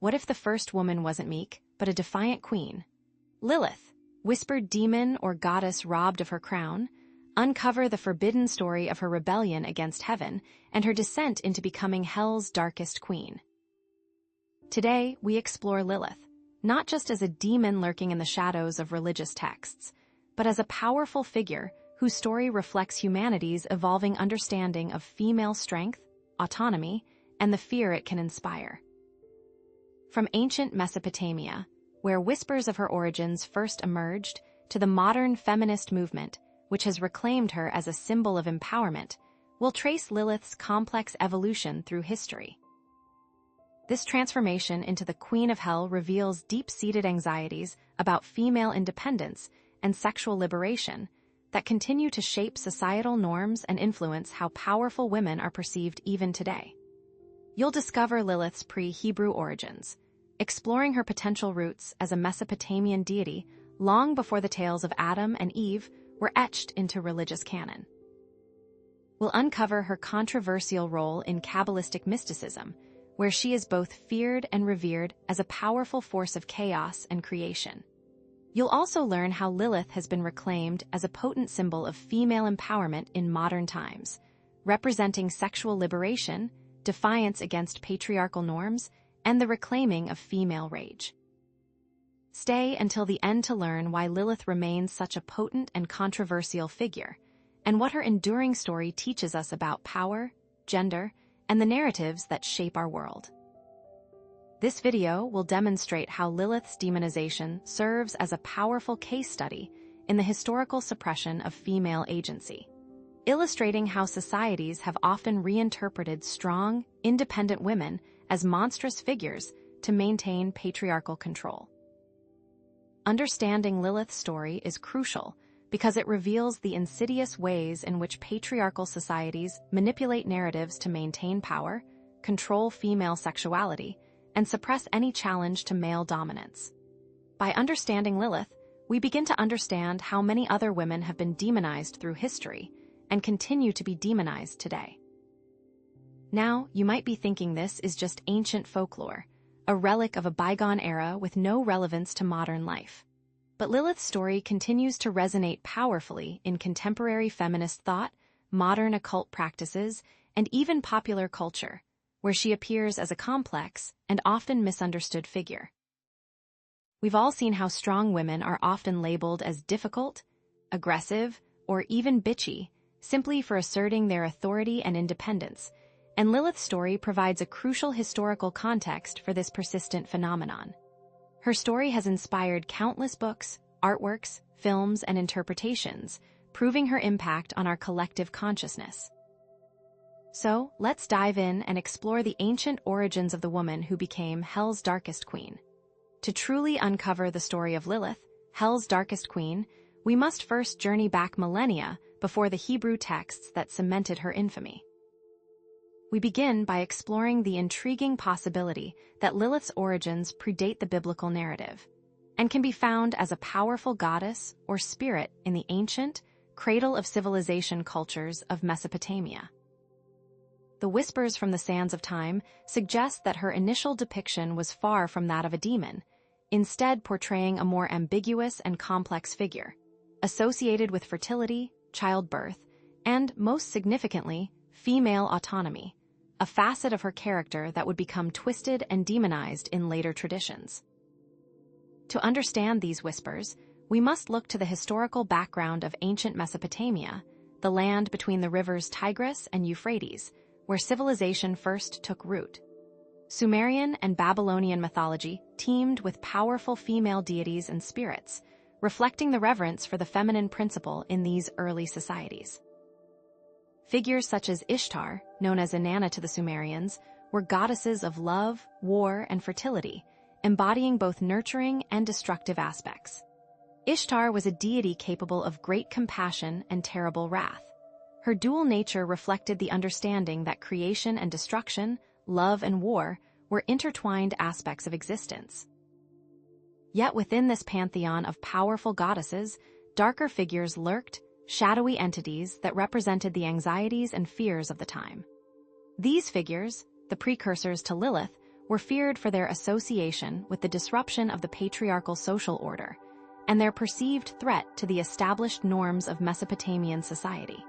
What if the first woman wasn't meek, but a defiant queen? Lilith, whispered demon or goddess robbed of her crown, uncover the forbidden story of her rebellion against heaven and her descent into becoming hell's darkest queen. Today, we explore Lilith, not just as a demon lurking in the shadows of religious texts, but as a powerful figure whose story reflects humanity's evolving understanding of female strength, autonomy, and the fear it can inspire. From ancient Mesopotamia, where whispers of her origins first emerged, to the modern feminist movement, which has reclaimed her as a symbol of empowerment, we'll trace Lilith's complex evolution through history. This transformation into the Queen of Hell reveals deep-seated anxieties about female independence and sexual liberation that continue to shape societal norms and influence how powerful women are perceived even today. You'll discover Lilith's pre-Hebrew origins, exploring her potential roots as a Mesopotamian deity long before the tales of Adam and Eve were etched into religious canon. We'll uncover her controversial role in Kabbalistic mysticism, where she is both feared and revered as a powerful force of chaos and creation. You'll also learn how Lilith has been reclaimed as a potent symbol of female empowerment in modern times, representing sexual liberation, defiance against patriarchal norms, and the reclaiming of female rage. Stay until the end to learn why Lilith remains such a potent and controversial figure, and what her enduring story teaches us about power, gender, and the narratives that shape our world. This video will demonstrate how Lilith's demonization serves as a powerful case study in the historical suppression of female agency, illustrating how societies have often reinterpreted strong, independent women as monstrous figures to maintain patriarchal control. Understanding Lilith's story is crucial because it reveals the insidious ways in which patriarchal societies manipulate narratives to maintain power, control female sexuality, and suppress any challenge to male dominance. By understanding Lilith, we begin to understand how many other women have been demonized through history and continue to be demonized today. Now, you might be thinking this is just ancient folklore, a relic of a bygone era with no relevance to modern life. But Lilith's story continues to resonate powerfully in contemporary feminist thought, modern occult practices, and even popular culture, where she appears as a complex and often misunderstood figure. We've all seen how strong women are often labeled as difficult, aggressive, or even bitchy, simply for asserting their authority and independence, and Lilith's story provides a crucial historical context for this persistent phenomenon. Her story has inspired countless books, artworks, films, and interpretations, proving her impact on our collective consciousness. So, let's dive in and explore the ancient origins of the woman who became Hell's darkest queen. To truly uncover the story of Lilith, Hell's darkest queen, we must first journey back millennia before the Hebrew texts that cemented her infamy. We begin by exploring the intriguing possibility that Lilith's origins predate the biblical narrative, and can be found as a powerful goddess or spirit in the ancient, cradle of civilization cultures of Mesopotamia. The whispers from the sands of time suggest that her initial depiction was far from that of a demon, instead portraying a more ambiguous and complex figure, associated with fertility, childbirth, and, most significantly, female autonomy, a facet of her character that would become twisted and demonized in later traditions. To understand these whispers, we must look to the historical background of ancient Mesopotamia, the land between the rivers Tigris and Euphrates, where civilization first took root. Sumerian and Babylonian mythology teemed with powerful female deities and spirits, reflecting the reverence for the feminine principle in these early societies. Figures such as Ishtar, known as Inanna to the Sumerians, were goddesses of love, war, and fertility, embodying both nurturing and destructive aspects. Ishtar was a deity capable of great compassion and terrible wrath. Her dual nature reflected the understanding that creation and destruction, love and war, were intertwined aspects of existence. Yet within this pantheon of powerful goddesses, darker figures lurked, shadowy entities that represented the anxieties and fears of the time. These figures, the precursors to Lilith, were feared for their association with the disruption of the patriarchal social order and their perceived threat to the established norms of Mesopotamian society.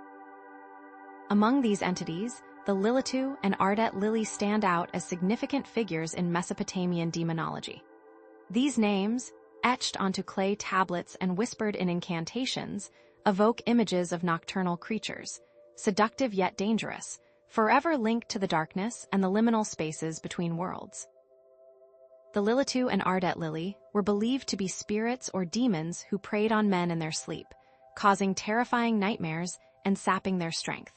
Among these entities, the LILITH and Ardent Lily stand out as significant figures in Mesopotamian demonology. These names, etched onto clay tablets and whispered in incantations, evoke images of nocturnal creatures, seductive yet dangerous, forever linked to the darkness and the liminal spaces between worlds. The LILITH and Ardent Lily were believed to be spirits or demons who preyed on men in their sleep, causing terrifying nightmares and sapping their strength.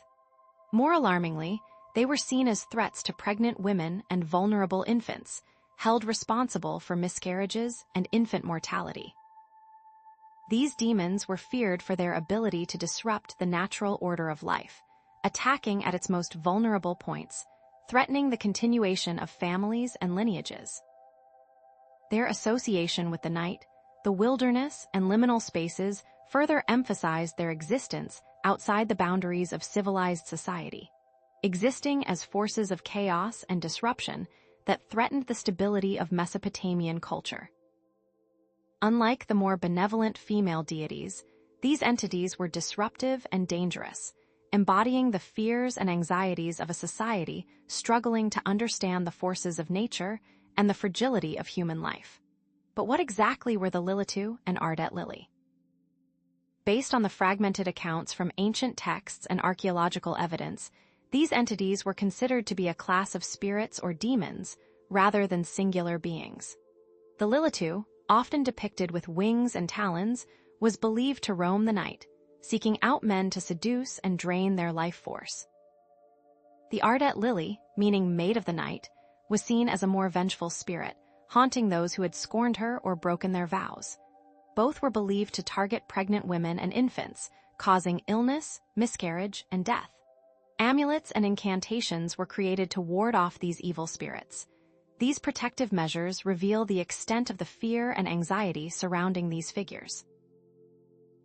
More alarmingly, they were seen as threats to pregnant women and vulnerable infants, held responsible for miscarriages and infant mortality. These demons were feared for their ability to disrupt the natural order of life, attacking at its most vulnerable points, threatening the continuation of families and lineages. Their association with the night, the wilderness, and liminal spaces further emphasized their existence outside the boundaries of civilized society, existing as forces of chaos and disruption that threatened the stability of Mesopotamian culture. Unlike the more benevolent female deities, these entities were disruptive and dangerous, embodying the fears and anxieties of a society struggling to understand the forces of nature and the fragility of human life. But what exactly were the LILITH and Ardent Lily? Based on the fragmented accounts from ancient texts and archaeological evidence, these entities were considered to be a class of spirits or demons rather than singular beings. The LILITH, often depicted with wings and talons, was believed to roam the night, seeking out men to seduce and drain their life force. The Ardent Lily, meaning maid of the night, was seen as a more vengeful spirit, haunting those who had scorned her or broken their vows. Both were believed to target pregnant women and infants, causing illness, miscarriage, and death. Amulets and incantations were created to ward off these evil spirits. These protective measures reveal the extent of the fear and anxiety surrounding these figures.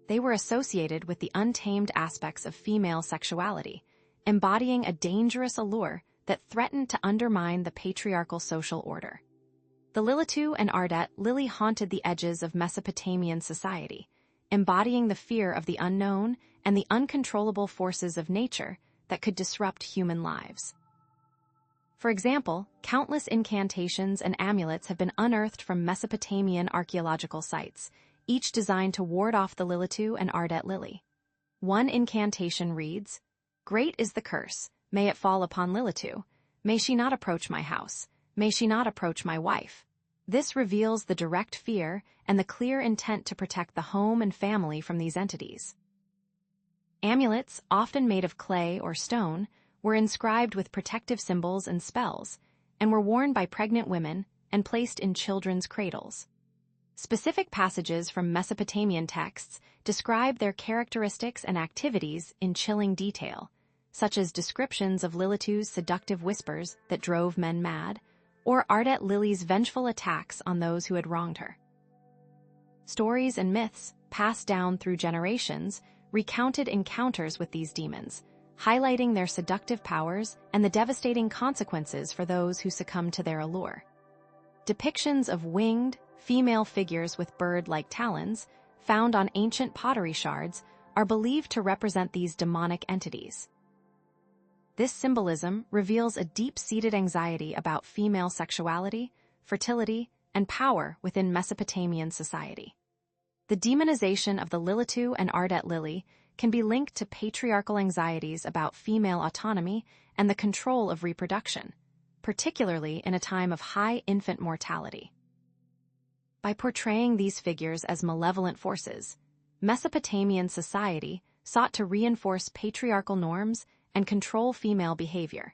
They were associated with the untamed aspects of female sexuality, embodying a dangerous allure that threatened to undermine the patriarchal social order. The LILITH and Ardent Lily haunted the edges of Mesopotamian society, embodying the fear of the unknown and the uncontrollable forces of nature that could disrupt human lives. For example, countless incantations and amulets have been unearthed from Mesopotamian archaeological sites, each designed to ward off the LILITH and Ardent Lily. One incantation reads, "Great is the curse, may it fall upon LILITH. May she not approach my house. May she not approach my wife." This reveals the direct fear and the clear intent to protect the home and family from these entities. Amulets, often made of clay or stone, were inscribed with protective symbols and spells, and were worn by pregnant women and placed in children's cradles. Specific passages from Mesopotamian texts describe their characteristics and activities in chilling detail, such as descriptions of Lilith's seductive whispers that drove men mad, or Ardent Lily's vengeful attacks on those who had wronged her. Stories and myths, passed down through generations, recounted encounters with these demons, highlighting their seductive powers and the devastating consequences for those who succumbed to their allure. Depictions of winged, female figures with bird-like talons, found on ancient pottery shards, are believed to represent these demonic entities. This symbolism reveals a deep-seated anxiety about female sexuality, fertility, and power within Mesopotamian society. The demonization of the LILITH and Ardent Lily can be linked to patriarchal anxieties about female autonomy and the control of reproduction, particularly in a time of high infant mortality. By portraying these figures as malevolent forces, Mesopotamian society sought to reinforce patriarchal norms and control female behavior,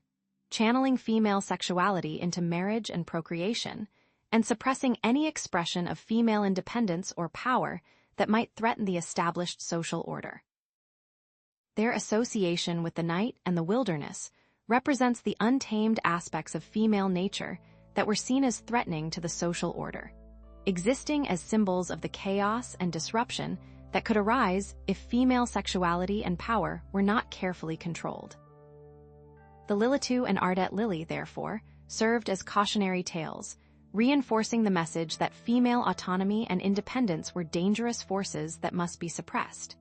channeling female sexuality into marriage and procreation, and suppressing any expression of female independence or power that might threaten the established social order. Their association with the night and the wilderness represents the untamed aspects of female nature that were seen as threatening to the social order, existing as symbols of the chaos and disruption that could arise if female sexuality and power were not carefully controlled. The LILITH and Ardent Lily, therefore, served as cautionary tales, reinforcing the message that female autonomy and independence were dangerous forces that must be suppressed.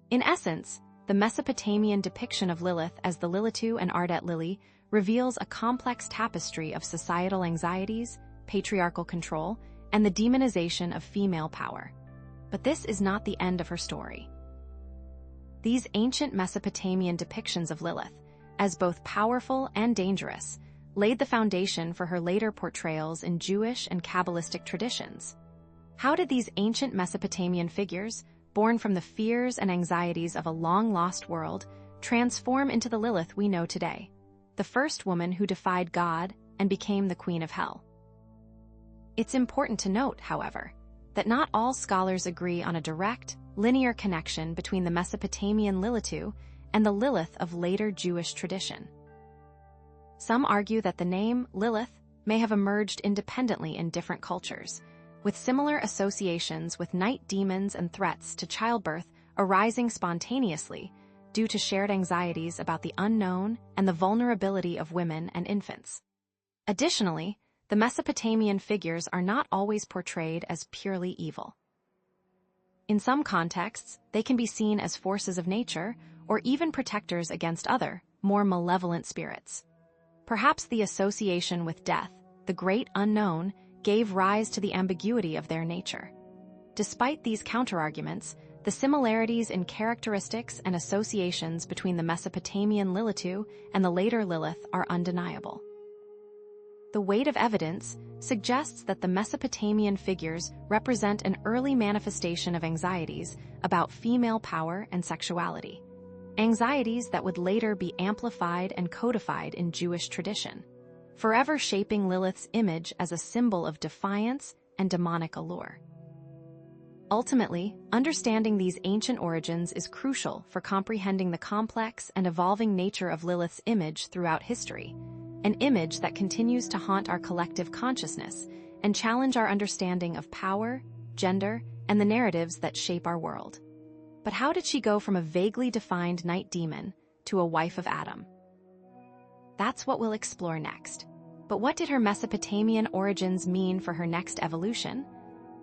In essence, the Mesopotamian depiction of Lilith as the Lilitu and Ardet Lily reveals a complex tapestry of societal anxieties, patriarchal control, and the demonization of female power. But this is not the end of her story. These ancient Mesopotamian depictions of Lilith, as both powerful and dangerous, laid the foundation for her later portrayals in Jewish and Kabbalistic traditions. How did these ancient Mesopotamian figures, born from the fears and anxieties of a long-lost world, transform into the Lilith we know today, the first woman who defied God and became the Queen of Hell? It's important to note, however, that not all scholars agree on a direct, linear connection between the Mesopotamian Lilitu and the Lilith of later Jewish tradition. Some argue that the name Lilith may have emerged independently in different cultures, with similar associations with night demons and threats to childbirth arising spontaneously due to shared anxieties about the unknown and the vulnerability of women and infants. Additionally, the Mesopotamian figures are not always portrayed as purely evil. In some contexts, they can be seen as forces of nature or even protectors against other, more malevolent spirits. Perhaps the association with death, the great unknown, gave rise to the ambiguity of their nature. Despite these counterarguments, the similarities in characteristics and associations between the Mesopotamian Lilitu and the later Lilith are undeniable. The weight of evidence suggests that the Mesopotamian figures represent an early manifestation of anxieties about female power and sexuality, anxieties that would later be amplified and codified in Jewish tradition, forever shaping Lilith's image as a symbol of defiance and demonic allure. Ultimately, understanding these ancient origins is crucial for comprehending the complex and evolving nature of Lilith's image throughout history, an image that continues to haunt our collective consciousness and challenge our understanding of power, gender, and the narratives that shape our world. But how did she go from a vaguely defined night demon to a wife of Adam? That's what we'll explore next. But what did her Mesopotamian origins mean for her next evolution?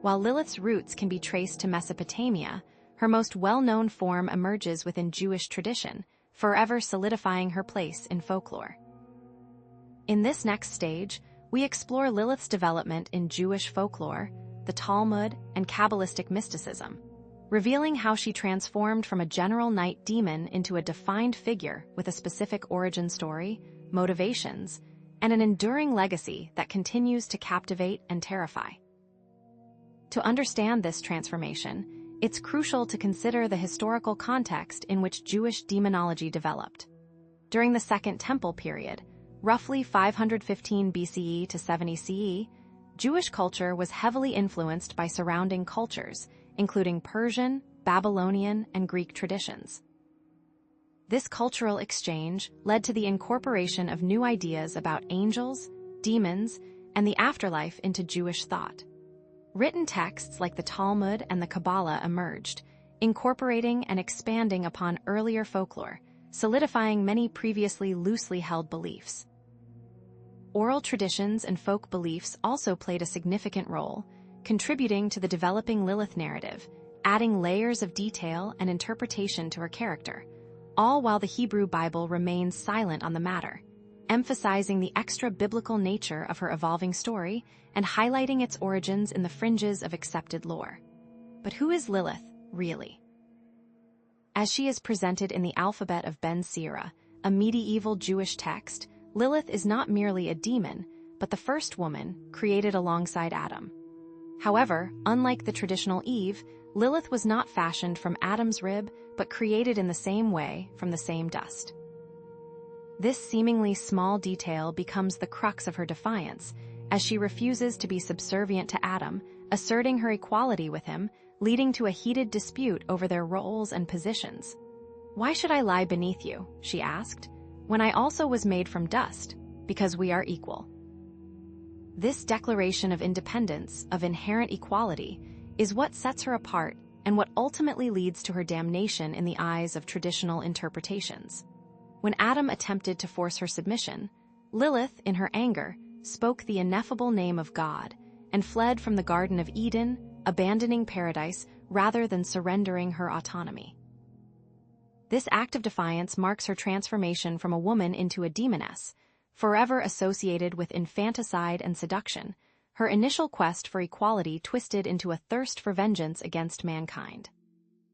While Lilith's roots can be traced to Mesopotamia, her most well-known form emerges within Jewish tradition, forever solidifying her place in folklore. In this next stage, we explore Lilith's development in Jewish folklore, the Talmud, and Kabbalistic mysticism, revealing how she transformed from a general night demon into a defined figure with a specific origin story, motivations, and an enduring legacy that continues to captivate and terrify. To understand this transformation, it's crucial to consider the historical context in which Jewish demonology developed. During the Second Temple period, roughly 515 BCE to 70 CE, Jewish culture was heavily influenced by surrounding cultures, including Persian, Babylonian, and Greek traditions. This cultural exchange led to the incorporation of new ideas about angels, demons, and the afterlife into Jewish thought. Written texts like the Talmud and the Kabbalah emerged, incorporating and expanding upon earlier folklore, solidifying many previously loosely held beliefs. Oral traditions and folk beliefs also played a significant role, contributing to the developing Lilith narrative, adding layers of detail and interpretation to her character, all while the Hebrew Bible remains silent on the matter, emphasizing the extra-biblical nature of her evolving story and highlighting its origins in the fringes of accepted lore. But who is Lilith, really? As she is presented in the alphabet of Ben Sira, a medieval Jewish text, Lilith is not merely a demon, but the first woman created alongside Adam. However, unlike the traditional Eve, Lilith was not fashioned from Adam's rib, but created in the same way from the same dust. This seemingly small detail becomes the crux of her defiance, as she refuses to be subservient to Adam, asserting her equality with him, leading to a heated dispute over their roles and positions. "Why should I lie beneath you?" she asked, "when I also was made from dust, because we are equal." This declaration of independence, of inherent equality, is what sets her apart and what ultimately leads to her damnation in the eyes of traditional interpretations. When Adam attempted to force her submission, Lilith, in her anger, spoke the ineffable name of God, and fled from the Garden of Eden, abandoning paradise rather than surrendering her autonomy. This act of defiance marks her transformation from a woman into a demoness, forever associated with infanticide and seduction, her initial quest for equality twisted into a thirst for vengeance against mankind.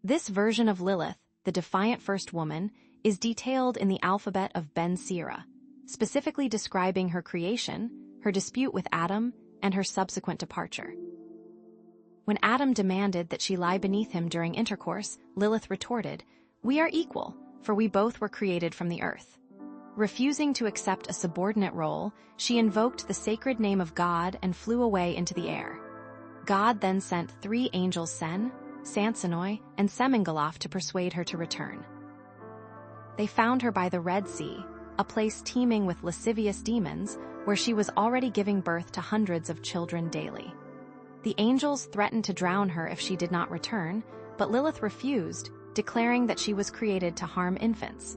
This version of Lilith, the defiant first woman, is detailed in the alphabet of Ben Sira, specifically describing her creation, her dispute with Adam, and her subsequent departure. When Adam demanded that she lie beneath him during intercourse, Lilith retorted, "We are equal, for we both were created from the earth." Refusing to accept a subordinate role, she invoked the sacred name of God and flew away into the air. God then sent 3 angels Sen, Sansonoi, and Semingalof to persuade her to return. They found her by the Red Sea, a place teeming with lascivious demons, where she was already giving birth to hundreds of children daily. The angels threatened to drown her if she did not return, but Lilith refused, declaring that she was created to harm infants.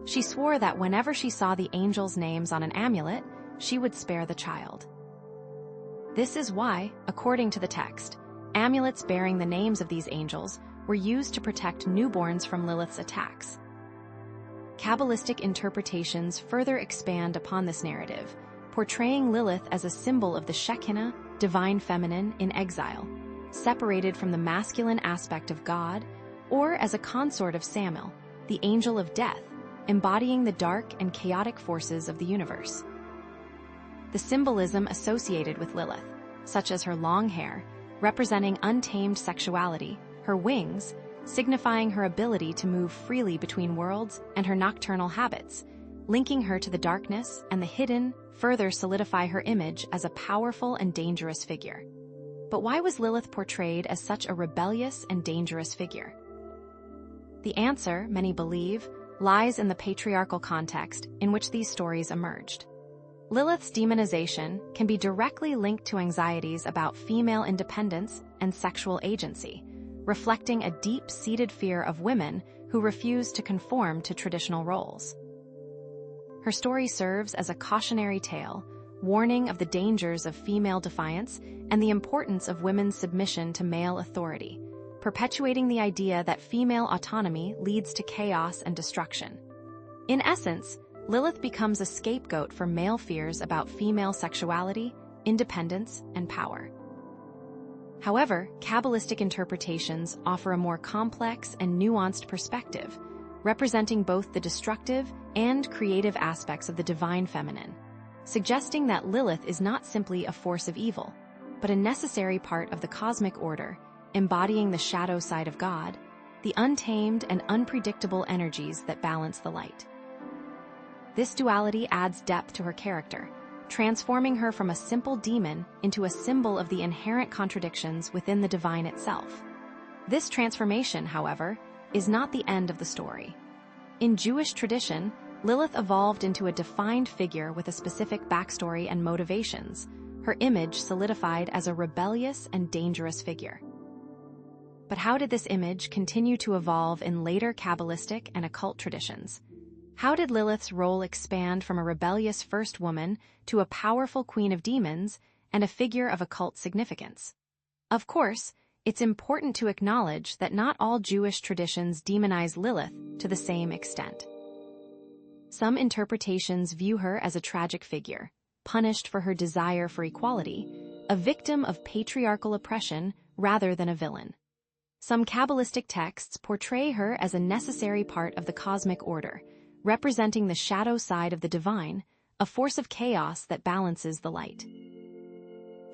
She swore that whenever she saw the angels' names on an amulet, she would spare the child. This is why, according to the text, amulets bearing the names of these angels were used to protect newborns from Lilith's attacks. Kabbalistic interpretations further expand upon this narrative, portraying Lilith as a symbol of the Shekinah, divine feminine, in exile, separated from the masculine aspect of God, or as a consort of Samael, the angel of death, embodying the dark and chaotic forces of the universe. The symbolism associated with Lilith, such as her long hair, representing untamed sexuality, her wings, signifying her ability to move freely between worlds, and her nocturnal habits, linking her to the darkness and the hidden, further solidify her image as a powerful and dangerous figure. But why was Lilith portrayed as such a rebellious and dangerous figure? The answer, many believe, lies in the patriarchal context in which these stories emerged. Lilith's demonization can be directly linked to anxieties about female independence and sexual agency, reflecting a deep-seated fear of women who refuse to conform to traditional roles. Her story serves as a cautionary tale, warning of the dangers of female defiance and the importance of women's submission to male authority, perpetuating the idea that female autonomy leads to chaos and destruction. In essence, Lilith becomes a scapegoat for male fears about female sexuality, independence, and power. However, Kabbalistic interpretations offer a more complex and nuanced perspective, representing both the destructive and creative aspects of the divine feminine, suggesting that Lilith is not simply a force of evil, but a necessary part of the cosmic order, embodying the shadow side of God, the untamed and unpredictable energies that balance the light. This duality adds depth to her character, transforming her from a simple demon into a symbol of the inherent contradictions within the divine itself. This transformation, however, is not the end of the story. In Jewish tradition, Lilith evolved into a defined figure with a specific backstory and motivations, her image solidified as a rebellious and dangerous figure. But how did this image continue to evolve in later Kabbalistic and occult traditions? How did Lilith's role expand from a rebellious first woman to a powerful queen of demons and a figure of occult significance? Of course, it's important to acknowledge that not all Jewish traditions demonize Lilith to the same extent. Some interpretations view her as a tragic figure, punished for her desire for equality, a victim of patriarchal oppression rather than a villain. Some Kabbalistic texts portray her as a necessary part of the cosmic order, representing the shadow side of the divine, a force of chaos that balances the light.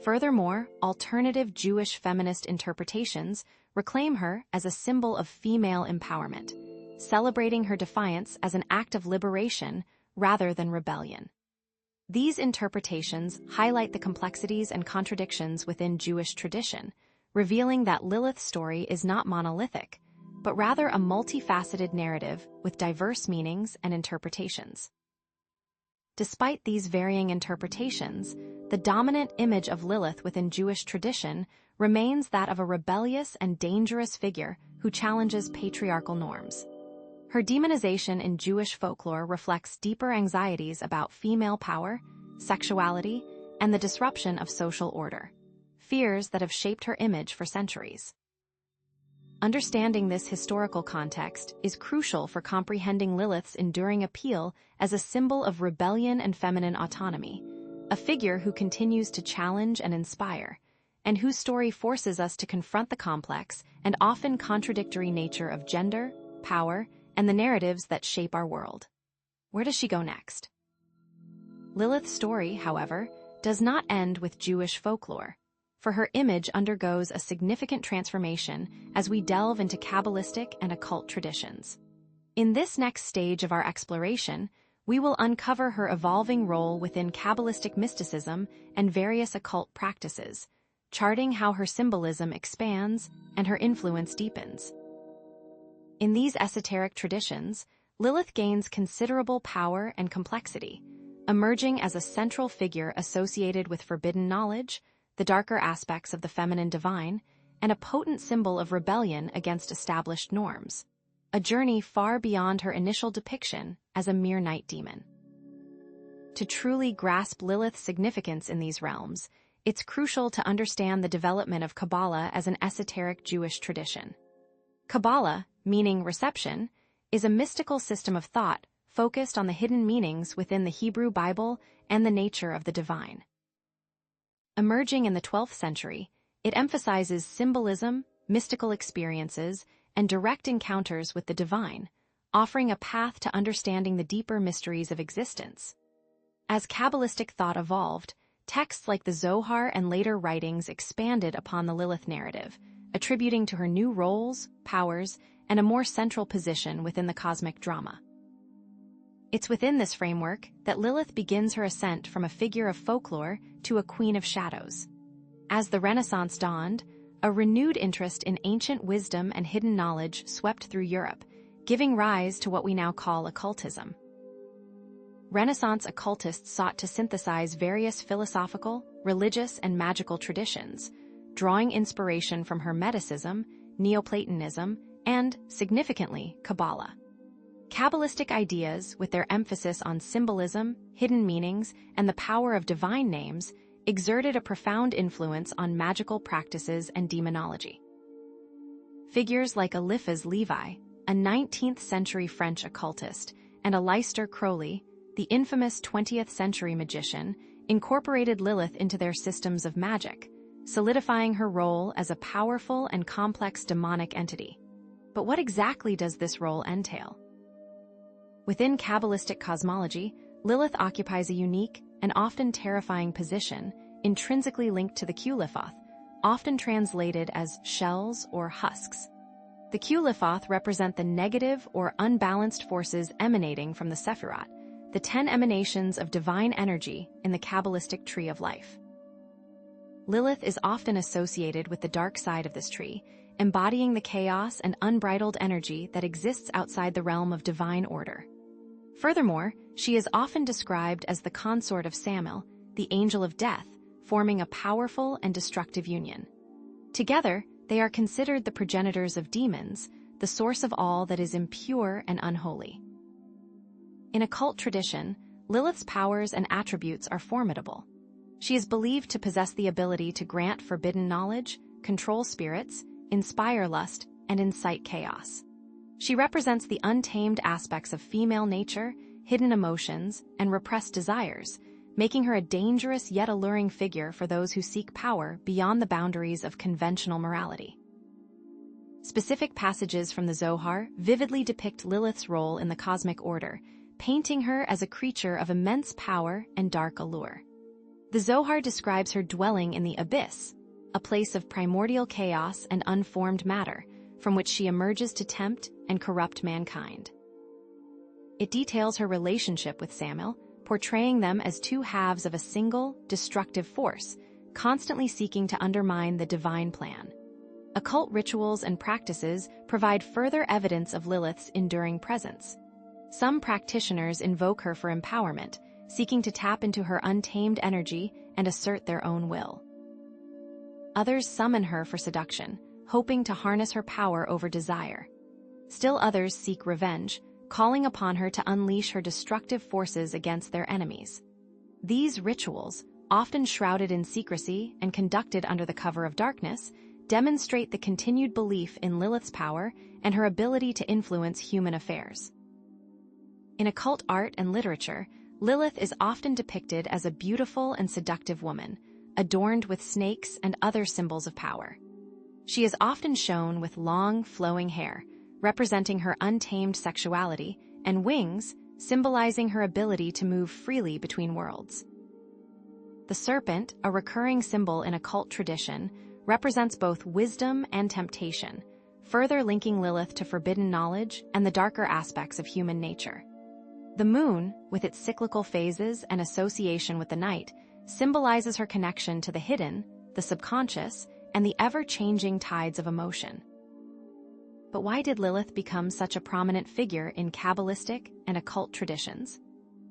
Furthermore, alternative Jewish feminist interpretations reclaim her as a symbol of female empowerment, celebrating her defiance as an act of liberation rather than rebellion. These interpretations highlight the complexities and contradictions within Jewish tradition, revealing that Lilith's story is not monolithic, but rather a multifaceted narrative with diverse meanings and interpretations. Despite these varying interpretations, the dominant image of Lilith within Jewish tradition remains that of a rebellious and dangerous figure who challenges patriarchal norms. Her demonization in Jewish folklore reflects deeper anxieties about female power, sexuality, and the disruption of social order, fears that have shaped her image for centuries. Understanding this historical context is crucial for comprehending Lilith's enduring appeal as a symbol of rebellion and feminine autonomy, a figure who continues to challenge and inspire, and whose story forces us to confront the complex and often contradictory nature of gender, power, and the narratives that shape our world. Where does she go next? Lilith's story, however, does not end with Jewish folklore, for her image undergoes a significant transformation as we delve into Kabbalistic and occult traditions. In this next stage of our exploration, we will uncover her evolving role within Kabbalistic mysticism and various occult practices, charting how her symbolism expands and her influence deepens. In these esoteric traditions, Lilith gains considerable power and complexity, emerging as a central figure associated with forbidden knowledge, the darker aspects of the feminine divine, and a potent symbol of rebellion against established norms, a journey far beyond her initial depiction as a mere night demon. To truly grasp Lilith's significance in these realms, it's crucial to understand the development of Kabbalah as an esoteric Jewish tradition. Kabbalah, meaning reception, is a mystical system of thought focused on the hidden meanings within the Hebrew Bible and the nature of the divine. Emerging in the 12th century, it emphasizes symbolism, mystical experiences, and direct encounters with the divine, offering a path to understanding the deeper mysteries of existence. As Kabbalistic thought evolved, texts like the Zohar and later writings expanded upon the Lilith narrative, attributing to her new roles, powers, and a more central position within the cosmic drama. It's within this framework that Lilith begins her ascent from a figure of folklore to a queen of shadows. As the Renaissance dawned, a renewed interest in ancient wisdom and hidden knowledge swept through Europe, giving rise to what we now call occultism. Renaissance occultists sought to synthesize various philosophical, religious, and magical traditions, drawing inspiration from Hermeticism, Neoplatonism, and, significantly, Kabbalah. Kabbalistic ideas, with their emphasis on symbolism, hidden meanings, and the power of divine names, exerted a profound influence on magical practices and demonology. Figures like Eliphas Levi, a 19th-century French occultist, and Aleister Crowley, the infamous 20th-century magician, incorporated Lilith into their systems of magic, solidifying her role as a powerful and complex demonic entity. But what exactly does this role entail? Within Kabbalistic cosmology, Lilith occupies a unique and often terrifying position, intrinsically linked to the Qliphoth, often translated as shells or husks. The Qliphoth represent the negative or unbalanced forces emanating from the Sephirot, the 10 emanations of divine energy in the Kabbalistic tree of life. Lilith is often associated with the dark side of this tree, embodying the chaos and unbridled energy that exists outside the realm of divine order. Furthermore, she is often described as the consort of Samael, the angel of death, forming a powerful and destructive union. Together, they are considered the progenitors of demons, the source of all that is impure and unholy. In occult tradition, Lilith's powers and attributes are formidable. She is believed to possess the ability to grant forbidden knowledge, control spirits, inspire lust, and incite chaos. She represents the untamed aspects of female nature, hidden emotions, and repressed desires, making her a dangerous yet alluring figure for those who seek power beyond the boundaries of conventional morality. Specific passages from the Zohar vividly depict Lilith's role in the cosmic order, painting her as a creature of immense power and dark allure. The Zohar describes her dwelling in the abyss, a place of primordial chaos and unformed matter, from which she emerges to tempt and corrupt mankind. It details her relationship with Samael, portraying them as two halves of a single, destructive force, constantly seeking to undermine the divine plan. Occult rituals and practices provide further evidence of Lilith's enduring presence. Some practitioners invoke her for empowerment, seeking to tap into her untamed energy and assert their own will. Others summon her for seduction, hoping to harness her power over desire. Still others seek revenge, calling upon her to unleash her destructive forces against their enemies. These rituals, often shrouded in secrecy and conducted under the cover of darkness, demonstrate the continued belief in Lilith's power and her ability to influence human affairs. In occult art and literature, Lilith is often depicted as a beautiful and seductive woman, adorned with snakes and other symbols of power. She is often shown with long, flowing hair, representing her untamed sexuality, and wings, symbolizing her ability to move freely between worlds. The serpent, a recurring symbol in occult tradition, represents both wisdom and temptation, further linking Lilith to forbidden knowledge and the darker aspects of human nature. The moon, with its cyclical phases and association with the night, symbolizes her connection to the hidden, the subconscious, and the ever-changing tides of emotion. But why did Lilith become such a prominent figure in Kabbalistic and occult traditions?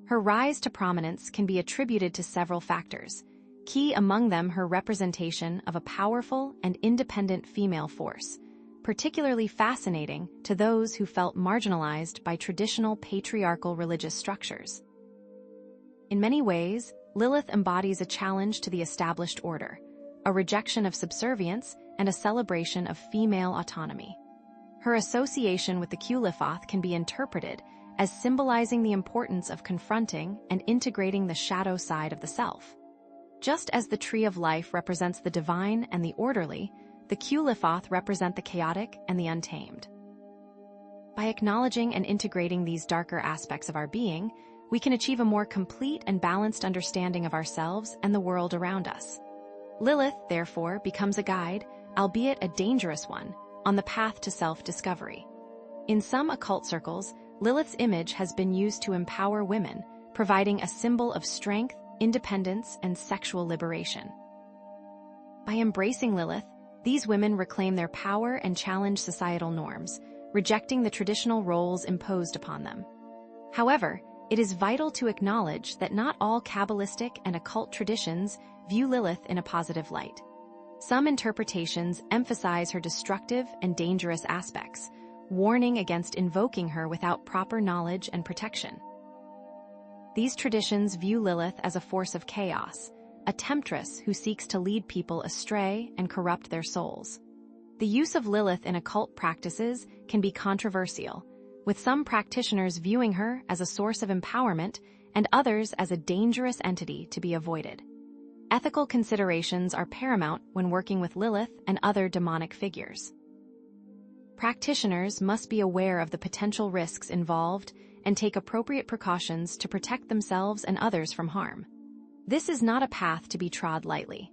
Her rise to prominence can be attributed to several factors, key among them her representation of a powerful and independent female force, particularly fascinating to those who felt marginalized by traditional patriarchal religious structures. In many ways, Lilith embodies a challenge to the established order, a rejection of subservience, and a celebration of female autonomy. Her association with the Qliphoth can be interpreted as symbolizing the importance of confronting and integrating the shadow side of the self. Just as the Tree of Life represents the divine and the orderly, the Qliphoth represent the chaotic and the untamed. By acknowledging and integrating these darker aspects of our being, we can achieve a more complete and balanced understanding of ourselves and the world around us. Lilith, therefore, becomes a guide, albeit a dangerous one, on the path to self-discovery. In some occult circles, Lilith's image has been used to empower women, providing a symbol of strength, independence, and sexual liberation. By embracing Lilith, these women reclaim their power and challenge societal norms, rejecting the traditional roles imposed upon them. However, it is vital to acknowledge that not all Kabbalistic and occult traditions view Lilith in a positive light. Some interpretations emphasize her destructive and dangerous aspects, warning against invoking her without proper knowledge and protection. These traditions view Lilith as a force of chaos, a temptress who seeks to lead people astray and corrupt their souls. The use of Lilith in occult practices can be controversial, with some practitioners viewing her as a source of empowerment and others as a dangerous entity to be avoided. Ethical considerations are paramount when working with Lilith and other demonic figures. Practitioners must be aware of the potential risks involved and take appropriate precautions to protect themselves and others from harm. This is not a path to be trod lightly.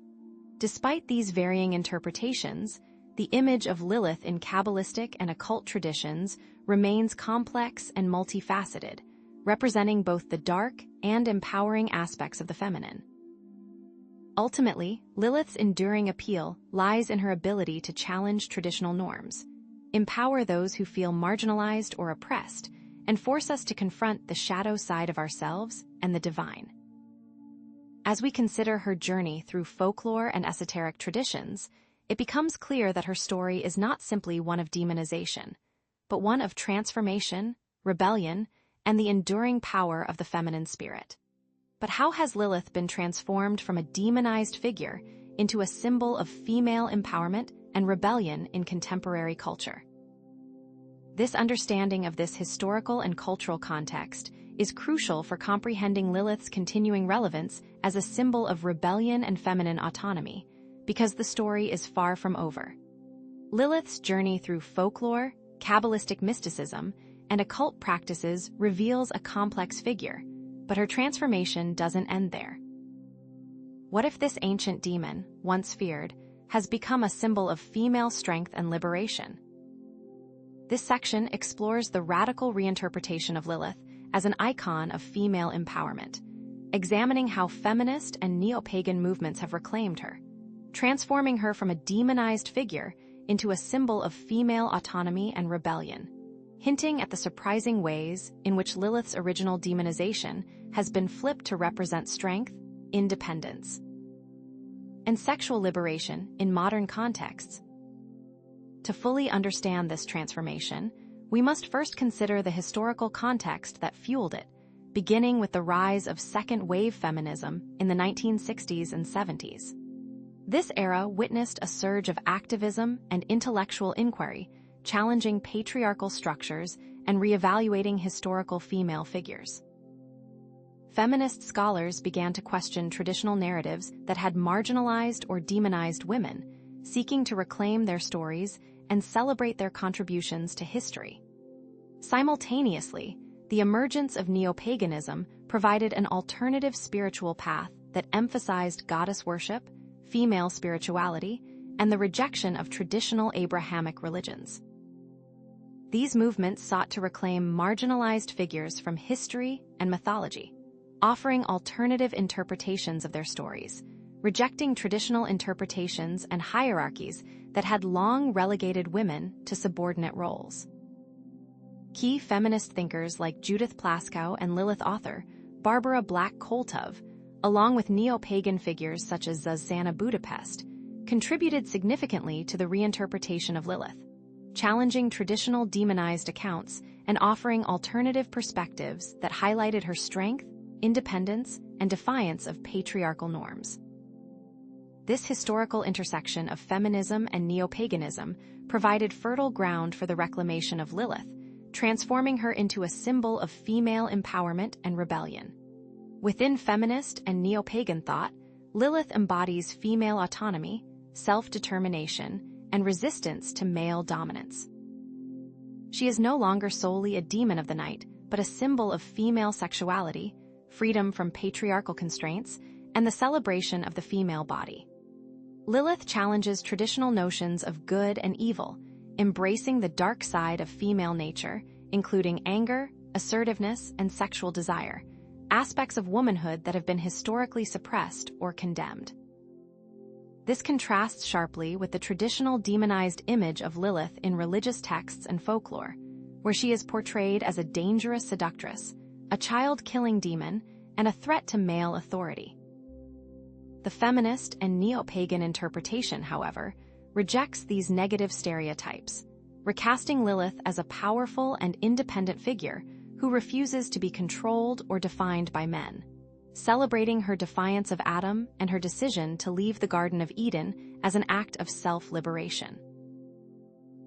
Despite these varying interpretations, the image of Lilith in Kabbalistic and occult traditions remains complex and multifaceted, representing both the dark and empowering aspects of the feminine. Ultimately, Lilith's enduring appeal lies in her ability to challenge traditional norms, empower those who feel marginalized or oppressed, and force us to confront the shadow side of ourselves and the divine. As we consider her journey through folklore and esoteric traditions, it becomes clear that her story is not simply one of demonization, but one of transformation, rebellion, and the enduring power of the feminine spirit. But how has Lilith been transformed from a demonized figure into a symbol of female empowerment and rebellion in contemporary culture? This understanding of this historical and cultural context is crucial for comprehending Lilith's continuing relevance as a symbol of rebellion and feminine autonomy, because the story is far from over. Lilith's journey through folklore, Kabbalistic mysticism, and occult practices reveals a complex figure, but her transformation doesn't end there. What if this ancient demon, once feared, has become a symbol of female strength and liberation? This section explores the radical reinterpretation of Lilith as an icon of female empowerment, examining how feminist and neo-pagan movements have reclaimed her, transforming her from a demonized figure into a symbol of female autonomy and rebellion, hinting at the surprising ways in which Lilith's original demonization has been flipped to represent strength, independence, and sexual liberation in modern contexts. To fully understand this transformation, we must first consider the historical context that fueled it, beginning with the rise of second-wave feminism in the 1960s and 70s. This era witnessed a surge of activism and intellectual inquiry, challenging patriarchal structures and reevaluating historical female figures. Feminist scholars began to question traditional narratives that had marginalized or demonized women, seeking to reclaim their stories and celebrate their contributions to history. Simultaneously, the emergence of neo-paganism provided an alternative spiritual path that emphasized goddess worship, female spirituality, and the rejection of traditional Abrahamic religions. These movements sought to reclaim marginalized figures from history and mythology, offering alternative interpretations of their stories, rejecting traditional interpretations and hierarchies that had long relegated women to subordinate roles. Key feminist thinkers like Judith Plaskow and LILITH author Barbara Black-Koltov, along with neo-pagan figures such as Zuzana Budapest, contributed significantly to the reinterpretation of Lilith, challenging traditional demonized accounts and offering alternative perspectives that highlighted her strength, independence, and defiance of patriarchal norms. This historical intersection of feminism and neo-paganism provided fertile ground for the reclamation of Lilith, transforming her into a symbol of female empowerment and rebellion. Within feminist and neo-pagan thought, Lilith embodies female autonomy, self-determination, and resistance to male dominance. She is no longer solely a demon of the night, but a symbol of female sexuality, freedom from patriarchal constraints, and the celebration of the female body. Lilith challenges traditional notions of good and evil, embracing the dark side of female nature, including anger, assertiveness, and sexual desire, aspects of womanhood that have been historically suppressed or condemned. This contrasts sharply with the traditional demonized image of Lilith in religious texts and folklore, where she is portrayed as a dangerous seductress, a child-killing demon, and a threat to male authority. The feminist and neo-pagan interpretation, however, rejects these negative stereotypes, recasting Lilith as a powerful and independent figure who refuses to be controlled or defined by men, celebrating her defiance of Adam and her decision to leave the Garden of Eden as an act of self-liberation.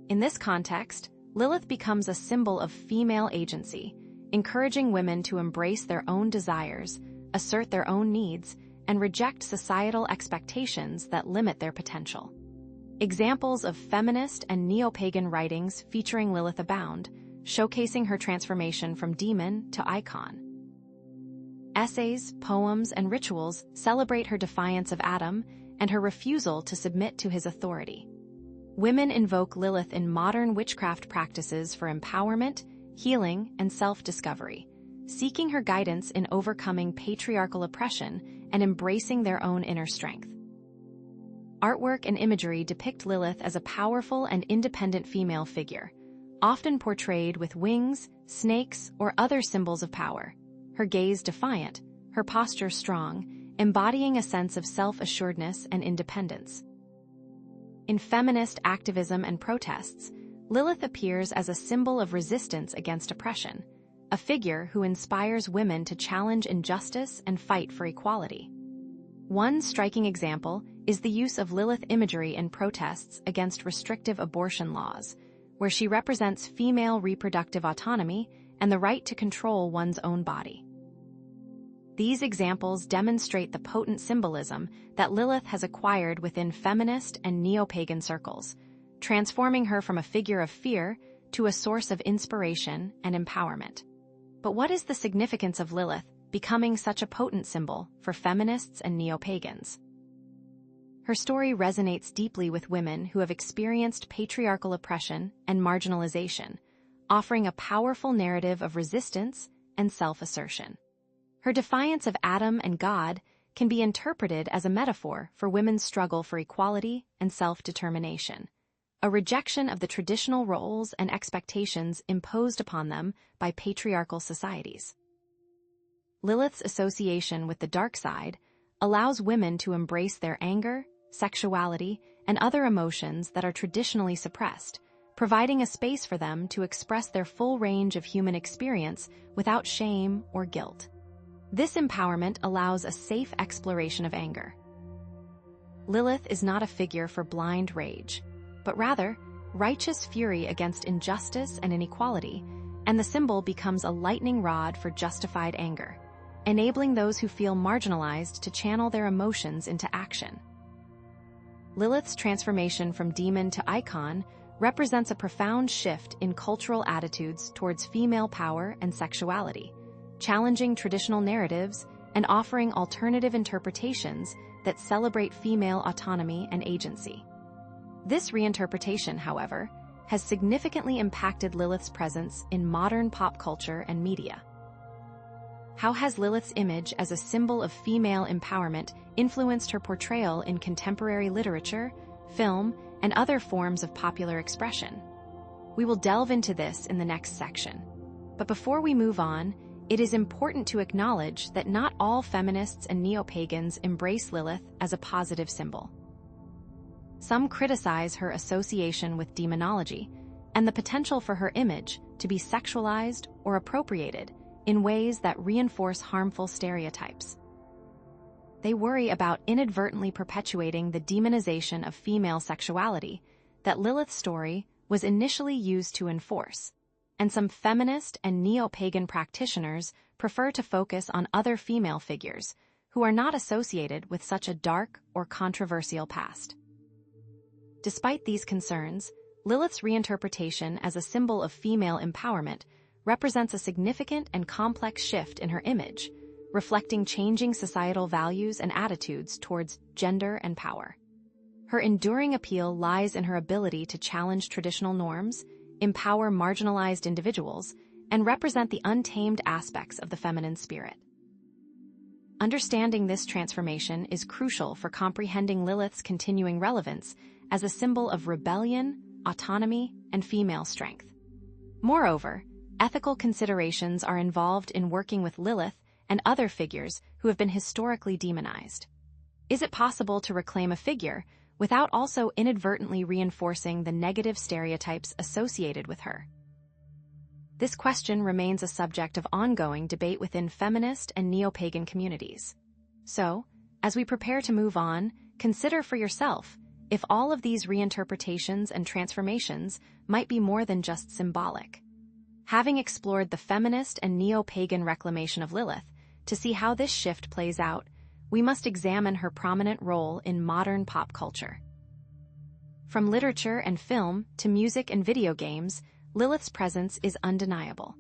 In this context, Lilith becomes a symbol of female agency, encouraging women to embrace their own desires, assert their own needs, and reject societal expectations that limit their potential. Examples of feminist and neo-pagan writings featuring Lilith abound, showcasing her transformation from demon to icon. Essays, poems, and rituals celebrate her defiance of Adam and her refusal to submit to his authority. Women invoke Lilith in modern witchcraft practices for empowerment, healing, and self-discovery, seeking her guidance in overcoming patriarchal oppression and embracing their own inner strength. Artwork and imagery depict Lilith as a powerful and independent female figure, often portrayed with wings, snakes, or other symbols of power, her gaze defiant, her posture strong, embodying a sense of self-assuredness and independence. In feminist activism and protests, Lilith appears as a symbol of resistance against oppression, a figure who inspires women to challenge injustice and fight for equality. One striking example is the use of Lilith imagery in protests against restrictive abortion laws, where she represents female reproductive autonomy and the right to control one's own body. These examples demonstrate the potent symbolism that Lilith has acquired within feminist and neo-pagan circles, transforming her from a figure of fear to a source of inspiration and empowerment. But what is the significance of Lilith becoming such a potent symbol for feminists and neo-pagans? Her story resonates deeply with women who have experienced patriarchal oppression and marginalization, offering a powerful narrative of resistance and self-assertion. Her defiance of Adam and God can be interpreted as a metaphor for women's struggle for equality and self-determination, a rejection of the traditional roles and expectations imposed upon them by patriarchal societies. Lilith's association with the dark side allows women to embrace their anger, sexuality, and other emotions that are traditionally suppressed, providing a space for them to express their full range of human experience without shame or guilt. This empowerment allows a safe exploration of anger. Lilith is not a figure for blind rage, but rather righteous fury against injustice and inequality, and the symbol becomes a lightning rod for justified anger, enabling those who feel marginalized to channel their emotions into action. Lilith's transformation from demon to icon represents a profound shift in cultural attitudes towards female power and sexuality, challenging traditional narratives and offering alternative interpretations that celebrate female autonomy and agency. This reinterpretation, however, has significantly impacted Lilith's presence in modern pop culture and media. How has Lilith's image as a symbol of female empowerment influenced her portrayal in contemporary literature, film, and other forms of popular expression? We will delve into this in the next section. But before we move on, it is important to acknowledge that not all feminists and neo-pagans embrace Lilith as a positive symbol. Some criticize her association with demonology and the potential for her image to be sexualized or appropriated in ways that reinforce harmful stereotypes. They worry about inadvertently perpetuating the demonization of female sexuality that Lilith's story was initially used to enforce, and some feminist and neo-pagan practitioners prefer to focus on other female figures who are not associated with such a dark or controversial past. Despite these concerns, Lilith's reinterpretation as a symbol of female empowerment represents a significant and complex shift in her image, reflecting changing societal values and attitudes towards gender and power. Her enduring appeal lies in her ability to challenge traditional norms, empower marginalized individuals, and represent the untamed aspects of the feminine spirit. Understanding this transformation is crucial for comprehending Lilith's continuing relevance as a symbol of rebellion, autonomy, and female strength. Moreover, ethical considerations are involved in working with Lilith and other figures who have been historically demonized. Is it possible to reclaim a figure without also inadvertently reinforcing the negative stereotypes associated with her? This question remains a subject of ongoing debate within feminist and neo-pagan communities. So, as we prepare to move on, consider for yourself if all of these reinterpretations and transformations might be more than just symbolic. Having explored the feminist and neo-pagan reclamation of Lilith, to see how this shift plays out, we must examine her prominent role in modern pop culture. From literature and film to music and video games, Lilith's presence is undeniable.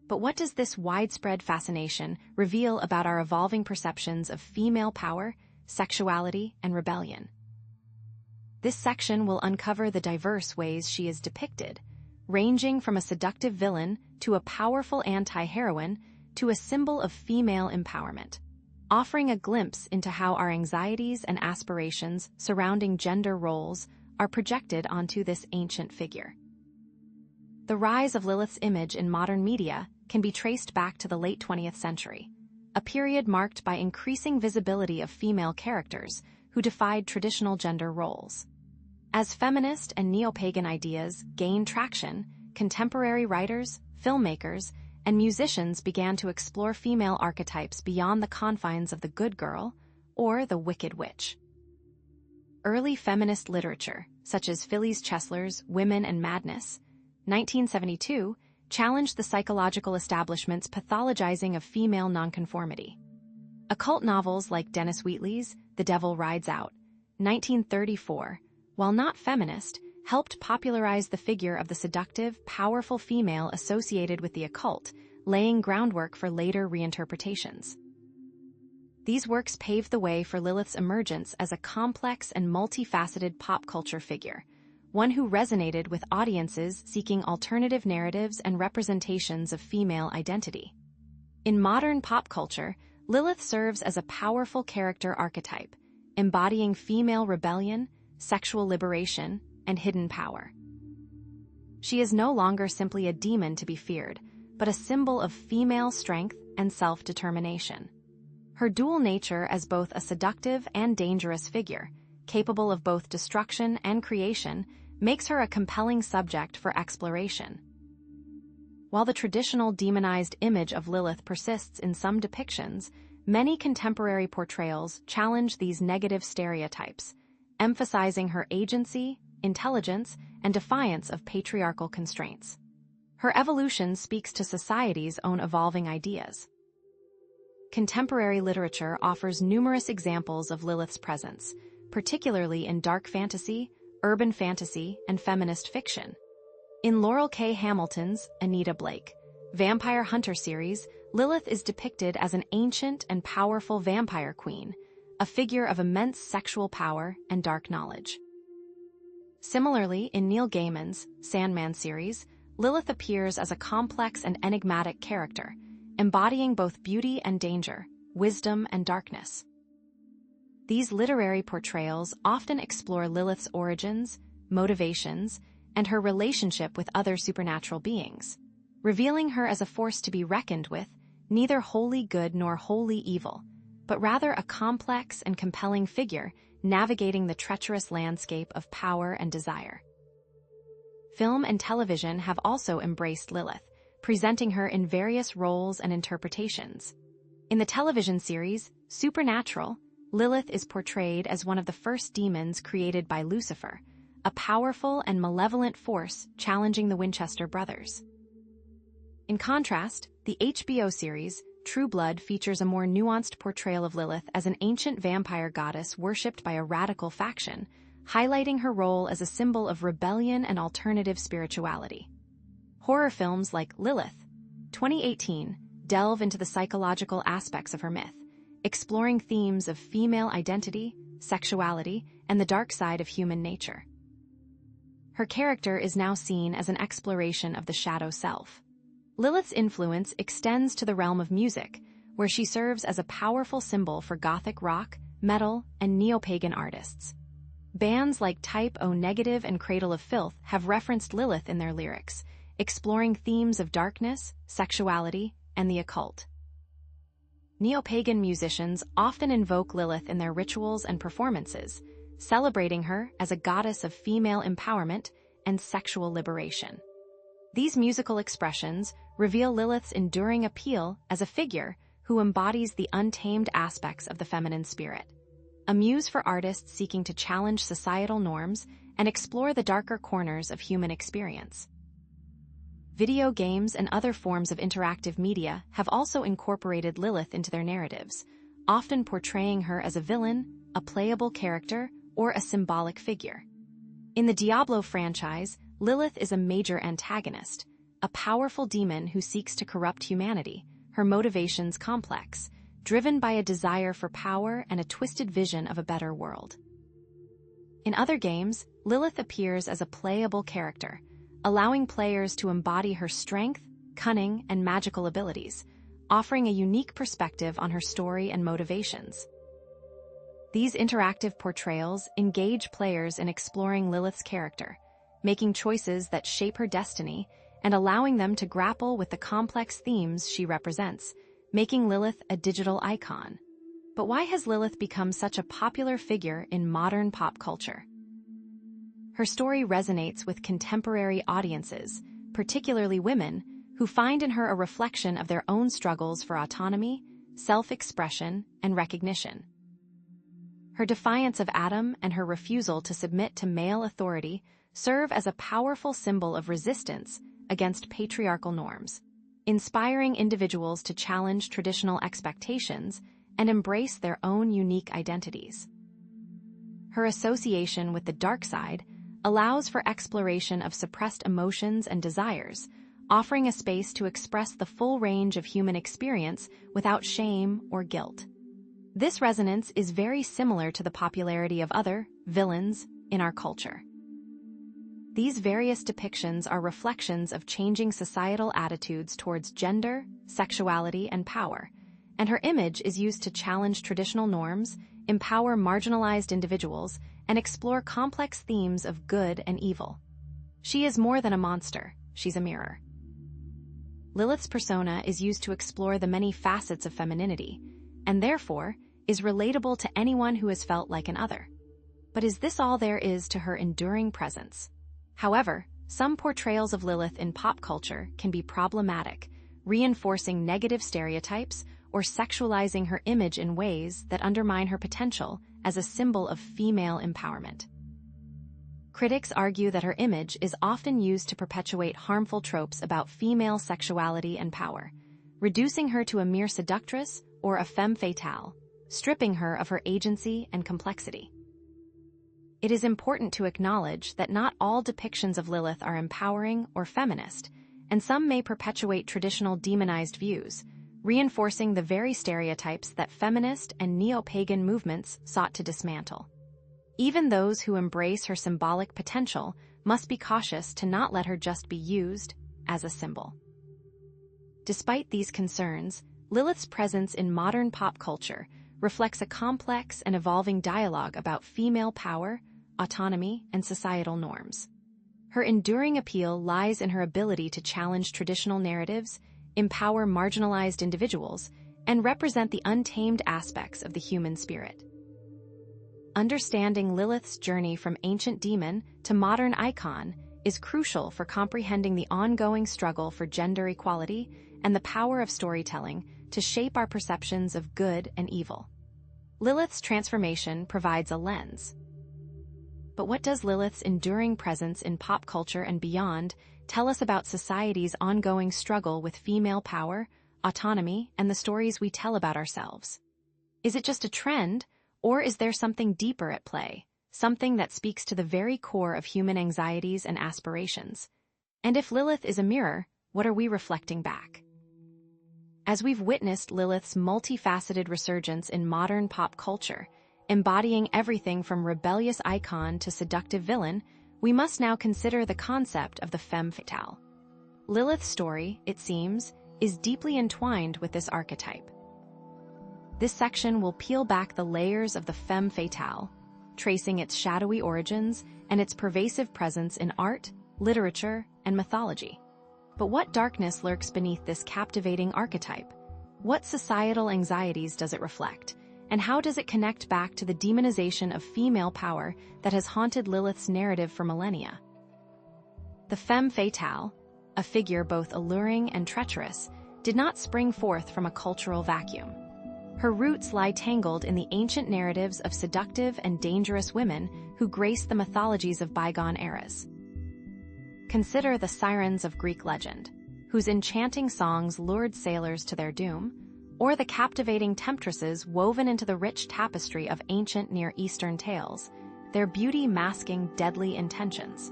But what does this widespread fascination reveal about our evolving perceptions of female power, sexuality, and rebellion? This section will uncover the diverse ways she is depicted, ranging from a seductive villain to a powerful anti-heroine to a symbol of female empowerment, offering a glimpse into how our anxieties and aspirations surrounding gender roles are projected onto this ancient figure. The rise of Lilith's image in modern media can be traced back to the late 20th century, a period marked by increasing visibility of female characters who defied traditional gender roles. As feminist and neo-pagan ideas gained traction, contemporary writers, filmmakers, and musicians began to explore female archetypes beyond the confines of the good girl or the wicked witch. Early feminist literature, such as Phyllis Chesler's Women and Madness, 1972, challenged the psychological establishment's pathologizing of female nonconformity. Occult novels like Dennis Wheatley's The Devil Rides Out, 1934, while not feminist, helped popularize the figure of the seductive, powerful female associated with the occult, laying groundwork for later reinterpretations. These works paved the way for Lilith's emergence as a complex and multifaceted pop culture figure, one who resonated with audiences seeking alternative narratives and representations of female identity. In modern pop culture, Lilith serves as a powerful character archetype, embodying female rebellion, sexual liberation, and hidden power. She is no longer simply a demon to be feared, but a symbol of female strength and self-determination. Her dual nature as both a seductive and dangerous figure, capable of both destruction and creation, makes her a compelling subject for exploration. While the traditional demonized image of Lilith persists in some depictions, many contemporary portrayals challenge these negative stereotypes, emphasizing her agency, intelligence, and defiance of patriarchal constraints. Her evolution speaks to society's own evolving ideas. Contemporary literature offers numerous examples of Lilith's presence, particularly in dark fantasy, urban fantasy, and feminist fiction. In Laurel K. Hamilton's Anita Blake Vampire Hunter series, Lilith is depicted as an ancient and powerful vampire queen, a figure of immense sexual power and dark knowledge. Similarly, in Neil Gaiman's Sandman series, Lilith appears as a complex and enigmatic character, embodying both beauty and danger, wisdom and darkness. These literary portrayals often explore Lilith's origins, motivations, and her relationship with other supernatural beings, revealing her as a force to be reckoned with, neither wholly good nor wholly evil, but rather a complex and compelling figure navigating the treacherous landscape of power and desire. Film and television have also embraced Lilith, presenting her in various roles and interpretations. In the television series, Supernatural, Lilith is portrayed as one of the first demons created by Lucifer, a powerful and malevolent force challenging the Winchester brothers. In contrast, the HBO series, True Blood, features a more nuanced portrayal of Lilith as an ancient vampire goddess worshipped by a radical faction, highlighting her role as a symbol of rebellion and alternative spirituality. Horror films like Lilith, 2018, delve into the psychological aspects of her myth, exploring themes of female identity, sexuality, and the dark side of human nature. Her character is now seen as an exploration of the shadow self. Lilith's influence extends to the realm of music, where she serves as a powerful symbol for gothic rock, metal, and neo-pagan artists. Bands like Type O Negative and Cradle of Filth have referenced Lilith in their lyrics, exploring themes of darkness, sexuality, and the occult. Neo-pagan musicians often invoke Lilith in their rituals and performances, celebrating her as a goddess of female empowerment and sexual liberation. These musical expressions reveal Lilith's enduring appeal as a figure who embodies the untamed aspects of the feminine spirit, a muse for artists seeking to challenge societal norms and explore the darker corners of human experience. Video games and other forms of interactive media have also incorporated Lilith into their narratives, often portraying her as a villain, a playable character, or a symbolic figure. In the Diablo franchise, Lilith is a major antagonist, a powerful demon who seeks to corrupt humanity, her motivations complex, driven by a desire for power and a twisted vision of a better world. In other games, Lilith appears as a playable character, allowing players to embody her strength, cunning, and magical abilities, offering a unique perspective on her story and motivations. These interactive portrayals engage players in exploring Lilith's character, making choices that shape her destiny and allowing them to grapple with the complex themes she represents, making Lilith a digital icon. But why has Lilith become such a popular figure in modern pop culture? Her story resonates with contemporary audiences, particularly women, who find in her a reflection of their own struggles for autonomy, self-expression, and recognition. Her defiance of Adam and her refusal to submit to male authority serve as a powerful symbol of resistance against patriarchal norms, inspiring individuals to challenge traditional expectations and embrace their own unique identities. Her association with the dark side allows for exploration of suppressed emotions and desires, offering a space to express the full range of human experience without shame or guilt. This resonance is very similar to the popularity of other villains in our culture. These various depictions are reflections of changing societal attitudes towards gender, sexuality, and power, and her image is used to challenge traditional norms, empower marginalized individuals, and explore complex themes of good and evil. She is more than a monster, she's a mirror. Lilith's persona is used to explore the many facets of femininity, and therefore is relatable to anyone who has felt like an other. But is this all there is to her enduring presence? However, some portrayals of Lilith in pop culture can be problematic, reinforcing negative stereotypes or sexualizing her image in ways that undermine her potential as a symbol of female empowerment. Critics argue that her image is often used to perpetuate harmful tropes about female sexuality and power, reducing her to a mere seductress or a femme fatale, stripping her of her agency and complexity. It is important to acknowledge that not all depictions of Lilith are empowering or feminist, and some may perpetuate traditional demonized views, reinforcing the very stereotypes that feminist and neo-pagan movements sought to dismantle. Even those who embrace her symbolic potential must be cautious to not let her just be used as a symbol. Despite these concerns, Lilith's presence in modern pop culture reflects a complex and evolving dialogue about female power, autonomy, and societal norms. Her enduring appeal lies in her ability to challenge traditional narratives, empower marginalized individuals, and represent the untamed aspects of the human spirit. Understanding Lilith's journey from ancient demon to modern icon is crucial for comprehending the ongoing struggle for gender equality and the power of storytelling to shape our perceptions of good and evil. Lilith's transformation provides a lens. But what does Lilith's enduring presence in pop culture and beyond tell us about society's ongoing struggle with female power, autonomy, and the stories we tell about ourselves? Is it just a trend, or is there something deeper at play, something that speaks to the very core of human anxieties and aspirations? And if Lilith is a mirror, what are we reflecting back? As we've witnessed Lilith's multifaceted resurgence in modern pop culture, embodying everything from rebellious icon to seductive villain, we must now consider the concept of the femme fatale. Lilith's story, it seems, is deeply entwined with this archetype. This section will peel back the layers of the femme fatale, tracing its shadowy origins and its pervasive presence in art, literature, and mythology. But what darkness lurks beneath this captivating archetype? What societal anxieties does it reflect? And how does it connect back to the demonization of female power that has haunted Lilith's narrative for millennia? The femme fatale, a figure both alluring and treacherous, did not spring forth from a cultural vacuum. Her roots lie tangled in the ancient narratives of seductive and dangerous women who grace the mythologies of bygone eras. Consider the sirens of Greek legend, whose enchanting songs lured sailors to their doom, or the captivating temptresses woven into the rich tapestry of ancient Near Eastern tales, their beauty masking deadly intentions.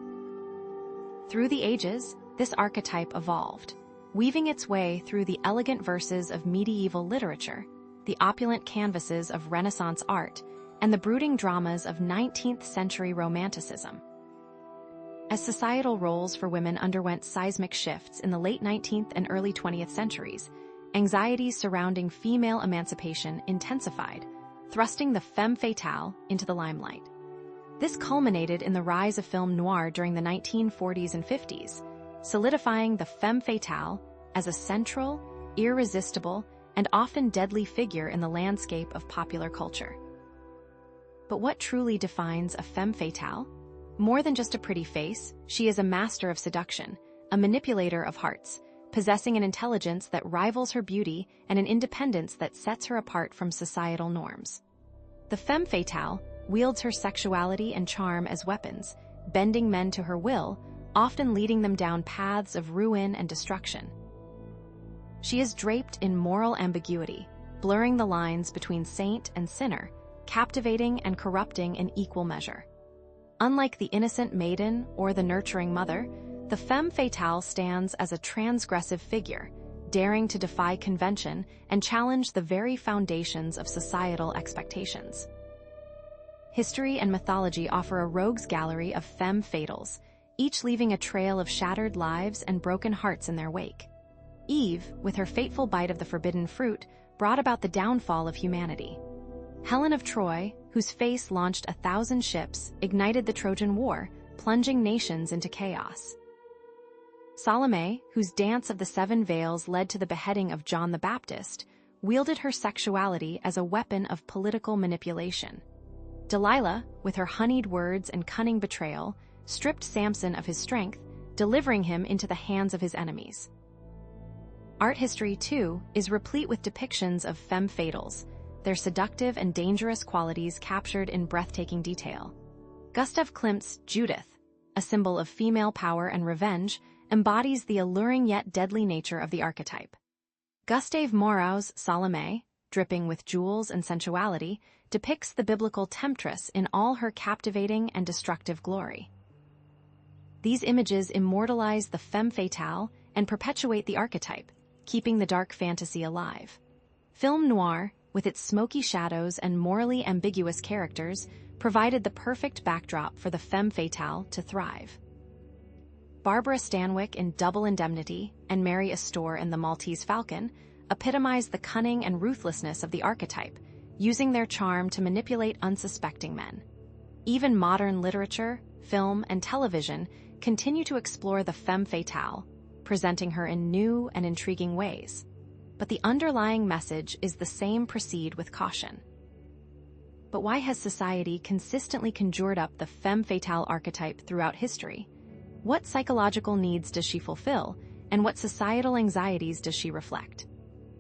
Through the ages, this archetype evolved, weaving its way through the elegant verses of medieval literature, the opulent canvases of Renaissance art, and the brooding dramas of 19th-century Romanticism. As societal roles for women underwent seismic shifts in the late 19th and early 20th centuries, anxieties surrounding female emancipation intensified, thrusting the femme fatale into the limelight. This culminated in the rise of film noir during the 1940s and 50s, solidifying the femme fatale as a central, irresistible, and often deadly figure in the landscape of popular culture. But what truly defines a femme fatale? More than just a pretty face, she is a master of seduction, a manipulator of hearts, possessing an intelligence that rivals her beauty and an independence that sets her apart from societal norms. The femme fatale wields her sexuality and charm as weapons, bending men to her will, often leading them down paths of ruin and destruction. She is draped in moral ambiguity, blurring the lines between saint and sinner, captivating and corrupting in equal measure. Unlike the innocent maiden or the nurturing mother, the femme fatale stands as a transgressive figure, daring to defy convention and challenge the very foundations of societal expectations. History and mythology offer a rogues gallery of femme fatales, each leaving a trail of shattered lives and broken hearts in their wake. Eve, with her fateful bite of the forbidden fruit, brought about the downfall of humanity. Helen of Troy, whose face launched 1,000 ships, ignited the Trojan War, plunging nations into chaos. Salome, whose dance of the 7 veils led to the beheading of John the Baptist, wielded her sexuality as a weapon of political manipulation. Delilah, with her honeyed words and cunning betrayal, stripped Samson of his strength, delivering him into the hands of his enemies. Art history, too, is replete with depictions of femme fatales, their seductive and dangerous qualities captured in breathtaking detail. Gustav Klimt's Judith, a symbol of female power and revenge, embodies the alluring yet deadly nature of the archetype. Gustave Moreau's Salome, dripping with jewels and sensuality, depicts the biblical temptress in all her captivating and destructive glory. These images immortalize the femme fatale and perpetuate the archetype, keeping the dark fantasy alive. Film noir, with its smoky shadows and morally ambiguous characters, provided the perfect backdrop for the femme fatale to thrive. Barbara Stanwyck in Double Indemnity and Mary Astor in The Maltese Falcon epitomize the cunning and ruthlessness of the archetype, using their charm to manipulate unsuspecting men. Even modern literature, film, and television continue to explore the femme fatale, presenting her in new and intriguing ways. But the underlying message is the same: proceed with caution. But why has society consistently conjured up the femme fatale archetype throughout history? What psychological needs does she fulfill, and what societal anxieties does she reflect?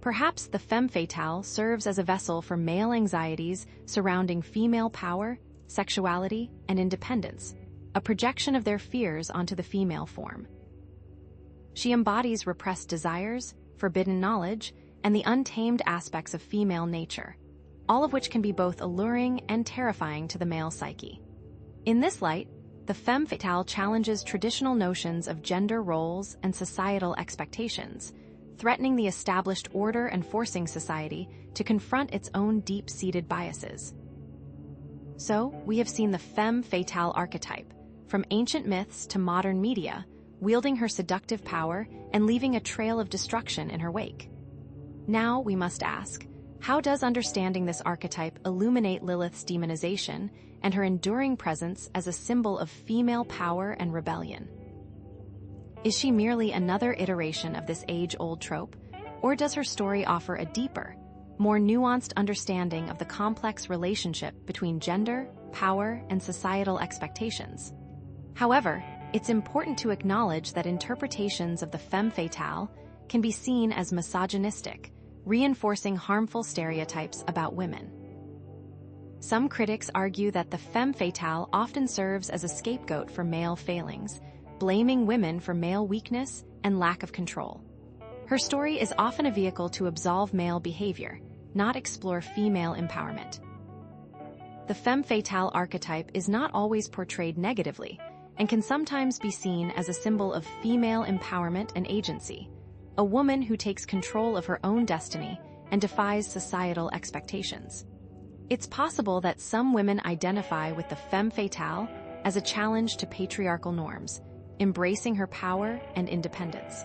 Perhaps the femme fatale serves as a vessel for male anxieties surrounding female power, sexuality, and independence, a projection of their fears onto the female form. She embodies repressed desires, forbidden knowledge, and the untamed aspects of female nature, all of which can be both alluring and terrifying to the male psyche. In this light, the femme fatale challenges traditional notions of gender roles and societal expectations, threatening the established order and forcing society to confront its own deep-seated biases. So, we have seen the femme fatale archetype, from ancient myths to modern media, wielding her seductive power and leaving a trail of destruction in her wake. Now we must ask, how does understanding this archetype illuminate Lilith's demonization and her enduring presence as a symbol of female power and rebellion? Is she merely another iteration of this age-old trope, or does her story offer a deeper, more nuanced understanding of the complex relationship between gender, power, and societal expectations? However, it's important to acknowledge that interpretations of the femme fatale can be seen as misogynistic, reinforcing harmful stereotypes about women. Some critics argue that the femme fatale often serves as a scapegoat for male failings, blaming women for male weakness and lack of control. Her story is often a vehicle to absolve male behavior, not explore female empowerment. The femme fatale archetype is not always portrayed negatively, and can sometimes be seen as a symbol of female empowerment and agency, a woman who takes control of her own destiny and defies societal expectations. It's possible that some women identify with the femme fatale as a challenge to patriarchal norms, embracing her power and independence.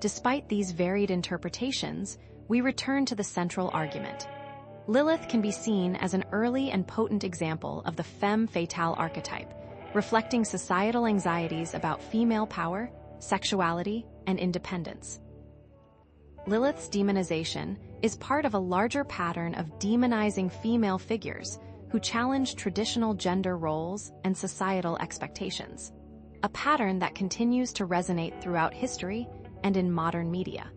Despite these varied interpretations, we return to the central argument. Lilith can be seen as an early and potent example of the femme fatale archetype, reflecting societal anxieties about female power, sexuality, and independence. Lilith's demonization is part of a larger pattern of demonizing female figures who challenge traditional gender roles and societal expectations, a pattern that continues to resonate throughout history and in modern media.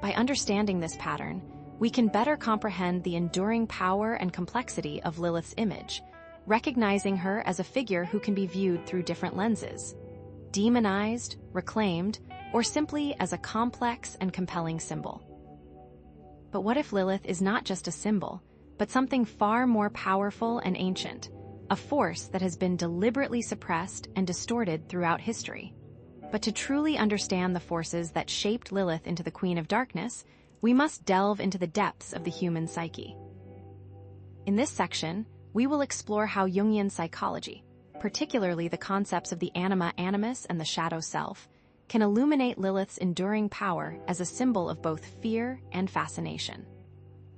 By understanding this pattern, we can better comprehend the enduring power and complexity of Lilith's image, recognizing her as a figure who can be viewed through different lenses: demonized, reclaimed, or simply as a complex and compelling symbol. But what if Lilith is not just a symbol, but something far more powerful and ancient, a force that has been deliberately suppressed and distorted throughout history? But to truly understand the forces that shaped Lilith into the Queen of Darkness, we must delve into the depths of the human psyche. In this section, we will explore how Jungian psychology, particularly the concepts of the anima animus and the shadow self, can illuminate Lilith's enduring power as a symbol of both fear and fascination.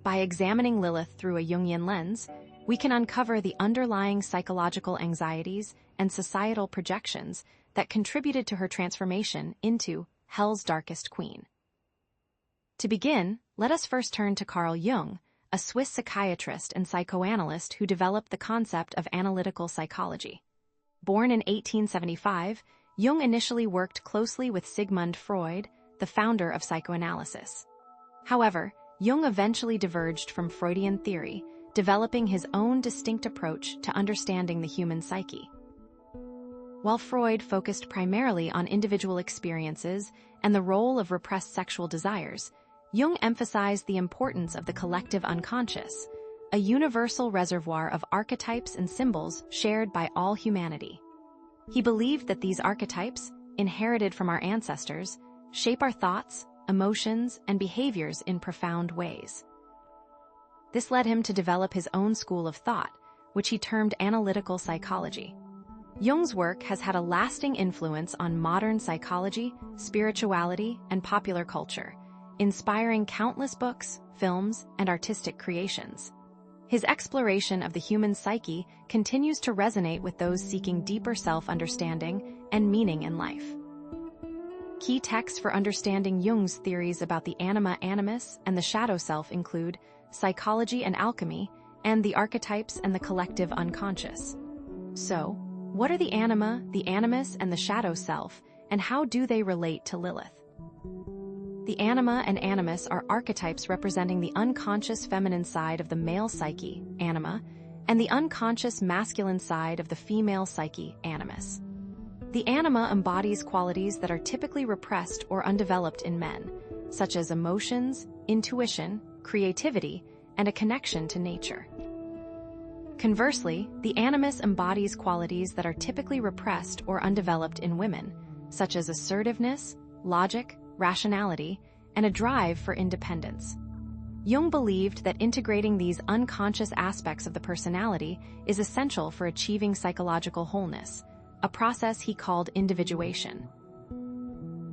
By examining Lilith through a Jungian lens, we can uncover the underlying psychological anxieties and societal projections that contributed to her transformation into Hell's Darkest Queen. To begin, let us first turn to Carl Jung, a Swiss psychiatrist and psychoanalyst who developed the concept of analytical psychology. Born in 1875, Jung initially worked closely with Sigmund Freud, the founder of psychoanalysis. However, Jung eventually diverged from Freudian theory, developing his own distinct approach to understanding the human psyche. While Freud focused primarily on individual experiences and the role of repressed sexual desires, Jung emphasized the importance of the collective unconscious, a universal reservoir of archetypes and symbols shared by all humanity. He believed that these archetypes, inherited from our ancestors, shape our thoughts, emotions, and behaviors in profound ways. This led him to develop his own school of thought, which he termed analytical psychology. Jung's work has had a lasting influence on modern psychology, spirituality, and popular culture, inspiring countless books, films, and artistic creations. His exploration of the human psyche continues to resonate with those seeking deeper self-understanding and meaning in life. Key texts for understanding Jung's theories about the anima animus and the shadow self include Psychology and Alchemy and The Archetypes and the Collective Unconscious. So, what are the anima, the animus, and the shadow self, and how do they relate to Lilith? The anima and animus are archetypes representing the unconscious feminine side of the male psyche, anima, and the unconscious masculine side of the female psyche, animus. The anima embodies qualities that are typically repressed or undeveloped in men, such as emotions, intuition, creativity, and a connection to nature. Conversely, the animus embodies qualities that are typically repressed or undeveloped in women, such as assertiveness, logic, rationality, and a drive for independence. Jung believed that integrating these unconscious aspects of the personality is essential for achieving psychological wholeness, a process he called individuation.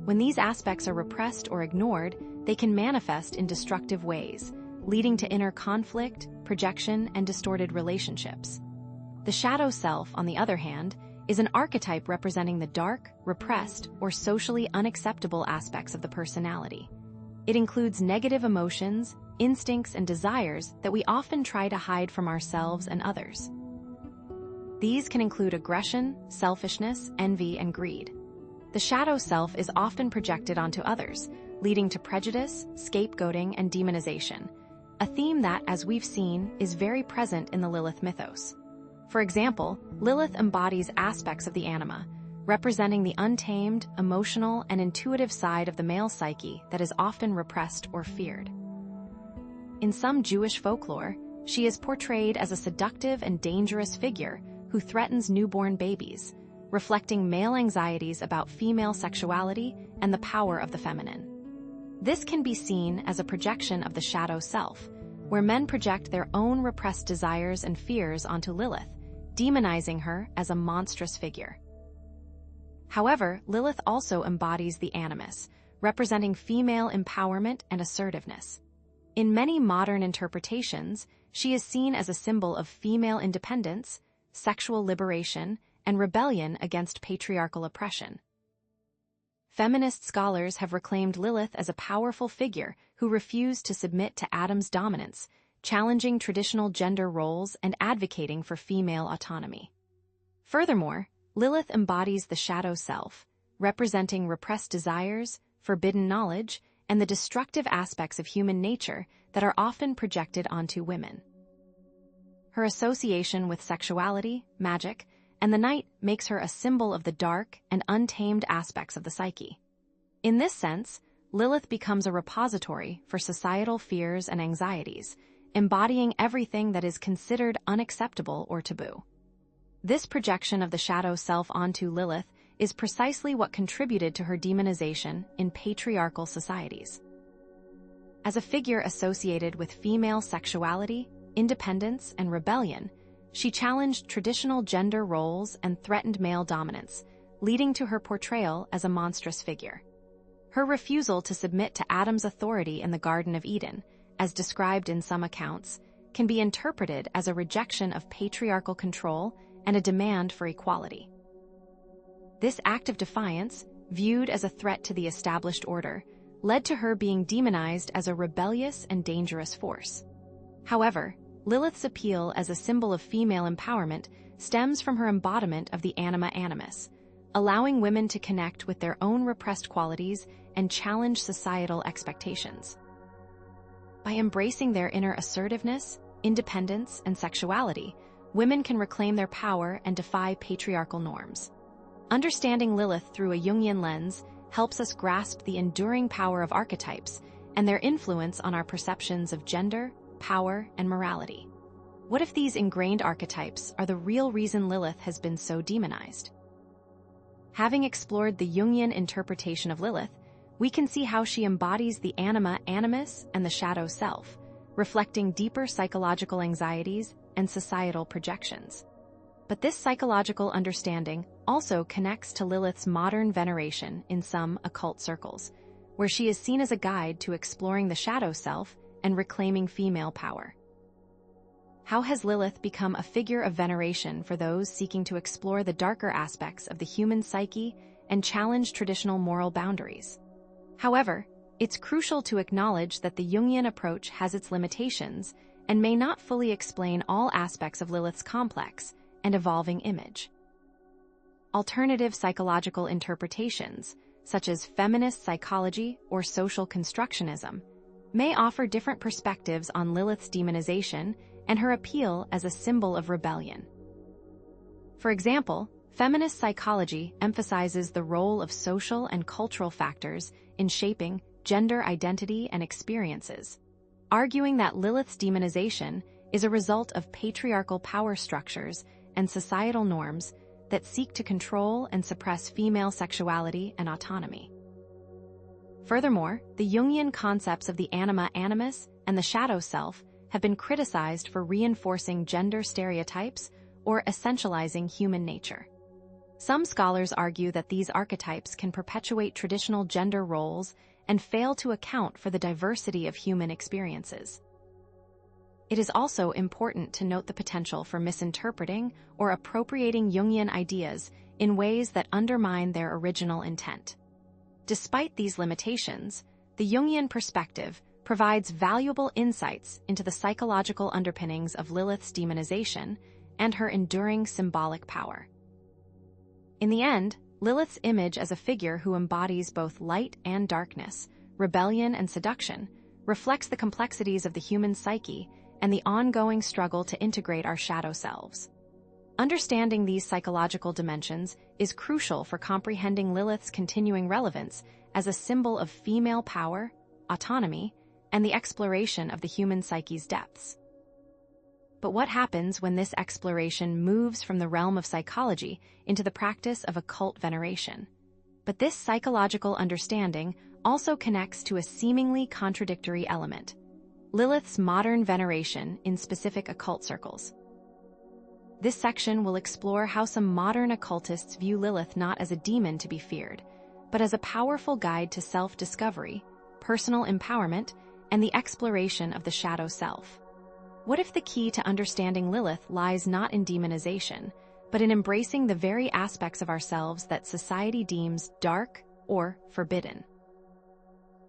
When these aspects are repressed or ignored, they can manifest in destructive ways, leading to inner conflict, projection, and distorted relationships. The shadow self, on the other hand, is an archetype representing the dark, repressed, or socially unacceptable aspects of the personality. It includes negative emotions, instincts, and desires that we often try to hide from ourselves and others. These can include aggression, selfishness, envy, and greed. The shadow self is often projected onto others, leading to prejudice, scapegoating, and demonization, a theme that, as we've seen, is very present in the Lilith mythos. For example, Lilith embodies aspects of the anima, representing the untamed, emotional, and intuitive side of the male psyche that is often repressed or feared. In some Jewish folklore, she is portrayed as a seductive and dangerous figure who threatens newborn babies, reflecting male anxieties about female sexuality and the power of the feminine. This can be seen as a projection of the shadow self, where men project their own repressed desires and fears onto Lilith, demonizing her as a monstrous figure. However, Lilith also embodies the animus, representing female empowerment and assertiveness. In many modern interpretations, she is seen as a symbol of female independence, sexual liberation, and rebellion against patriarchal oppression. Feminist scholars have reclaimed Lilith as a powerful figure who refused to submit to Adam's dominance, challenging traditional gender roles and advocating for female autonomy. Furthermore, Lilith embodies the shadow self, representing repressed desires, forbidden knowledge, and the destructive aspects of human nature that are often projected onto women. Her association with sexuality, magic, and the night makes her a symbol of the dark and untamed aspects of the psyche. In this sense, Lilith becomes a repository for societal fears and anxieties, embodying everything that is considered unacceptable or taboo. This projection of the shadow self onto Lilith is precisely what contributed to her demonization in patriarchal societies. As a figure associated with female sexuality, independence, and rebellion, she challenged traditional gender roles and threatened male dominance, leading to her portrayal as a monstrous figure. Her refusal to submit to Adam's authority in the Garden of Eden, as described in some accounts, can be interpreted as a rejection of patriarchal control and a demand for equality. This act of defiance, viewed as a threat to the established order, led to her being demonized as a rebellious and dangerous force. However, Lilith's appeal as a symbol of female empowerment stems from her embodiment of the anima animus, allowing women to connect with their own repressed qualities and challenge societal expectations. By embracing their inner assertiveness, independence, and sexuality, women can reclaim their power and defy patriarchal norms. Understanding Lilith through a Jungian lens helps us grasp the enduring power of archetypes and their influence on our perceptions of gender, power, and morality. What if these ingrained archetypes are the real reason Lilith has been so demonized? Having explored the Jungian interpretation of Lilith, we can see how she embodies the anima animus and the shadow self, reflecting deeper psychological anxieties and societal projections. But this psychological understanding also connects to Lilith's modern veneration in some occult circles, where she is seen as a guide to exploring the shadow self and reclaiming female power. How has Lilith become a figure of veneration for those seeking to explore the darker aspects of the human psyche and challenge traditional moral boundaries? However, it's crucial to acknowledge that the Jungian approach has its limitations and may not fully explain all aspects of Lilith's complex and evolving image. Alternative psychological interpretations, such as feminist psychology or social constructionism, may offer different perspectives on Lilith's demonization and her appeal as a symbol of rebellion. For example, feminist psychology emphasizes the role of social and cultural factors in shaping gender identity and experiences, arguing that Lilith's demonization is a result of patriarchal power structures and societal norms that seek to control and suppress female sexuality and autonomy. Furthermore, the Jungian concepts of the anima animus and the shadow self have been criticized for reinforcing gender stereotypes or essentializing human nature. Some scholars argue that these archetypes can perpetuate traditional gender roles and fail to account for the diversity of human experiences. It is also important to note the potential for misinterpreting or appropriating Jungian ideas in ways that undermine their original intent. Despite these limitations, the Jungian perspective provides valuable insights into the psychological underpinnings of Lilith's demonization and her enduring symbolic power. In the end, Lilith's image as a figure who embodies both light and darkness, rebellion and seduction, reflects the complexities of the human psyche and the ongoing struggle to integrate our shadow selves. Understanding these psychological dimensions is crucial for comprehending Lilith's continuing relevance as a symbol of female power, autonomy, and the exploration of the human psyche's depths. But what happens when this exploration moves from the realm of psychology into the practice of occult veneration? But this psychological understanding also connects to a seemingly contradictory element: Lilith's modern veneration in specific occult circles. This section will explore how some modern occultists view Lilith not as a demon to be feared, but as a powerful guide to self-discovery, personal empowerment, and the exploration of the shadow self. What if the key to understanding Lilith lies not in demonization, but in embracing the very aspects of ourselves that society deems dark or forbidden?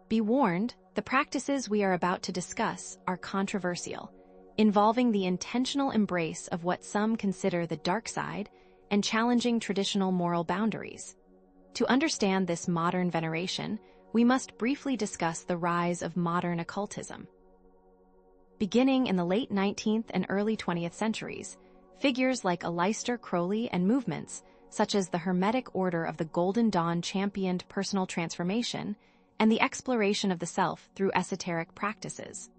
Be warned, the practices we are about to discuss are controversial, involving the intentional embrace of what some consider the dark side and challenging traditional moral boundaries. To understand this modern veneration, we must briefly discuss the rise of modern occultism. Beginning in the late 19th and early 20th centuries, figures like Aleister Crowley and movements such as the Hermetic Order of the Golden Dawn championed personal transformation and the exploration of the self through esoteric practices.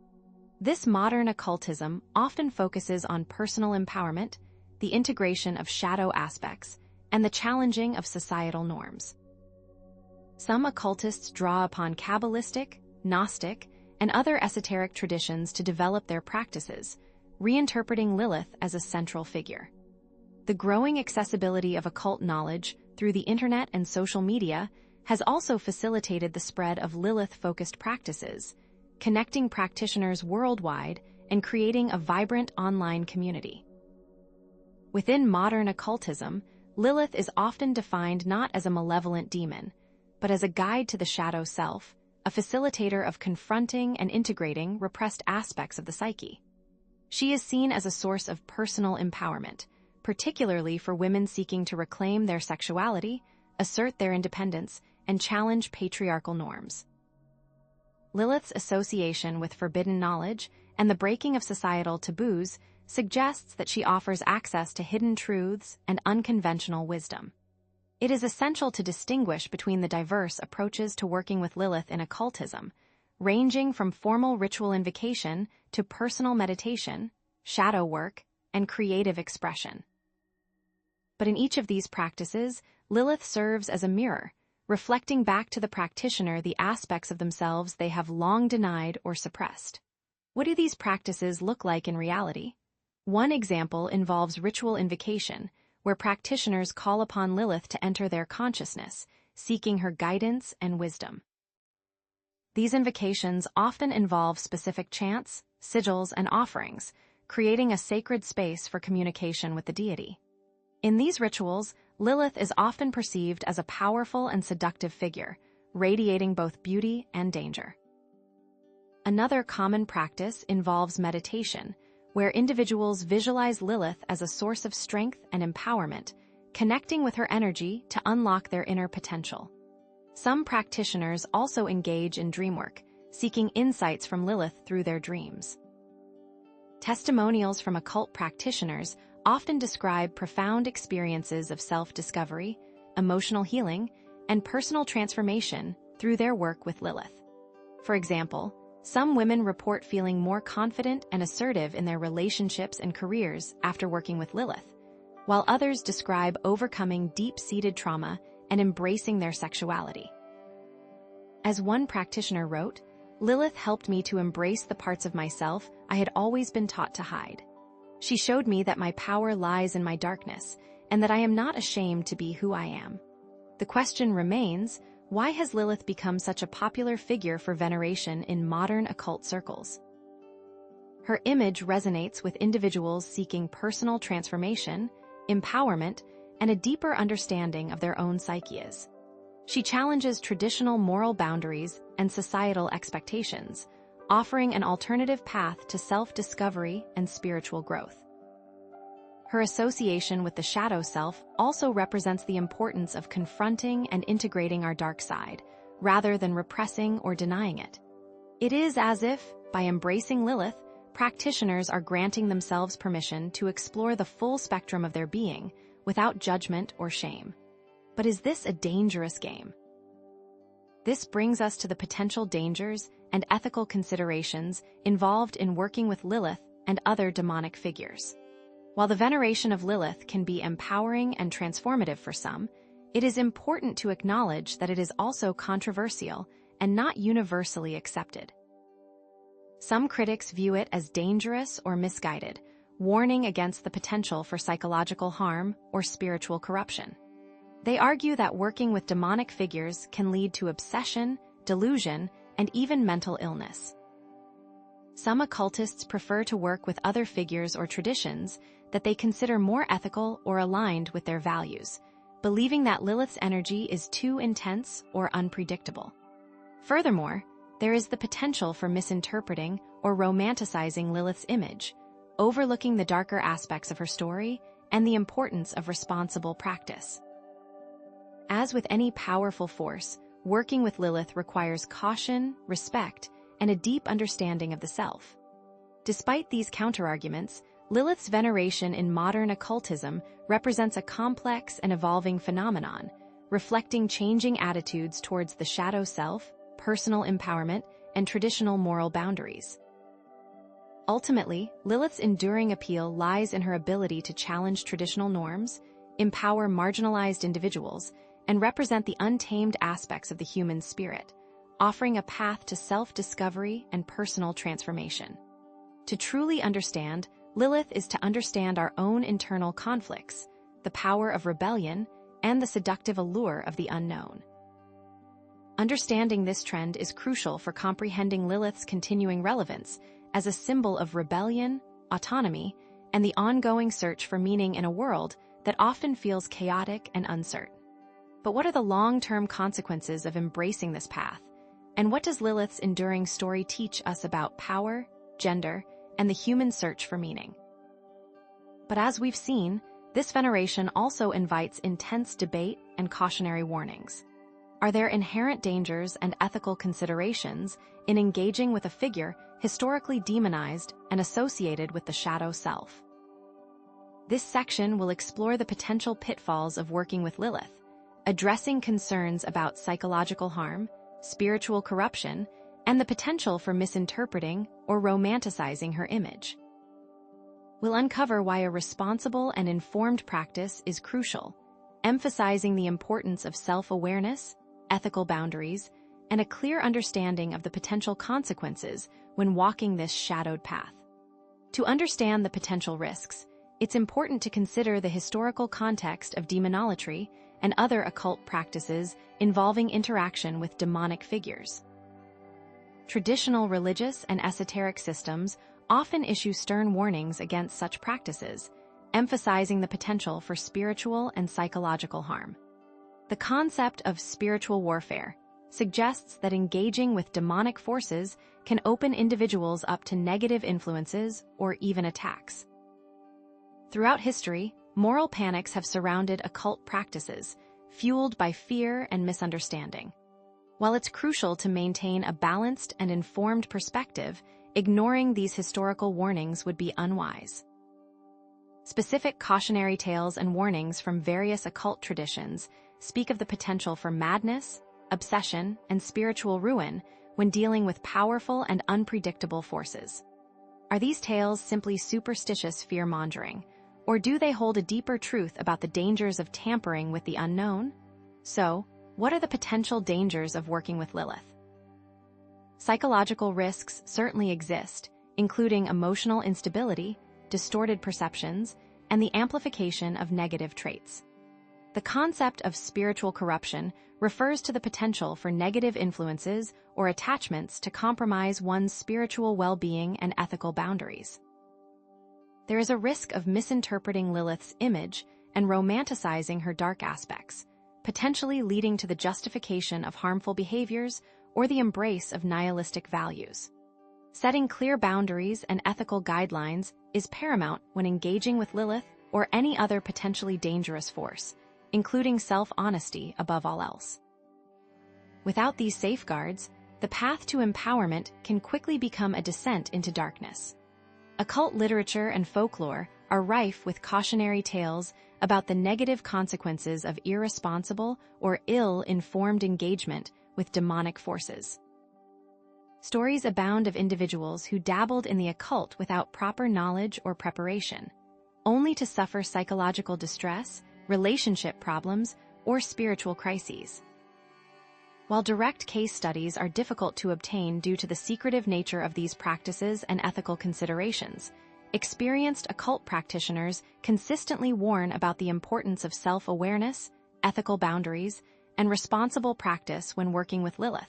This modern occultism often focuses on personal empowerment, the integration of shadow aspects, and the challenging of societal norms. Some occultists draw upon Kabbalistic, Gnostic, and other esoteric traditions to develop their practices, reinterpreting Lilith as a central figure. The growing accessibility of occult knowledge through the internet and social media has also facilitated the spread of Lilith-focused practices, connecting practitioners worldwide and creating a vibrant online community. Within modern occultism, Lilith is often defined not as a malevolent demon, but as a guide to the shadow self, a facilitator of confronting and integrating repressed aspects of the psyche. She is seen as a source of personal empowerment, particularly for women seeking to reclaim their sexuality, assert their independence, and challenge patriarchal norms. Lilith's association with forbidden knowledge and the breaking of societal taboos suggests that she offers access to hidden truths and unconventional wisdom. It is essential to distinguish between the diverse approaches to working with Lilith in occultism, ranging from formal ritual invocation to personal meditation, shadow work, and creative expression. But in each of these practices, Lilith serves as a mirror, reflecting back to the practitioner the aspects of themselves they have long denied or suppressed. What do these practices look like in reality? One example involves ritual invocation, where practitioners call upon Lilith to enter their consciousness, seeking her guidance and wisdom. These invocations often involve specific chants, sigils, and offerings, creating a sacred space for communication with the deity. In these rituals, Lilith is often perceived as a powerful and seductive figure, radiating both beauty and danger. Another common practice involves meditation, where individuals visualize Lilith as a source of strength and empowerment, connecting with her energy to unlock their inner potential. Some practitioners also engage in dreamwork, seeking insights from Lilith through their dreams. Testimonials from occult practitioners often describe profound experiences of self-discovery, emotional healing, and personal transformation through their work with Lilith. For example, some women report feeling more confident and assertive in their relationships and careers after working with Lilith, while others describe overcoming deep-seated trauma and embracing their sexuality. As one practitioner wrote, "Lilith helped me to embrace the parts of myself I had always been taught to hide. She showed me that my power lies in my darkness and that I am not ashamed to be who I am." The question remains, why has Lilith become such a popular figure for veneration in modern occult circles? Her image resonates with individuals seeking personal transformation, empowerment, and a deeper understanding of their own psyches. She challenges traditional moral boundaries and societal expectations, offering an alternative path to self-discovery and spiritual growth. Her association with the shadow self also represents the importance of confronting and integrating our dark side, rather than repressing or denying it. It is as if, by embracing Lilith, practitioners are granting themselves permission to explore the full spectrum of their being without judgment or shame. But is this a dangerous game? This brings us to the potential dangers and ethical considerations involved in working with Lilith and other demonic figures. While the veneration of Lilith can be empowering and transformative for some, it is important to acknowledge that it is also controversial and not universally accepted. Some critics view it as dangerous or misguided, warning against the potential for psychological harm or spiritual corruption. They argue that working with demonic figures can lead to obsession, delusion, and even mental illness. Some occultists prefer to work with other figures or traditions that they consider more ethical or aligned with their values, believing that Lilith's energy is too intense or unpredictable. Furthermore, there is the potential for misinterpreting or romanticizing Lilith's image, overlooking the darker aspects of her story and the importance of responsible practice. As with any powerful force, working with Lilith requires caution, respect, and a deep understanding of the self. Despite these counterarguments, Lilith's veneration in modern occultism represents a complex and evolving phenomenon, reflecting changing attitudes towards the shadow self, personal empowerment, and traditional moral boundaries. Ultimately, Lilith's enduring appeal lies in her ability to challenge traditional norms, empower marginalized individuals, and represent the untamed aspects of the human spirit, offering a path to self-discovery and personal transformation. To truly understand, Lilith is to understand our own internal conflicts, the power of rebellion, and the seductive allure of the unknown. Understanding this trend is crucial for comprehending Lilith's continuing relevance as a symbol of rebellion, autonomy, and the ongoing search for meaning in a world that often feels chaotic and uncertain. But what are the long-term consequences of embracing this path? And what does Lilith's enduring story teach us about power, gender, and the human search for meaning? But as we've seen, This veneration also invites intense debate and cautionary warnings. Are there inherent dangers and ethical considerations in engaging with a figure historically demonized and associated with the shadow self? This section will explore the potential pitfalls of working with Lilith, addressing concerns about psychological harm, spiritual corruption, and the potential for misinterpreting or romanticizing her image. We'll uncover why a responsible and informed practice is crucial, emphasizing the importance of self-awareness, ethical boundaries, and a clear understanding of the potential consequences when walking this shadowed path. To understand the potential risks, it's important to consider the historical context of demonolatry and other occult practices involving interaction with demonic figures. Traditional religious and esoteric systems often issue stern warnings against such practices, emphasizing the potential for spiritual and psychological harm. The concept of spiritual warfare suggests that engaging with demonic forces can open individuals up to negative influences or even attacks. Throughout history, moral panics have surrounded occult practices, fueled by fear and misunderstanding. While it's crucial to maintain a balanced and informed perspective, ignoring these historical warnings would be unwise. Specific cautionary tales and warnings from various occult traditions speak of the potential for madness, obsession, and spiritual ruin when dealing with powerful and unpredictable forces. Are these tales simply superstitious fear-mongering, or do they hold a deeper truth about the dangers of tampering with the unknown? So, what are the potential dangers of working with Lilith? Psychological risks certainly exist, including emotional instability, distorted perceptions, and the amplification of negative traits. The concept of spiritual corruption refers to the potential for negative influences or attachments to compromise one's spiritual well-being and ethical boundaries. There is a risk of misinterpreting Lilith's image and romanticizing her dark aspects, potentially leading to the justification of harmful behaviors or the embrace of nihilistic values. Setting clear boundaries and ethical guidelines is paramount when engaging with Lilith or any other potentially dangerous force, including self-honesty above all else. Without these safeguards, the path to empowerment can quickly become a descent into darkness. Occult literature and folklore are rife with cautionary tales about the negative consequences of irresponsible or ill-informed engagement with demonic forces. Stories abound of individuals who dabbled in the occult without proper knowledge or preparation, only to suffer psychological distress, relationship problems, or spiritual crises. While direct case studies are difficult to obtain due to the secretive nature of these practices and ethical considerations, experienced occult practitioners consistently warn about the importance of self-awareness, ethical boundaries, and responsible practice when working with Lilith.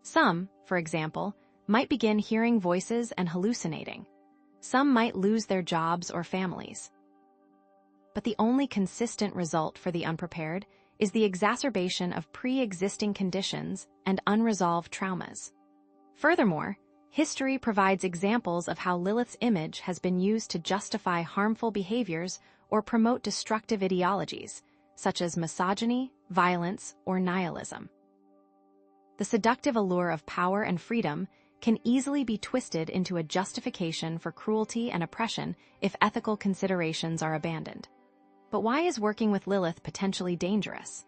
Some, for example, might begin hearing voices and hallucinating. Some might lose their jobs or families. But the only consistent result for the unprepared is the exacerbation of pre-existing conditions and unresolved traumas. Furthermore, history provides examples of how Lilith's image has been used to justify harmful behaviors or promote destructive ideologies, such as misogyny, violence, or nihilism. The seductive allure of power and freedom can easily be twisted into a justification for cruelty and oppression if ethical considerations are abandoned. But why is working with Lilith potentially dangerous?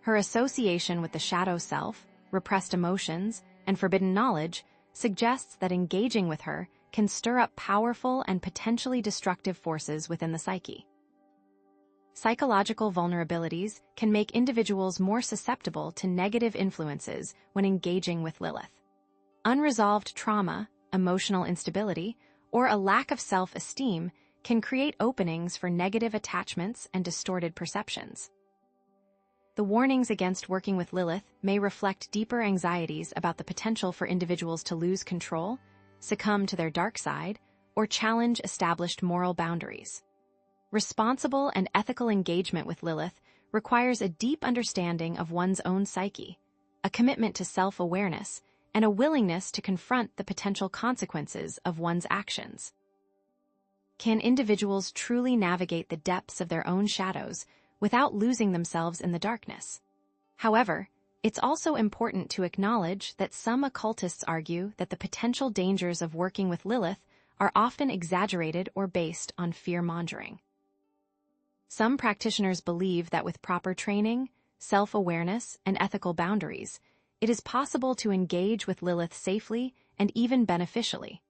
Her association with the shadow self, repressed emotions, and forbidden knowledge suggests that engaging with her can stir up powerful and potentially destructive forces within the psyche. Psychological vulnerabilities can make individuals more susceptible to negative influences when engaging with Lilith. Unresolved trauma, emotional instability, or a lack of self-esteem can create openings for negative attachments and distorted perceptions. The warnings against working with Lilith may reflect deeper anxieties about the potential for individuals to lose control, succumb to their dark side, or challenge established moral boundaries. Responsible and ethical engagement with Lilith requires a deep understanding of one's own psyche, a commitment to self-awareness, and a willingness to confront the potential consequences of one's actions. can individuals truly navigate the depths of their own shadows without losing themselves in the darkness. However, it's also important to acknowledge that some occultists argue that the potential dangers of working with Lilith are often exaggerated or based on fear-mongering. Some practitioners believe that with proper training, self-awareness, and ethical boundaries, it is possible to engage with Lilith safely and even beneficially.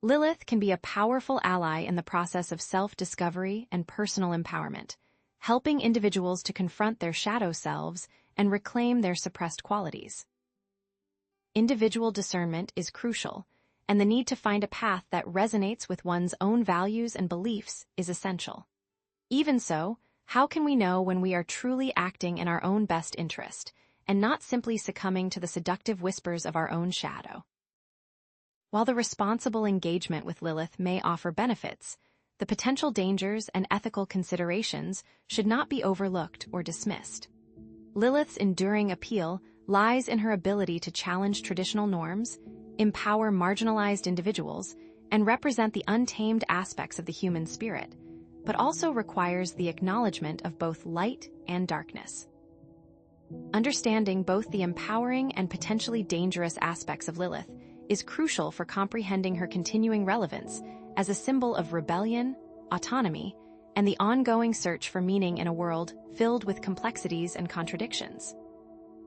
Lilith can be a powerful ally in the process of self-discovery and personal empowerment, helping individuals to confront their shadow selves and reclaim their suppressed qualities. Individual discernment is crucial, and the need to find a path that resonates with one's own values and beliefs is essential. Even so, how can we know when we are truly acting in our own best interest, and not simply succumbing to the seductive whispers of our own shadow? While the responsible engagement with Lilith may offer benefits, the potential dangers and ethical considerations should not be overlooked or dismissed. Lilith's enduring appeal lies in her ability to challenge traditional norms, empower marginalized individuals, and represent the untamed aspects of the human spirit, but also requires the acknowledgement of both light and darkness. Understanding both the empowering and potentially dangerous aspects of Lilith is crucial for comprehending her continuing relevance as a symbol of rebellion, autonomy, and the ongoing search for meaning in a world filled with complexities and contradictions.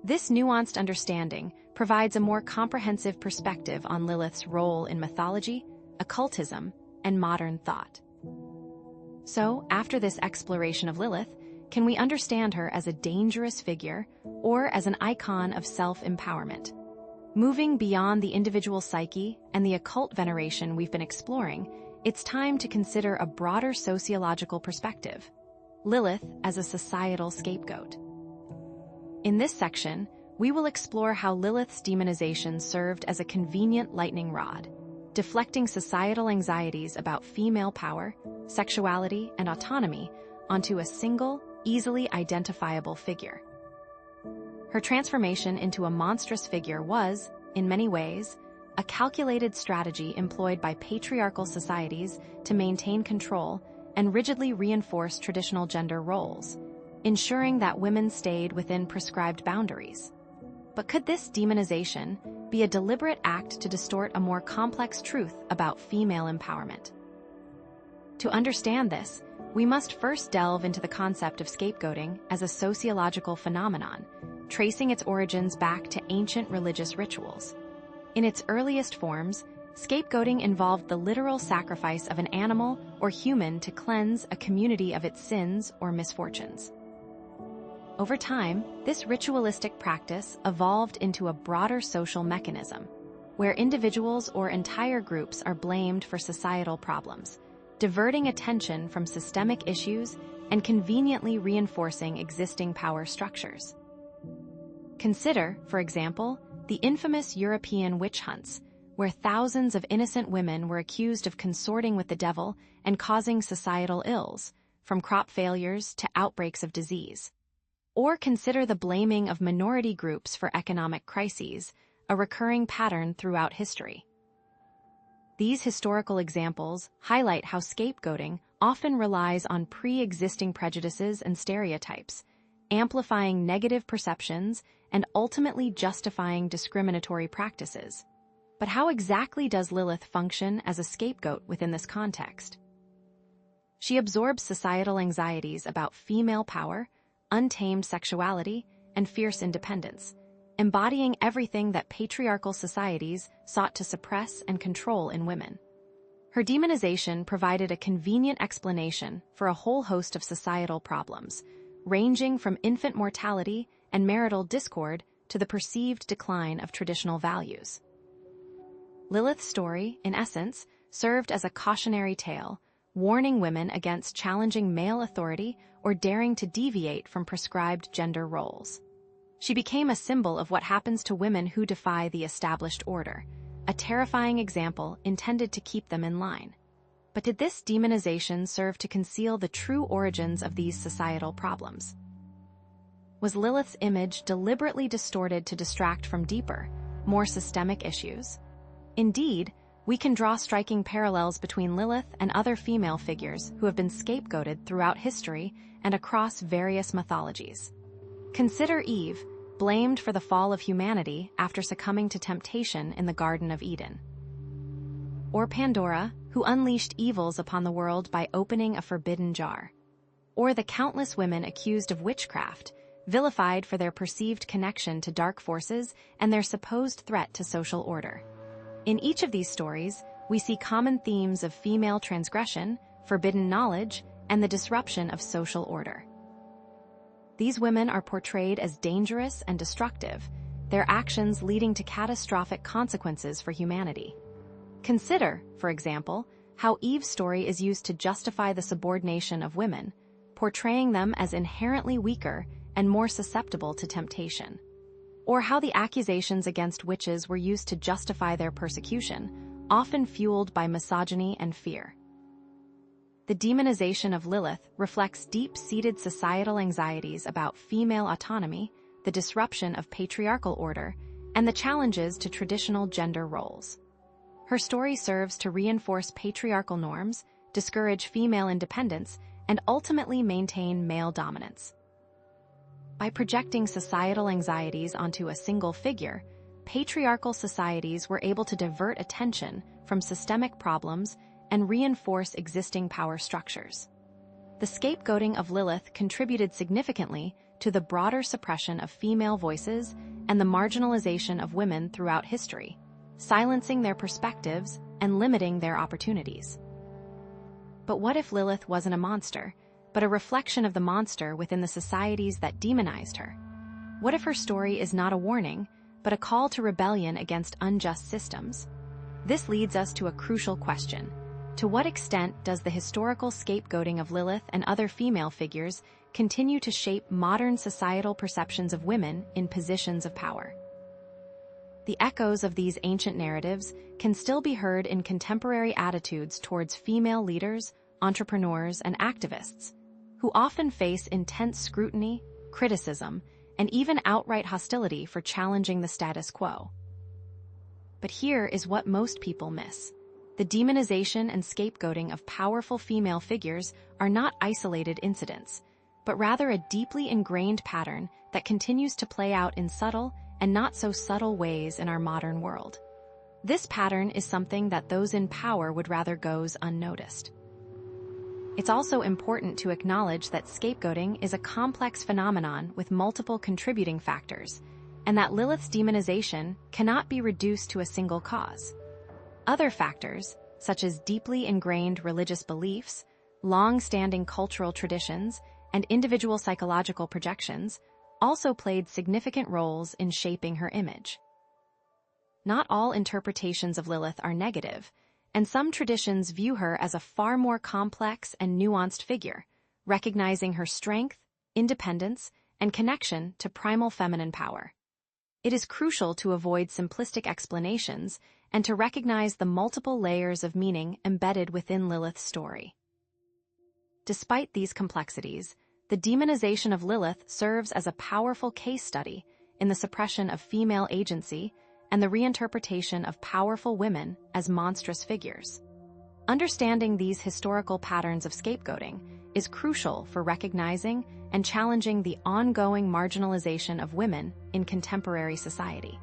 This nuanced understanding provides a more comprehensive perspective on Lilith's role in mythology, occultism, and modern thought. So, after this exploration of Lilith, can we understand her as a dangerous figure or as an icon of self-empowerment? Moving beyond the individual psyche and the occult veneration we've been exploring, it's time to consider a broader sociological perspective: Lilith as a societal scapegoat. In this section, we will explore how Lilith's demonization served as a convenient lightning rod, deflecting societal anxieties about female power, sexuality, and autonomy onto a single, easily identifiable figure. Her transformation into a monstrous figure was, in many ways, a calculated strategy employed by patriarchal societies to maintain control and rigidly reinforce traditional gender roles, ensuring that women stayed within prescribed boundaries. But could this demonization be a deliberate act to distort a more complex truth about female empowerment? To understand this, we must first delve into the concept of scapegoating as a sociological phenomenon, tracing its origins back to ancient religious rituals. In its earliest forms, scapegoating involved the literal sacrifice of an animal or human to cleanse a community of its sins or misfortunes. Over time, this ritualistic practice evolved into a broader social mechanism, where individuals or entire groups are blamed for societal problems, diverting attention from systemic issues and conveniently reinforcing existing power structures. Consider, for example, the infamous European witch hunts, where thousands of innocent women were accused of consorting with the devil and causing societal ills, from crop failures to outbreaks of disease. Or consider the blaming of minority groups for economic crises, a recurring pattern throughout history. These historical examples highlight how scapegoating often relies on pre-existing prejudices and stereotypes, amplifying negative perceptions and ultimately justifying discriminatory practices. But how exactly does Lilith function as a scapegoat within this context? She absorbs societal anxieties about female power, untamed sexuality, and fierce independence, embodying everything that patriarchal societies sought to suppress and control in women. Her demonization provided a convenient explanation for a whole host of societal problems, ranging from infant mortality and marital discord to the perceived decline of traditional values. Lilith's story, in essence, served as a cautionary tale, warning women against challenging male authority or daring to deviate from prescribed gender roles. She became a symbol of what happens to women who defy the established order, a terrifying example intended to keep them in line. But did this demonization serve to conceal the true origins of these societal problems? Was Lilith's image deliberately distorted to distract from deeper, more systemic issues? Indeed, we can draw striking parallels between Lilith and other female figures who have been scapegoated throughout history and across various mythologies. Consider Eve, blamed for the fall of humanity after succumbing to temptation in the Garden of Eden. Or Pandora, who unleashed evils upon the world by opening a forbidden jar. Or the countless women accused of witchcraft, vilified for their perceived connection to dark forces and their supposed threat to social order. In each of these stories, we see common themes of female transgression, forbidden knowledge, and the disruption of social order. These women are portrayed as dangerous and destructive, their actions leading to catastrophic consequences for humanity. Consider, for example, how Eve's story is used to justify the subordination of women, portraying them as inherently weaker and more susceptible to temptation. Or how the accusations against witches were used to justify their persecution, often fueled by misogyny and fear. The demonization of Lilith reflects deep-seated societal anxieties about female autonomy, the disruption of patriarchal order, and the challenges to traditional gender roles. Her story serves to reinforce patriarchal norms, discourage female independence, and ultimately maintain male dominance. By projecting societal anxieties onto a single figure, patriarchal societies were able to divert attention from systemic problems and reinforce existing power structures. The scapegoating of Lilith contributed significantly to the broader suppression of female voices and the marginalization of women throughout history, silencing their perspectives and limiting their opportunities. But what if Lilith wasn't a monster, but a reflection of the monster within the societies that demonized her? What if her story is not a warning, but a call to rebellion against unjust systems? This leads us to a crucial question. To what extent does the historical scapegoating of Lilith and other female figures continue to shape modern societal perceptions of women in positions of power? The echoes of these ancient narratives can still be heard in contemporary attitudes towards female leaders, entrepreneurs, and activists, who often face intense scrutiny, criticism, and even outright hostility for challenging the status quo. But here is what most people miss. The demonization and scapegoating of powerful female figures are not isolated incidents, but rather a deeply ingrained pattern that continues to play out in subtle and not so subtle ways in our modern world. This pattern is something that those in power would rather goes unnoticed. It's also important to acknowledge that scapegoating is a complex phenomenon with multiple contributing factors, and that Lilith's demonization cannot be reduced to a single cause. Other factors, such as deeply ingrained religious beliefs, long-standing cultural traditions, and individual psychological projections, also played significant roles in shaping her image. Not all interpretations of Lilith are negative, and some traditions view her as a far more complex and nuanced figure, recognizing her strength, independence, and connection to primal feminine power. It is crucial to avoid simplistic explanations and to recognize the multiple layers of meaning embedded within Lilith's story. Despite these complexities, the demonization of Lilith serves as a powerful case study in the suppression of female agency and the reinterpretation of powerful women as monstrous figures. Understanding these historical patterns of scapegoating is crucial for recognizing and challenging the ongoing marginalization of women in contemporary society.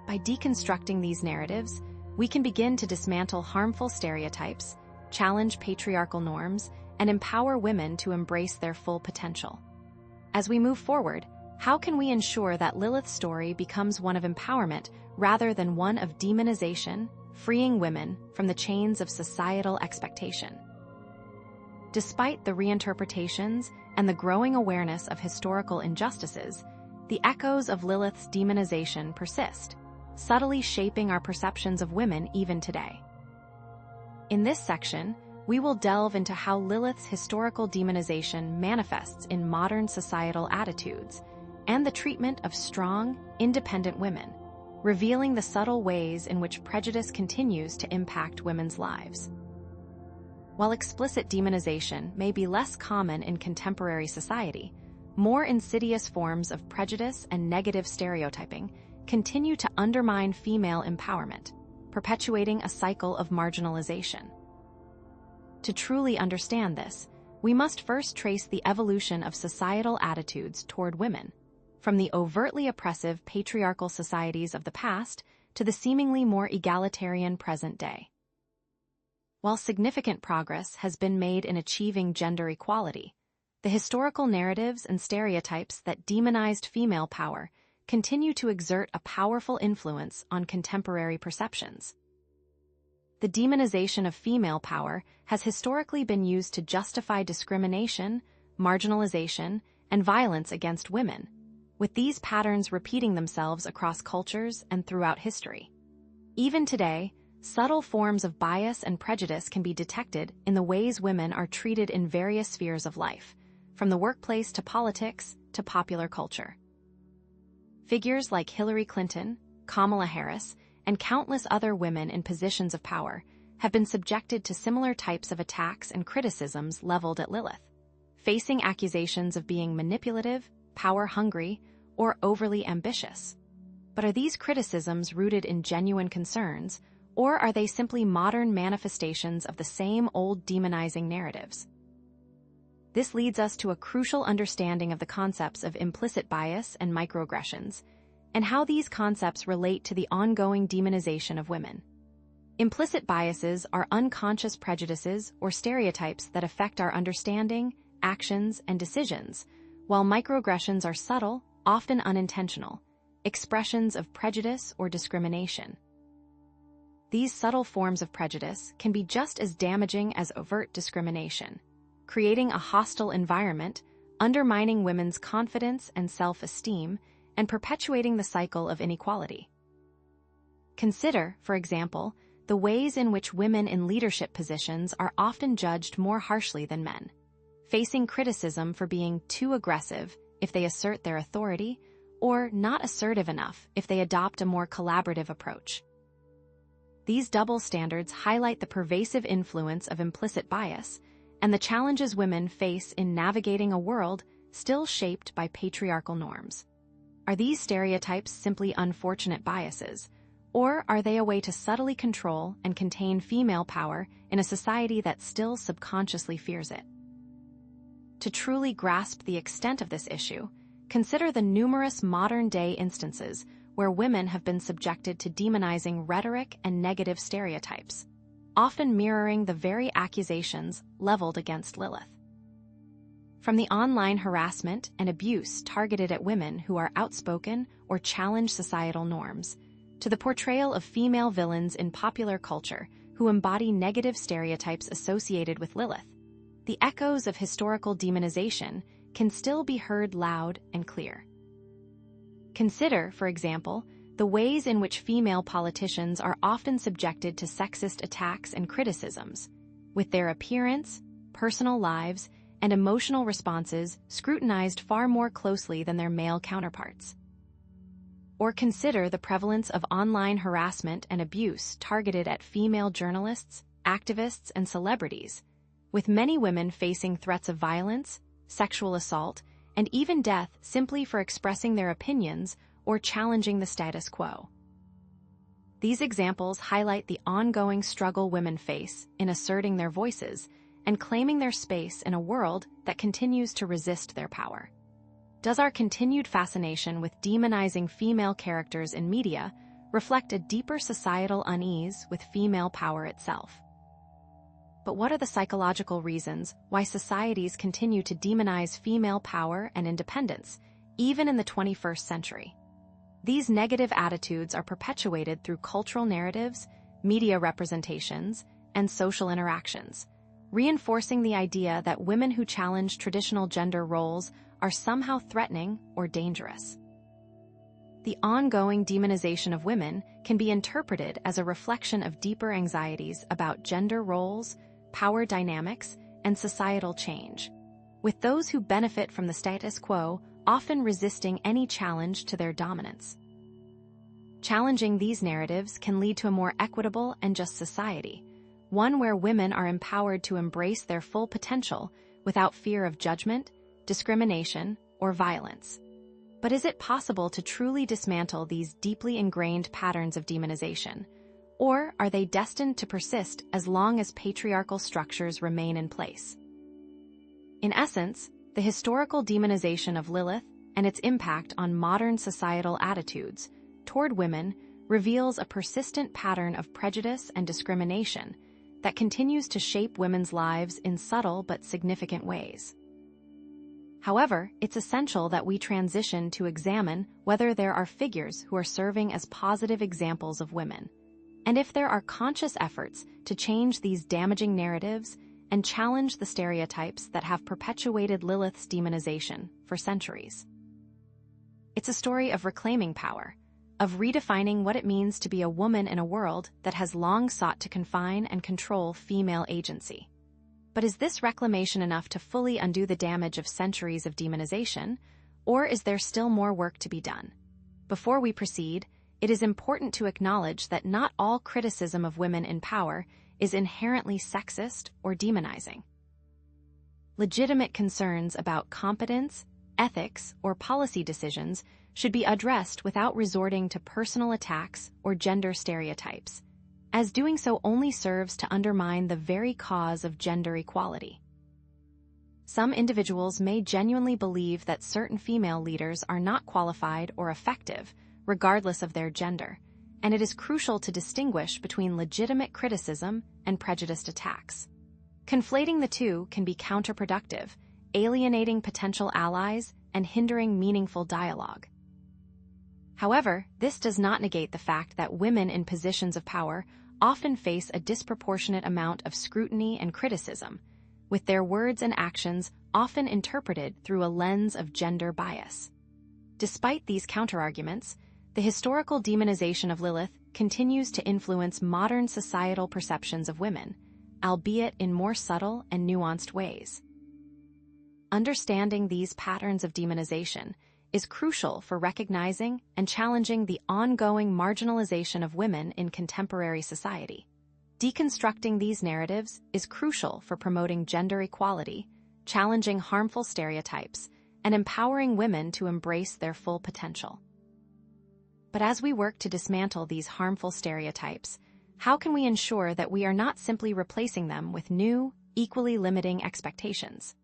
By deconstructing these narratives, we can begin to dismantle harmful stereotypes, challenge patriarchal norms, and empower women to embrace their full potential. As we move forward, how can we ensure that Lilith's story becomes one of empowerment rather than one of demonization, freeing women from the chains of societal expectation? Despite the reinterpretations and the growing awareness of historical injustices, the echoes of Lilith's demonization persist, subtly shaping our perceptions of women even today. In this section, we will delve into how Lilith's historical demonization manifests in modern societal attitudes and the treatment of strong, independent women, revealing the subtle ways in which prejudice continues to impact women's lives. While explicit demonization may be less common in contemporary society, more insidious forms of prejudice and negative stereotyping continue to undermine female empowerment, perpetuating a cycle of marginalization. To truly understand this, we must first trace the evolution of societal attitudes toward women, from the overtly oppressive patriarchal societies of the past to the seemingly more egalitarian present day. While significant progress has been made in achieving gender equality, the historical narratives and stereotypes that demonized female power continue to exert a powerful influence on contemporary perceptions. The demonization of female power has historically been used to justify discrimination, marginalization, and violence against women, with these patterns repeating themselves across cultures and throughout history. Even today, subtle forms of bias and prejudice can be detected in the ways women are treated in various spheres of life, from the workplace to politics to popular culture. Figures like Hillary Clinton, Kamala Harris, and countless other women in positions of power have been subjected to similar types of attacks and criticisms leveled at Lilith, facing accusations of being manipulative, power-hungry, or overly ambitious. But are these criticisms rooted in genuine concerns, or are they simply modern manifestations of the same old demonizing narratives? This leads us to a crucial understanding of the concepts of implicit bias and microaggressions, and how these concepts relate to the ongoing demonization of women. Implicit biases are unconscious prejudices or stereotypes that affect our understanding, actions, and decisions, while microaggressions are subtle, often unintentional, expressions of prejudice or discrimination. These subtle forms of prejudice can be just as damaging as overt discrimination, creating a hostile environment, undermining women's confidence and self-esteem, and perpetuating the cycle of inequality. Consider, for example, the ways in which women in leadership positions are often judged more harshly than men, facing criticism for being too aggressive if they assert their authority, or not assertive enough if they adopt a more collaborative approach. These double standards highlight the pervasive influence of implicit bias and the challenges women face in navigating a world still shaped by patriarchal norms. Are these stereotypes simply unfortunate biases, or are they a way to subtly control and contain female power in a society that still subconsciously fears it? To truly grasp the extent of this issue, consider the numerous modern-day instances where women have been subjected to demonizing rhetoric and negative stereotypes, often mirroring the very accusations leveled against Lilith. From the online harassment and abuse targeted at women who are outspoken or challenge societal norms, to the portrayal of female villains in popular culture who embody negative stereotypes associated with Lilith, the echoes of historical demonization can still be heard loud and clear. Consider, for example, the ways in which female politicians are often subjected to sexist attacks and criticisms, with their appearance, personal lives, and emotional responses scrutinized far more closely than their male counterparts. Or consider the prevalence of online harassment and abuse targeted at female journalists, activists, and celebrities, with many women facing threats of violence, sexual assault, and even death simply for expressing their opinions or challenging the status quo. These examples highlight the ongoing struggle women face in asserting their voices and claiming their space in a world that continues to resist their power. Does our continued fascination with demonizing female characters in media reflect a deeper societal unease with female power itself? But what are the psychological reasons why societies continue to demonize female power and independence, even in the 21st century? These negative attitudes are perpetuated through cultural narratives, media representations, and social interactions, reinforcing the idea that women who challenge traditional gender roles are somehow threatening or dangerous. The ongoing demonization of women can be interpreted as a reflection of deeper anxieties about gender roles, power dynamics, and societal change, with those who benefit from the status quo often resisting any challenge to their dominance. Challenging these narratives can lead to a more equitable and just society, one where women are empowered to embrace their full potential without fear of judgment, discrimination, or violence. But is it possible to truly dismantle these deeply ingrained patterns of demonization? Or are they destined to persist as long as patriarchal structures remain in place? In essence, the historical demonization of Lilith and its impact on modern societal attitudes toward women reveals a persistent pattern of prejudice and discrimination that continues to shape women's lives in subtle but significant ways. However, it's essential that we transition to examine whether there are figures who are serving as positive examples of women, and if there are conscious efforts to change these damaging narratives and challenge the stereotypes that have perpetuated Lilith's demonization for centuries. It's a story of reclaiming power, of redefining what it means to be a woman in a world that has long sought to confine and control female agency. But is this reclamation enough to fully undo the damage of centuries of demonization, or is there still more work to be done? Before we proceed, it is important to acknowledge that not all criticism of women in power is inherently sexist or demonizing. Legitimate concerns about competence, ethics, or policy decisions should be addressed without resorting to personal attacks or gender stereotypes, as doing so only serves to undermine the very cause of gender equality. Some individuals may genuinely believe that certain female leaders are not qualified or effective, regardless of their gender, and it is crucial to distinguish between legitimate criticism and prejudiced attacks. Conflating the two can be counterproductive, alienating potential allies and hindering meaningful dialogue. However, this does not negate the fact that women in positions of power often face a disproportionate amount of scrutiny and criticism, with their words and actions often interpreted through a lens of gender bias. Despite these counterarguments, the historical demonization of Lilith continues to influence modern societal perceptions of women, albeit in more subtle and nuanced ways. Understanding these patterns of demonization is crucial for recognizing and challenging the ongoing marginalization of women in contemporary society. Deconstructing these narratives is crucial for promoting gender equality, challenging harmful stereotypes, and empowering women to embrace their full potential. But as we work to dismantle these harmful stereotypes, how can we ensure that we are not simply replacing them with new, equally limiting expectations?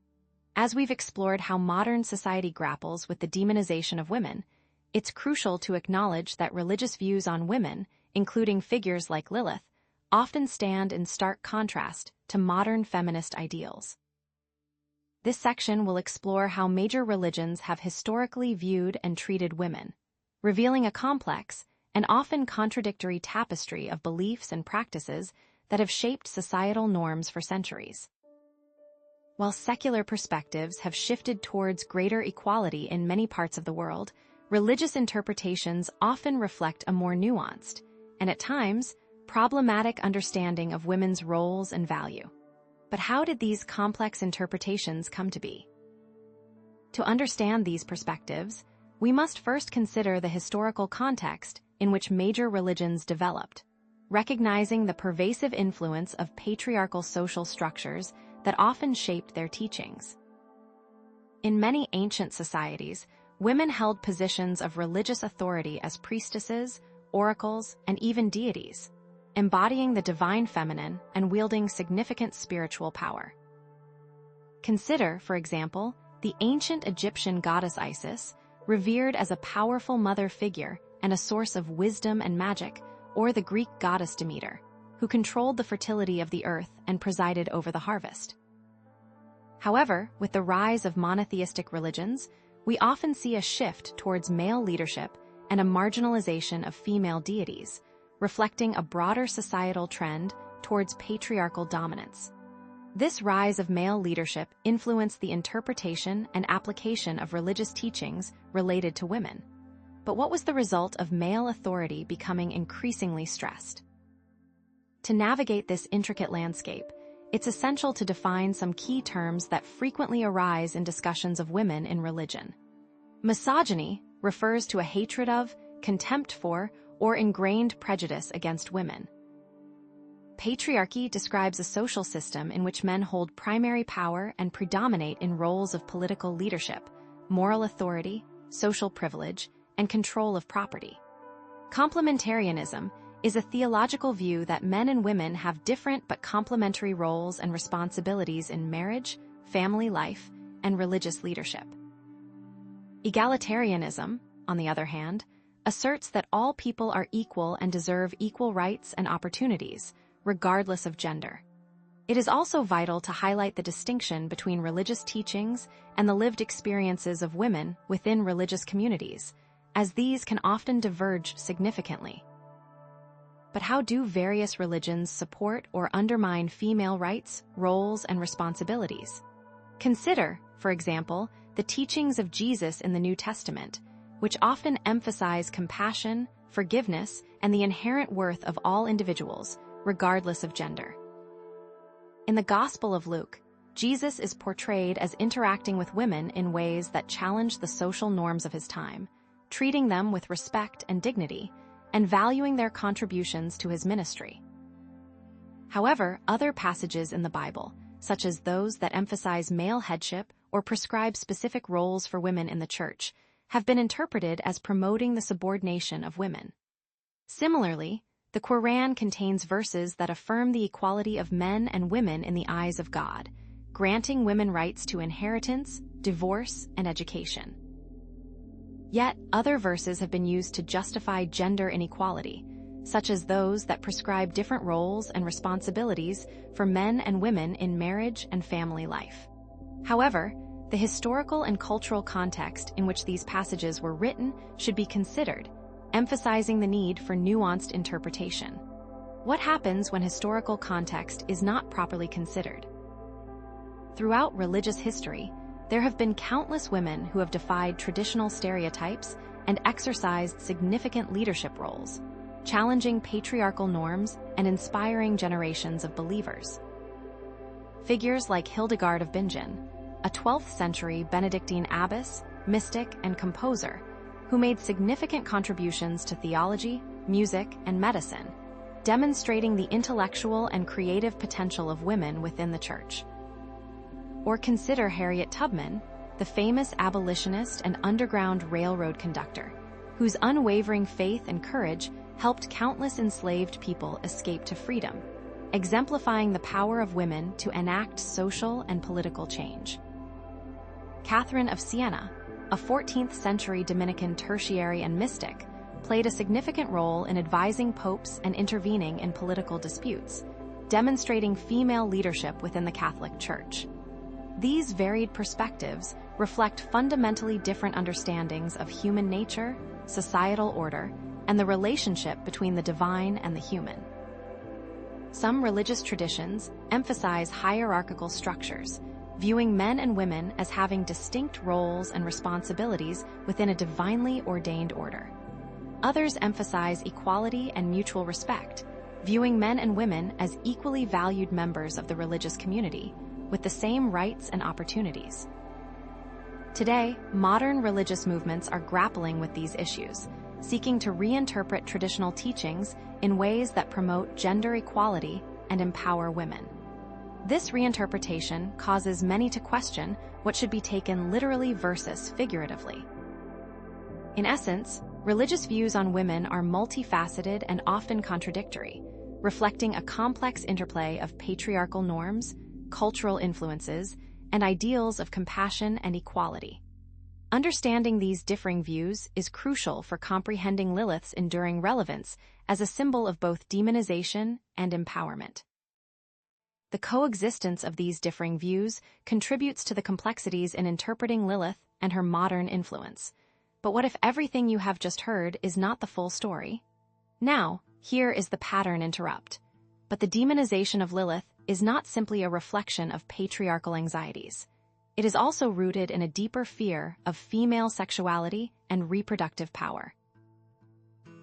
As we've explored how modern society grapples with the demonization of women, it's crucial to acknowledge that religious views on women, including figures like Lilith, often stand in stark contrast to modern feminist ideals. This section will explore how major religions have historically viewed and treated women, revealing a complex and often contradictory tapestry of beliefs and practices that have shaped societal norms for centuries. While secular perspectives have shifted towards greater equality in many parts of the world, religious interpretations often reflect a more nuanced, and at times, problematic understanding of women's roles and value. But how did these complex interpretations come to be? To understand these perspectives, we must first consider the historical context in which major religions developed, recognizing the pervasive influence of patriarchal social structures that often shaped their teachings. In many ancient societies, women held positions of religious authority as priestesses, oracles, and even deities, embodying the divine feminine and wielding significant spiritual power. Consider, for example, the ancient Egyptian goddess Isis, revered as a powerful mother figure and a source of wisdom and magic, or the Greek goddess Demeter, who controlled the fertility of the earth and presided over the harvest. However, with the rise of monotheistic religions, we often see a shift towards male leadership and a marginalization of female deities, reflecting a broader societal trend towards patriarchal dominance. This rise of male leadership influenced the interpretation and application of religious teachings related to women. But what was the result of male authority becoming increasingly stressed? To navigate this intricate landscape, it's essential to define some key terms that frequently arise in discussions of women in religion. Misogyny refers to a hatred of, contempt for, or ingrained prejudice against women. Patriarchy describes a social system in which men hold primary power and predominate in roles of political leadership, moral authority, social privilege, and control of property. Complementarianism is a theological view that men and women have different but complementary roles and responsibilities in marriage, family life, and religious leadership. Egalitarianism, on the other hand, asserts that all people are equal and deserve equal rights and opportunities, regardless of gender. It is also vital to highlight the distinction between religious teachings and the lived experiences of women within religious communities, as these can often diverge significantly. But how do various religions support or undermine female rights, roles, and responsibilities? Consider, for example, the teachings of Jesus in the New Testament, which often emphasize compassion, forgiveness, and the inherent worth of all individuals, regardless of gender. In the Gospel of Luke, Jesus is portrayed as interacting with women in ways that challenge the social norms of his time, treating them with respect and dignity, and valuing their contributions to his ministry. However, other passages in the Bible, such as those that emphasize male headship or prescribe specific roles for women in the church, have been interpreted as promoting the subordination of women. Similarly, the Quran contains verses that affirm the equality of men and women in the eyes of God, granting women rights to inheritance, divorce, and education. Yet, other verses have been used to justify gender inequality, such as those that prescribe different roles and responsibilities for men and women in marriage and family life. However, the historical and cultural context in which these passages were written should be considered, emphasizing the need for nuanced interpretation. What happens when historical context is not properly considered? Throughout religious history, there have been countless women who have defied traditional stereotypes and exercised significant leadership roles, challenging patriarchal norms and inspiring generations of believers. Figures like Hildegard of Bingen, a 12th century Benedictine abbess, mystic, and composer, who made significant contributions to theology, music, and medicine, demonstrating the intellectual and creative potential of women within the church. Or consider Harriet Tubman, the famous abolitionist and Underground Railroad conductor, whose unwavering faith and courage helped countless enslaved people escape to freedom, exemplifying the power of women to enact social and political change. Catherine of Siena, a 14th century Dominican tertiary and mystic, played a significant role in advising popes and intervening in political disputes, demonstrating female leadership within the Catholic Church. These varied perspectives reflect fundamentally different understandings of human nature, societal order, and the relationship between the divine and the human. Some religious traditions emphasize hierarchical structures, viewing men and women as having distinct roles and responsibilities within a divinely ordained order. Others emphasize equality and mutual respect, viewing men and women as equally valued members of the religious community, with the same rights and opportunities. Today, modern religious movements are grappling with these issues, seeking to reinterpret traditional teachings in ways that promote gender equality and empower women. This reinterpretation causes many to question what should be taken literally versus figuratively. In essence, religious views on women are multifaceted and often contradictory, reflecting a complex interplay of patriarchal norms, cultural influences, and ideals of compassion and equality. Understanding these differing views is crucial for comprehending Lilith's enduring relevance as a symbol of both demonization and empowerment. The coexistence of these differing views contributes to the complexities in interpreting Lilith and her modern influence. But what if everything you have just heard is not the full story? Now, here is the pattern interrupt. But the demonization of Lilith is not simply a reflection of patriarchal anxieties. It is also rooted in a deeper fear of female sexuality and reproductive power.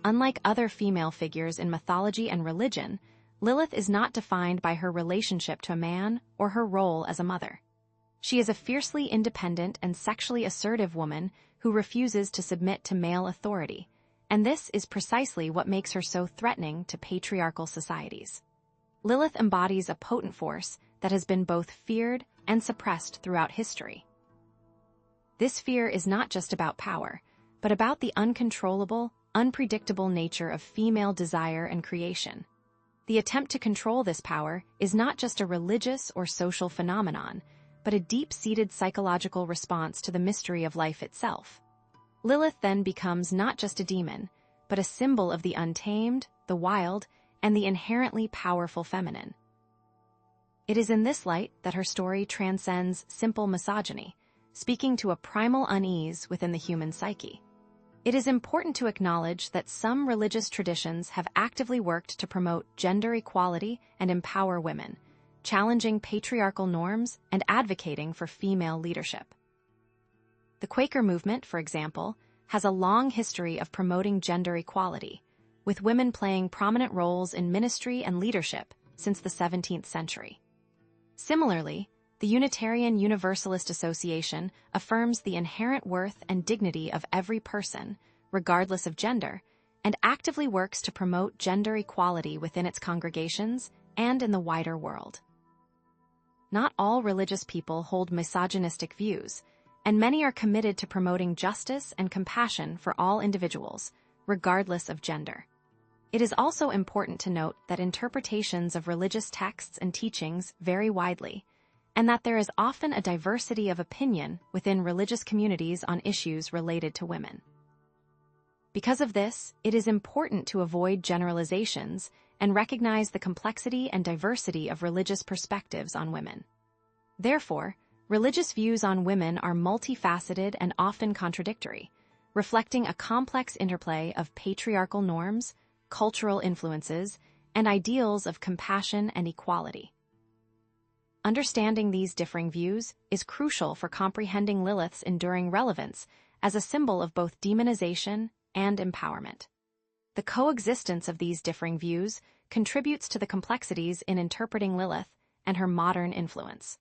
Unlike other female figures in mythology and religion, Lilith is not defined by her relationship to a man or her role as a mother. She is a fiercely independent and sexually assertive woman who refuses to submit to male authority, and this is precisely what makes her so threatening to patriarchal societies. Lilith embodies a potent force that has been both feared and suppressed throughout history. This fear is not just about power, but about the uncontrollable, unpredictable nature of female desire and creation. The attempt to control this power is not just a religious or social phenomenon, but a deep-seated psychological response to the mystery of life itself. Lilith then becomes not just a demon, but a symbol of the untamed, the wild, and the inherently powerful feminine. It is in this light that her story transcends simple misogyny, speaking to a primal unease within the human psyche. It is important to acknowledge that some religious traditions have actively worked to promote gender equality and empower women, challenging patriarchal norms and advocating for female leadership. The Quaker movement, for example, has a long history of promoting gender equality, with women playing prominent roles in ministry and leadership since the 17th century. Similarly, the Unitarian Universalist Association affirms the inherent worth and dignity of every person, regardless of gender, and actively works to promote gender equality within its congregations and in the wider world. Not all religious people hold misogynistic views, and many are committed to promoting justice and compassion for all individuals, regardless of gender. It is also important to note that interpretations of religious texts and teachings vary widely, and that there is often a diversity of opinion within religious communities on issues related to women. Because of this, it is important to avoid generalizations and recognize the complexity and diversity of religious perspectives on women. Therefore, religious views on women are multifaceted and often contradictory, reflecting a complex interplay of patriarchal norms, cultural influences, and ideals of compassion and equality. Understanding these differing views is crucial for comprehending Lilith's enduring relevance as a symbol of both demonization and empowerment. The coexistence of these differing views contributes to the complexities in interpreting Lilith and her modern influence.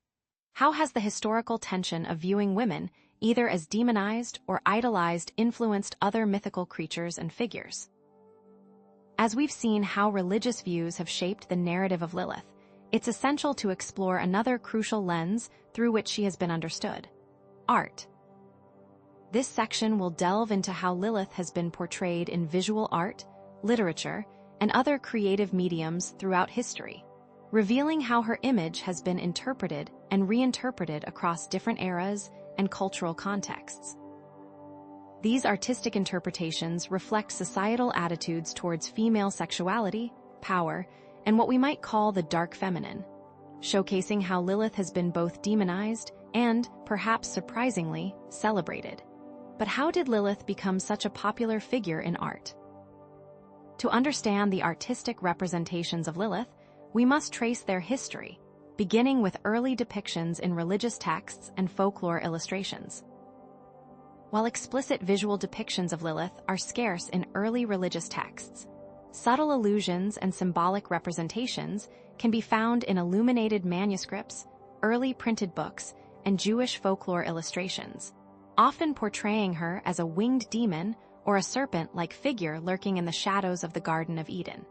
How has the historical tension of viewing women either as demonized or idolized influenced other mythical creatures and figures? As we've seen how religious views have shaped the narrative of Lilith, it's essential to explore another crucial lens through which she has been understood: art. This section will delve into how Lilith has been portrayed in visual art, literature, and other creative mediums throughout history, revealing how her image has been interpreted and reinterpreted across different eras and cultural contexts. These artistic interpretations reflect societal attitudes towards female sexuality, power, and what we might call the dark feminine, showcasing how Lilith has been both demonized and, perhaps surprisingly, celebrated. But how did Lilith become such a popular figure in art? To understand the artistic representations of Lilith, we must trace their history, beginning with early depictions in religious texts and folklore illustrations. While explicit visual depictions of Lilith are scarce in early religious texts, subtle allusions and symbolic representations can be found in illuminated manuscripts, early printed books, and Jewish folklore illustrations, often portraying her as a winged demon or a serpent-like figure lurking in the shadows of the Garden of Eden.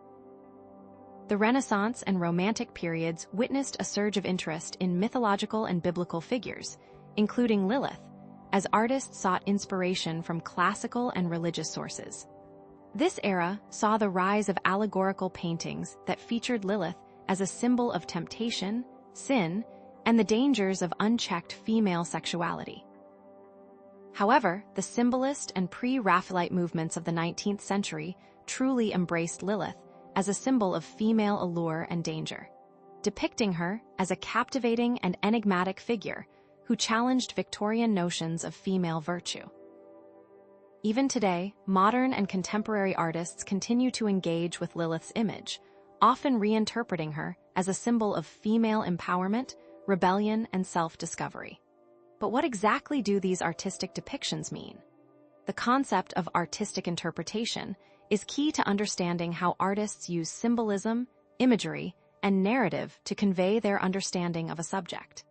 The Renaissance and Romantic periods witnessed a surge of interest in mythological and biblical figures, including Lilith, as artists sought inspiration from classical and religious sources. This era saw the rise of allegorical paintings that featured Lilith as a symbol of temptation, sin, and the dangers of unchecked female sexuality. However, the symbolist and pre-Raphaelite movements of the 19th century truly embraced Lilith as a symbol of female allure and danger, depicting her as a captivating and enigmatic figure who challenged Victorian notions of female virtue. Even today, modern and contemporary artists continue to engage with Lilith's image, often reinterpreting her as a symbol of female empowerment, rebellion, and self-discovery. But what exactly do these artistic depictions mean? The concept of artistic interpretation is key to understanding how artists use symbolism, imagery, and narrative to convey their understanding of a subject.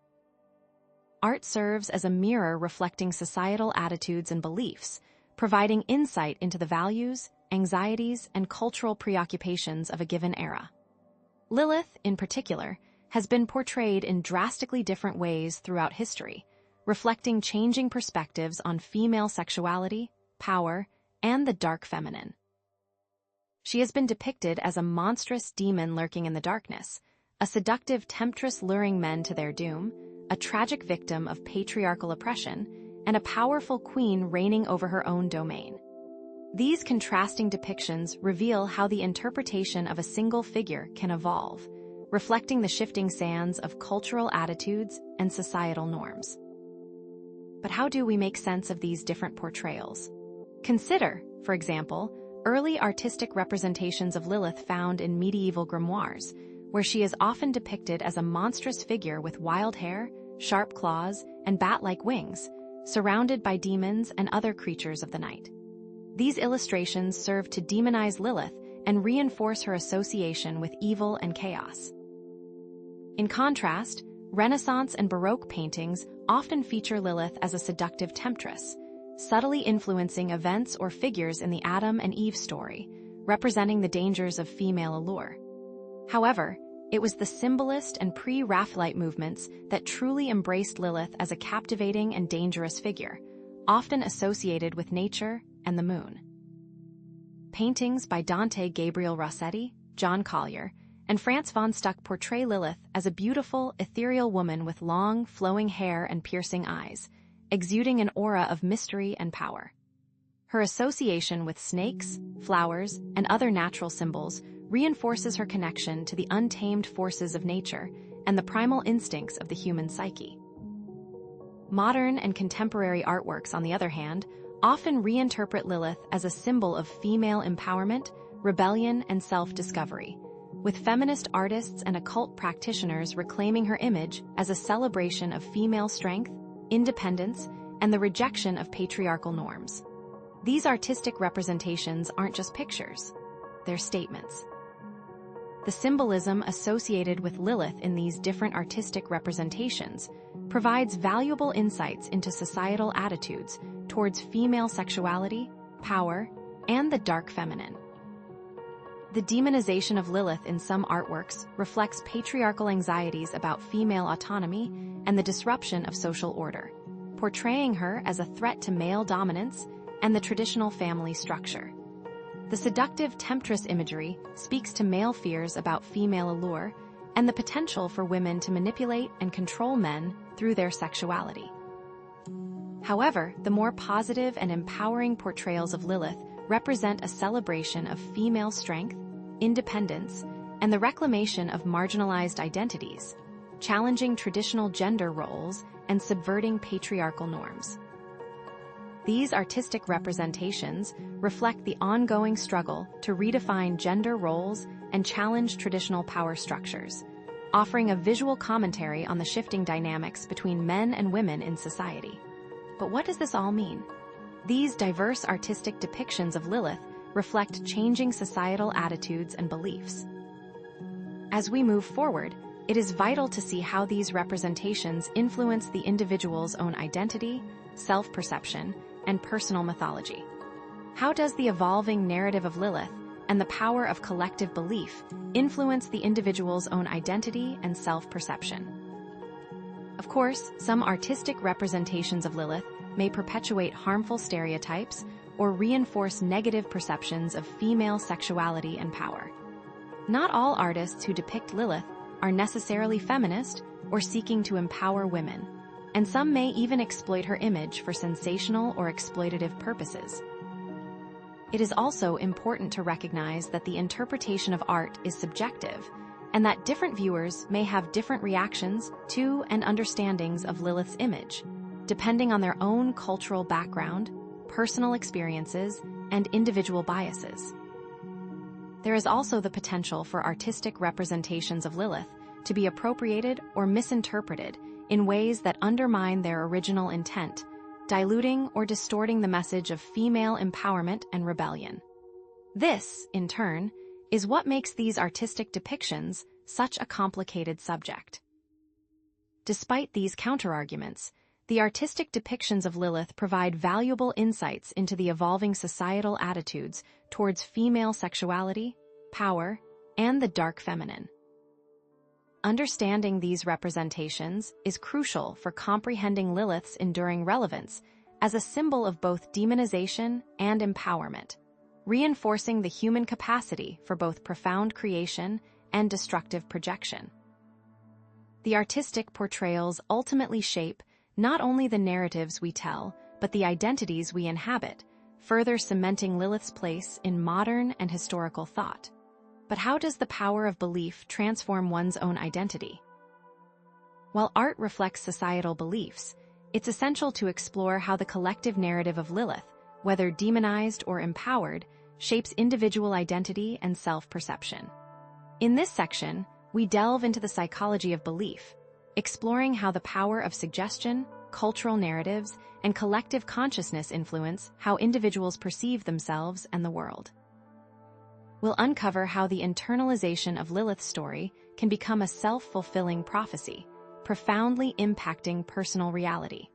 Art serves as a mirror reflecting societal attitudes and beliefs, providing insight into the values, anxieties, and cultural preoccupations of a given era. Lilith, in particular, has been portrayed in drastically different ways throughout history, reflecting changing perspectives on female sexuality, power, and the dark feminine. She has been depicted as a monstrous demon lurking in the darkness, a seductive temptress luring men to their doom, a tragic victim of patriarchal oppression, and a powerful queen reigning over her own domain. These contrasting depictions reveal how the interpretation of a single figure can evolve, reflecting the shifting sands of cultural attitudes and societal norms. But how do we make sense of these different portrayals? Consider, for example, early artistic representations of Lilith found in medieval grimoires, where she is often depicted as a monstrous figure with wild hair, sharp claws, and bat-like wings, surrounded by demons and other creatures of the night. These illustrations serve to demonize Lilith and reinforce her association with evil and chaos. In contrast, Renaissance and Baroque paintings often feature Lilith as a seductive temptress, subtly influencing events or figures in the Adam and Eve story, representing the dangers of female allure. However, it was the symbolist and pre-Raphaelite movements that truly embraced Lilith as a captivating and dangerous figure, often associated with nature and the moon. Paintings by Dante Gabriel Rossetti, John Collier, and Franz von Stuck portray Lilith as a beautiful, ethereal woman with long, flowing hair and piercing eyes, exuding an aura of mystery and power. Her association with snakes, flowers, and other natural symbols reinforces her connection to the untamed forces of nature and the primal instincts of the human psyche. Modern and contemporary artworks, on the other hand, often reinterpret Lilith as a symbol of female empowerment, rebellion, and self-discovery, with feminist artists and occult practitioners reclaiming her image as a celebration of female strength, independence, and the rejection of patriarchal norms. These artistic representations aren't just pictures, they're statements. The symbolism associated with Lilith in these different artistic representations provides valuable insights into societal attitudes towards female sexuality, power, and the dark feminine. The demonization of Lilith in some artworks reflects patriarchal anxieties about female autonomy and the disruption of social order, portraying her as a threat to male dominance and the traditional family structure. The seductive temptress imagery speaks to male fears about female allure and the potential for women to manipulate and control men through their sexuality. However, the more positive and empowering portrayals of Lilith represent a celebration of female strength, independence, and the reclamation of marginalized identities, challenging traditional gender roles and subverting patriarchal norms. These artistic representations reflect the ongoing struggle to redefine gender roles and challenge traditional power structures, offering a visual commentary on the shifting dynamics between men and women in society. But what does this all mean? These diverse artistic depictions of Lilith reflect changing societal attitudes and beliefs. As we move forward, it is vital to see how these representations influence the individual's own identity, self-perception, and personal mythology. How does the evolving narrative of Lilith and the power of collective belief influence the individual's own identity and self-perception? Of course, some artistic representations of Lilith may perpetuate harmful stereotypes or reinforce negative perceptions of female sexuality and power. Not all artists who depict Lilith are necessarily feminist or seeking to empower women, and some may even exploit her image for sensational or exploitative purposes. It is also important to recognize that the interpretation of art is subjective, and that different viewers may have different reactions to and understandings of Lilith's image, depending on their own cultural background, personal experiences, and individual biases. There is also the potential for artistic representations of Lilith to be appropriated or misinterpreted in ways that undermine their original intent, diluting or distorting the message of female empowerment and rebellion. This, in turn, is what makes these artistic depictions such a complicated subject. Despite these counterarguments, the artistic depictions of Lilith provide valuable insights into the evolving societal attitudes towards female sexuality, power, and the dark feminine. Understanding these representations is crucial for comprehending Lilith's enduring relevance as a symbol of both demonization and empowerment, reinforcing the human capacity for both profound creation and destructive projection. The artistic portrayals ultimately shape not only the narratives we tell, but the identities we inhabit, further cementing Lilith's place in modern and historical thought. But how does the power of belief transform one's own identity? While art reflects societal beliefs, it's essential to explore how the collective narrative of Lilith, whether demonized or empowered, shapes individual identity and self-perception. In this section, we delve into the psychology of belief, exploring how the power of suggestion, cultural narratives, and collective consciousness influence how individuals perceive themselves and the world. We'll uncover how the internalization of Lilith's story can become a self-fulfilling prophecy, profoundly impacting personal reality.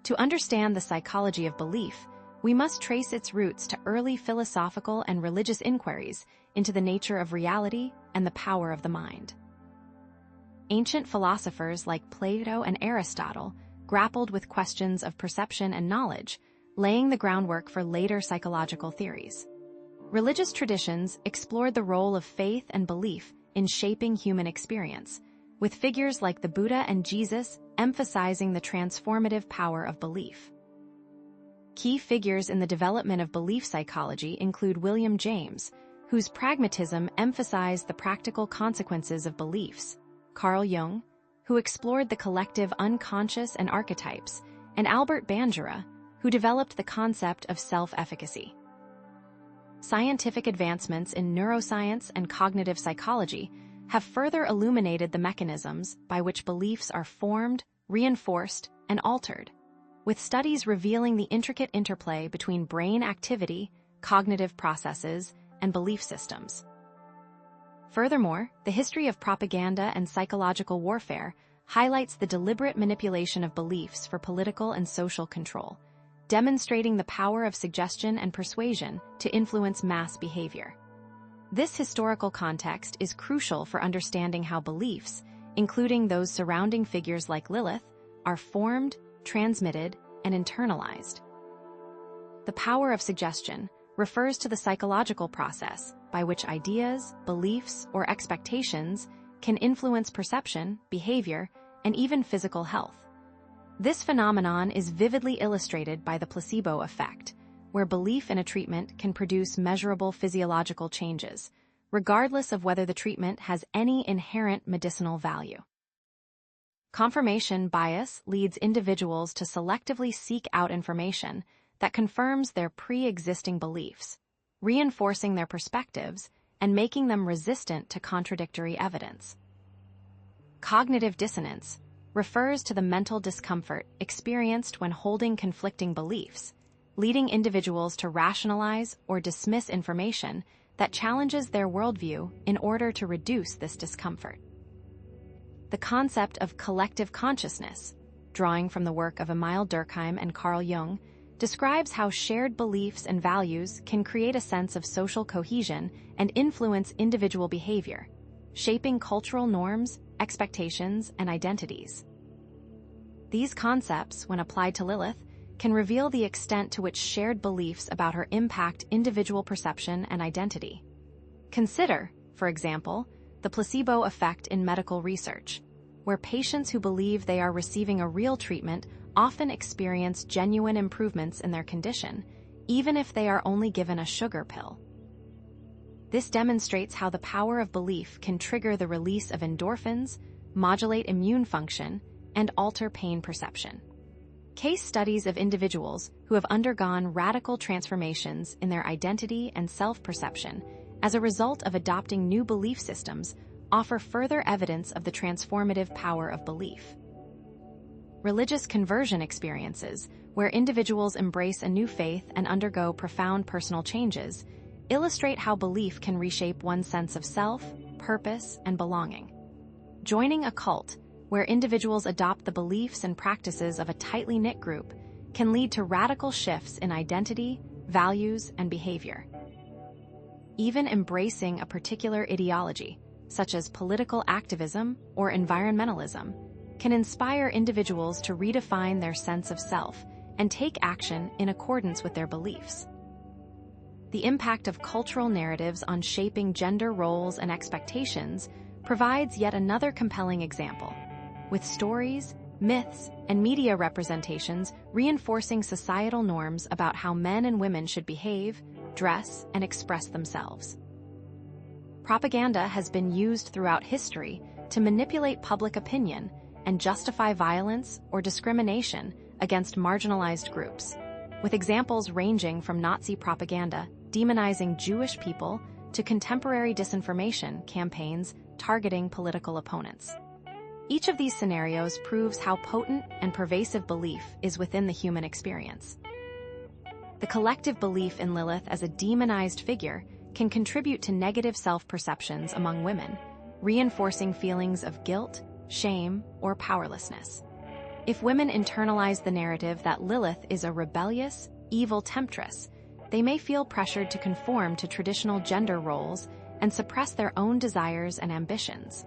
To understand the psychology of belief, we must trace its roots to early philosophical and religious inquiries into the nature of reality and the power of the mind. Ancient philosophers like Plato and Aristotle grappled with questions of perception and knowledge, laying the groundwork for later psychological theories. Religious traditions explored the role of faith and belief in shaping human experience, with figures like the Buddha and Jesus emphasizing the transformative power of belief. Key figures in the development of belief psychology include William James, whose pragmatism emphasized the practical consequences of beliefs, Carl Jung, who explored the collective unconscious and archetypes, and Albert Bandura, who developed the concept of self-efficacy. Scientific advancements in neuroscience and cognitive psychology have further illuminated the mechanisms by which beliefs are formed, reinforced, and altered, with studies revealing the intricate interplay between brain activity, cognitive processes, and belief systems. Furthermore, the history of propaganda and psychological warfare highlights the deliberate manipulation of beliefs for political and social control, demonstrating the power of suggestion and persuasion to influence mass behavior. This historical context is crucial for understanding how beliefs, including those surrounding figures like Lilith, are formed, transmitted, and internalized. The power of suggestion refers to the psychological process by which ideas, beliefs, or expectations can influence perception, behavior, and even physical health. This phenomenon is vividly illustrated by the placebo effect, where belief in a treatment can produce measurable physiological changes, regardless of whether the treatment has any inherent medicinal value. Confirmation bias leads individuals to selectively seek out information that confirms their pre-existing beliefs, reinforcing their perspectives and making them resistant to contradictory evidence. Cognitive dissonance refers to the mental discomfort experienced when holding conflicting beliefs, leading individuals to rationalize or dismiss information that challenges their worldview in order to reduce this discomfort. The concept of collective consciousness, drawing from the work of Emil Durkheim and Carl Jung, describes how shared beliefs and values can create a sense of social cohesion and influence individual behavior, shaping cultural norms, expectations, and identities. These concepts, when applied to Lilith, can reveal the extent to which shared beliefs about her impact individual perception and identity. Consider, for example, the placebo effect in medical research, where patients who believe they are receiving a real treatment often experience genuine improvements in their condition, even if they are only given a sugar pill. This demonstrates how the power of belief can trigger the release of endorphins, modulate immune function, and alter pain perception. Case studies of individuals who have undergone radical transformations in their identity and self-perception as a result of adopting new belief systems offer further evidence of the transformative power of belief. Religious conversion experiences, where individuals embrace a new faith and undergo profound personal changes, illustrate how belief can reshape one's sense of self, purpose, and belonging. Joining a cult, where individuals adopt the beliefs and practices of a tightly knit group, can lead to radical shifts in identity, values, and behavior. Even embracing a particular ideology, such as political activism or environmentalism, can inspire individuals to redefine their sense of self and take action in accordance with their beliefs. The impact of cultural narratives on shaping gender roles and expectations provides yet another compelling example, with stories, myths, and media representations reinforcing societal norms about how men and women should behave, dress, and express themselves. Propaganda has been used throughout history to manipulate public opinion and justify violence or discrimination against marginalized groups, with examples ranging from Nazi propaganda demonizing Jewish people to contemporary disinformation campaigns targeting political opponents. Each of these scenarios proves how potent and pervasive belief is within the human experience. The collective belief in Lilith as a demonized figure can contribute to negative self-perceptions among women, reinforcing feelings of guilt, shame, or powerlessness. If women internalize the narrative that Lilith is a rebellious, evil temptress, they may feel pressured to conform to traditional gender roles and suppress their own desires and ambitions.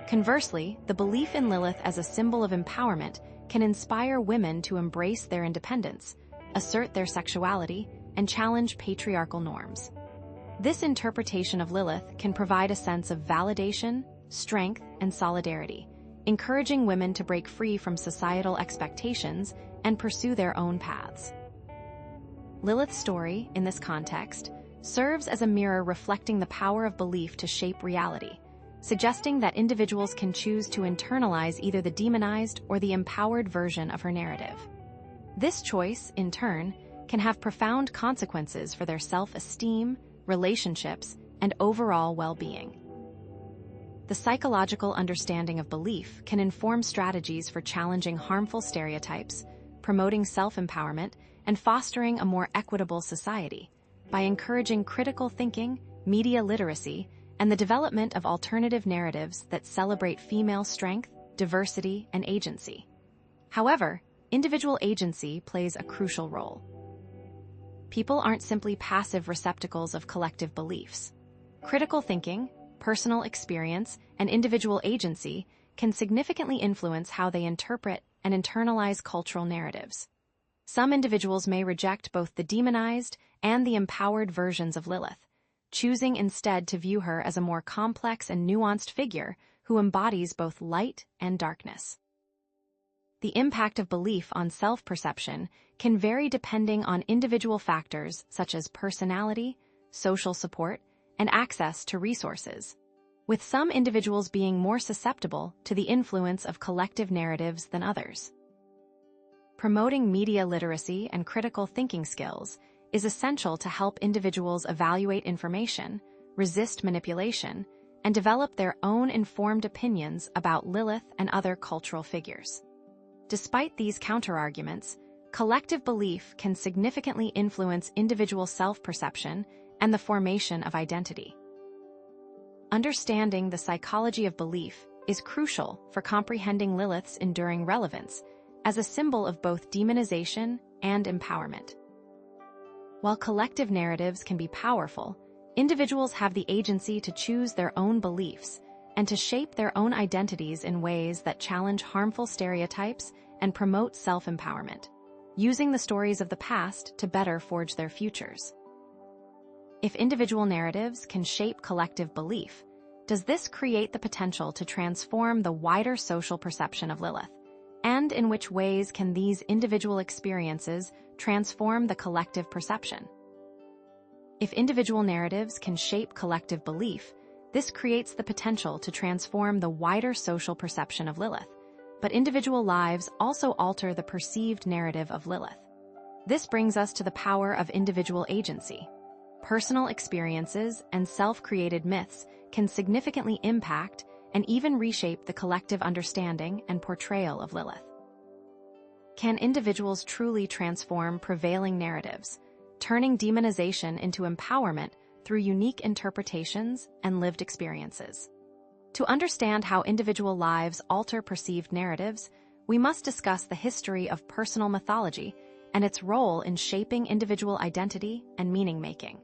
Conversely, the belief in Lilith as a symbol of empowerment can inspire women to embrace their independence, assert their sexuality, and challenge patriarchal norms. This interpretation of Lilith can provide a sense of validation, strength, and solidarity, encouraging women to break free from societal expectations and pursue their own paths. Lilith's story, in this context, serves as a mirror reflecting the power of belief to shape reality, suggesting that individuals can choose to internalize either the demonized or the empowered version of her narrative. This choice, in turn, can have profound consequences for their self-esteem, relationships, and overall well-being. The psychological understanding of belief can inform strategies for challenging harmful stereotypes, promoting self-empowerment, and fostering a more equitable society by encouraging critical thinking, media literacy, and the development of alternative narratives that celebrate female strength, diversity, and agency. However, individual agency plays a crucial role. People aren't simply passive receptacles of collective beliefs. Critical thinking, personal experience, and individual agency can significantly influence how they interpret and internalize cultural narratives. Some individuals may reject both the demonized and the empowered versions of Lilith, choosing instead to view her as a more complex and nuanced figure who embodies both light and darkness. The impact of belief on self-perception can vary depending on individual factors such as personality, social support, and access to resources, with some individuals being more susceptible to the influence of collective narratives than others. Promoting media literacy and critical thinking skills is essential to help individuals evaluate information, resist manipulation, and develop their own informed opinions about Lilith and other cultural figures. Despite these counterarguments, collective belief can significantly influence individual self-perception and the formation of identity. Understanding the psychology of belief is crucial for comprehending Lilith's enduring relevance as a symbol of both demonization and empowerment. While collective narratives can be powerful, individuals have the agency to choose their own beliefs and to shape their own identities in ways that challenge harmful stereotypes and promote self-empowerment, using the stories of the past to better forge their futures. If individual narratives can shape collective belief, does this create the potential to transform the wider social perception of Lilith? And in which ways can these individual experiences transform the collective perception? If individual narratives can shape collective belief, this creates the potential to transform the wider social perception of Lilith, but individual lives also alter the perceived narrative of Lilith. This brings us to the power of individual agency. Personal experiences and self-created myths can significantly impact and even reshape the collective understanding and portrayal of Lilith. Can individuals truly transform prevailing narratives, turning demonization into empowerment through unique interpretations and lived experiences? To understand how individual lives alter perceived narratives, we must discuss the history of personal mythology and its role in shaping individual identity and meaning-making.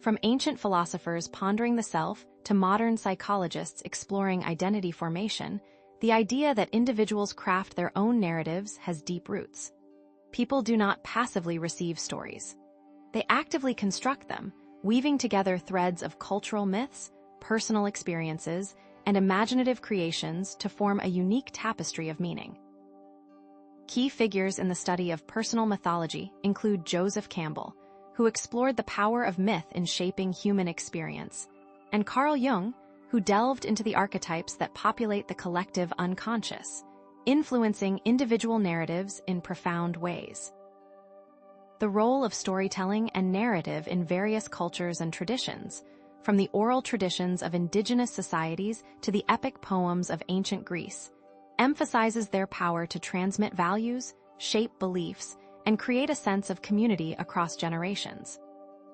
From ancient philosophers pondering the self to modern psychologists exploring identity formation, the idea that individuals craft their own narratives has deep roots. People do not passively receive stories. They actively construct them, weaving together threads of cultural myths, personal experiences, and imaginative creations to form a unique tapestry of meaning. Key figures in the study of personal mythology include Joseph Campbell, who explored the power of myth in shaping human experience, and Carl Jung, who delved into the archetypes that populate the collective unconscious, influencing individual narratives in profound ways. The role of storytelling and narrative in various cultures and traditions, from the oral traditions of indigenous societies to the epic poems of ancient Greece, emphasizes their power to transmit values, shape beliefs, and create a sense of community across generations.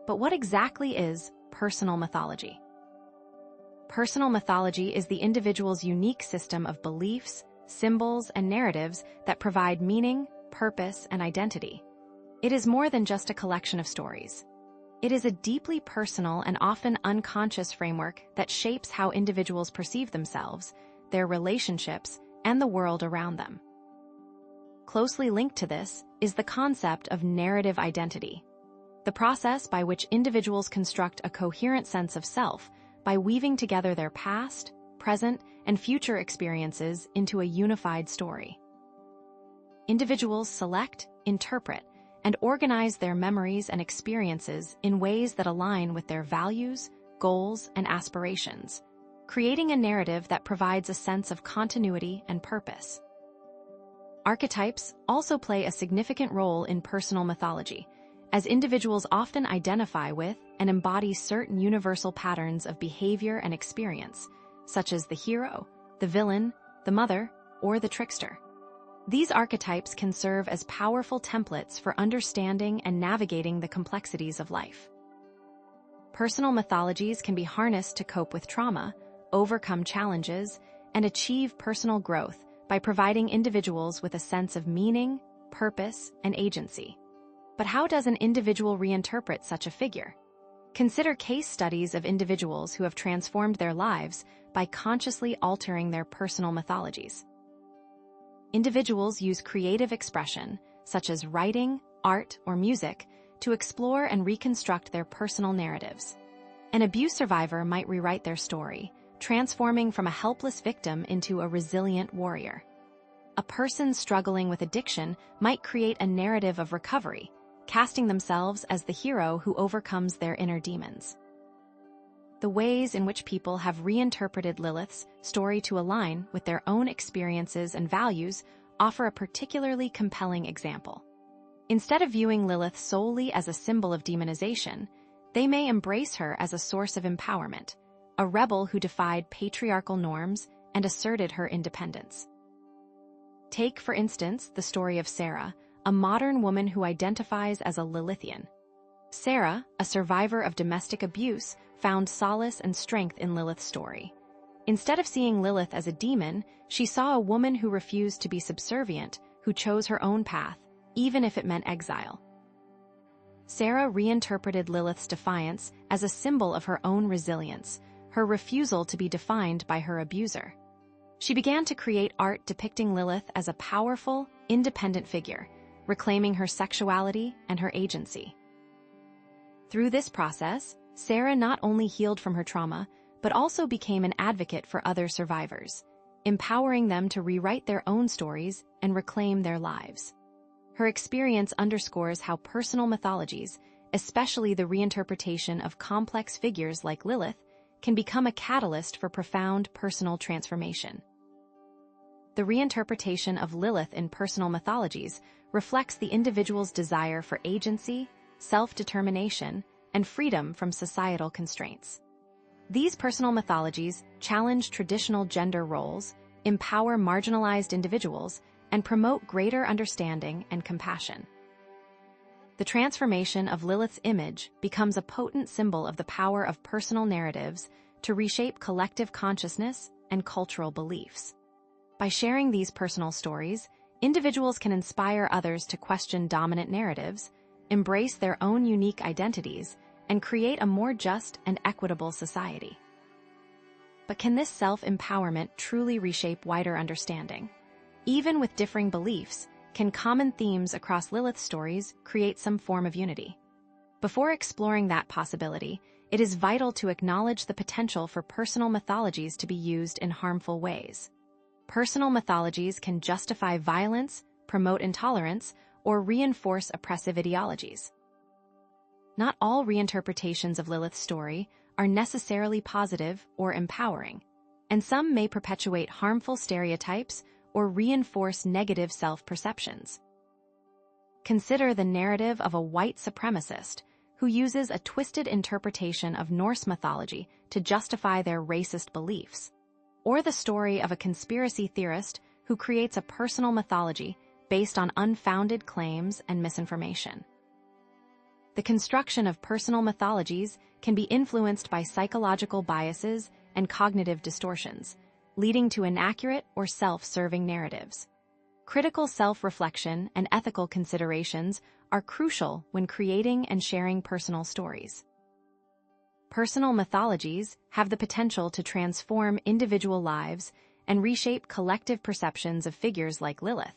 But what exactly is personal mythology? Personal mythology is the individual's unique system of beliefs, symbols, and narratives that provide meaning, purpose, and identity. It is more than just a collection of stories. It is a deeply personal and often unconscious framework that shapes how individuals perceive themselves, their relationships, and the world around them. Closely linked to this is the concept of narrative identity, the process by which individuals construct a coherent sense of self by weaving together their past, present, and future experiences into a unified story. Individuals select, interpret, and organize their memories and experiences in ways that align with their values, goals, and aspirations, creating a narrative that provides a sense of continuity and purpose. Archetypes also play a significant role in personal mythology, as individuals often identify with and embody certain universal patterns of behavior and experience, such as the hero, the villain, the mother, or the trickster. These archetypes can serve as powerful templates for understanding and navigating the complexities of life. Personal mythologies can be harnessed to cope with trauma, overcome challenges, and achieve personal growth by providing individuals with a sense of meaning, purpose, and agency. But how does an individual reinterpret such a figure? Consider case studies of individuals who have transformed their lives by consciously altering their personal mythologies. Individuals use creative expression, such as writing, art, or music, to explore and reconstruct their personal narratives. An abuse survivor might rewrite their story, transforming from a helpless victim into a resilient warrior. A person struggling with addiction might create a narrative of recovery, casting themselves as the hero who overcomes their inner demons. The ways in which people have reinterpreted Lilith's story to align with their own experiences and values offer a particularly compelling example. Instead of viewing Lilith solely as a symbol of demonization, they may embrace her as a source of empowerment, a rebel who defied patriarchal norms and asserted her independence. Take, for instance, the story of Sarah, a modern woman who identifies as a Lilithian. Sarah, a survivor of domestic abuse, found solace and strength in Lilith's story. Instead of seeing Lilith as a demon, she saw a woman who refused to be subservient, who chose her own path, even if it meant exile. Sarah reinterpreted Lilith's defiance as a symbol of her own resilience, her refusal to be defined by her abuser. She began to create art depicting Lilith as a powerful, independent figure, reclaiming her sexuality and her agency. Through this process, Sarah not only healed from her trauma, but also became an advocate for other survivors, empowering them to rewrite their own stories and reclaim their lives. Her experience underscores how personal mythologies, especially the reinterpretation of complex figures like Lilith, can become a catalyst for profound personal transformation. The reinterpretation of Lilith in personal mythologies reflects the individual's desire for agency, self-determination, and freedom from societal constraints. These personal mythologies challenge traditional gender roles, empower marginalized individuals, and promote greater understanding and compassion. The transformation of Lilith's image becomes a potent symbol of the power of personal narratives to reshape collective consciousness and cultural beliefs. By sharing these personal stories, individuals can inspire others to question dominant narratives, embrace their own unique identities, and create a more just and equitable society. But can this self-empowerment truly reshape wider understanding? Even with differing beliefs, can common themes across Lilith's stories create some form of unity? Before exploring that possibility, it is vital to acknowledge the potential for personal mythologies to be used in harmful ways. Personal mythologies can justify violence, promote intolerance, or reinforce oppressive ideologies. Not all reinterpretations of Lilith's story are necessarily positive or empowering, and some may perpetuate harmful stereotypes or reinforce negative self-perceptions. Consider the narrative of a white supremacist who uses a twisted interpretation of Norse mythology to justify their racist beliefs, or the story of a conspiracy theorist who creates a personal mythology based on unfounded claims and misinformation. The construction of personal mythologies can be influenced by psychological biases and cognitive distortions, leading to inaccurate or self-serving narratives. Critical self-reflection and ethical considerations are crucial when creating and sharing personal stories. Personal mythologies have the potential to transform individual lives and reshape collective perceptions of figures like Lilith,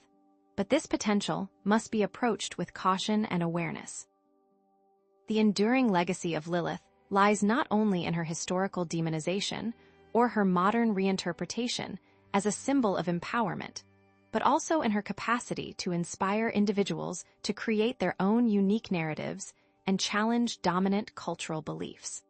but this potential must be approached with caution and awareness. The enduring legacy of Lilith lies not only in her historical demonization or her modern reinterpretation as a symbol of empowerment, but also in her capacity to inspire individuals to create their own unique narratives and challenge dominant cultural beliefs.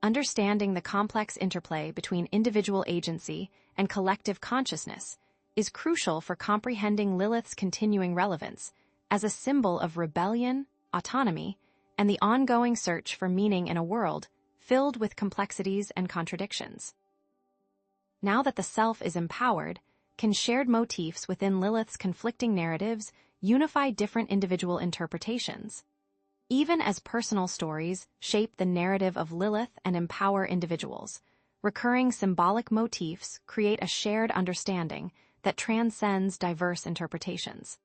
Understanding the complex interplay between individual agency and collective consciousness is crucial for comprehending Lilith's continuing relevance as a symbol of rebellion, autonomy, and the ongoing search for meaning in a world filled with complexities and contradictions. Now that the self is empowered, can shared motifs within Lilith's conflicting narratives unify different individual interpretations? Even as personal stories shape the narrative of Lilith and empower individuals, recurring symbolic motifs create a shared understanding that transcends diverse interpretations.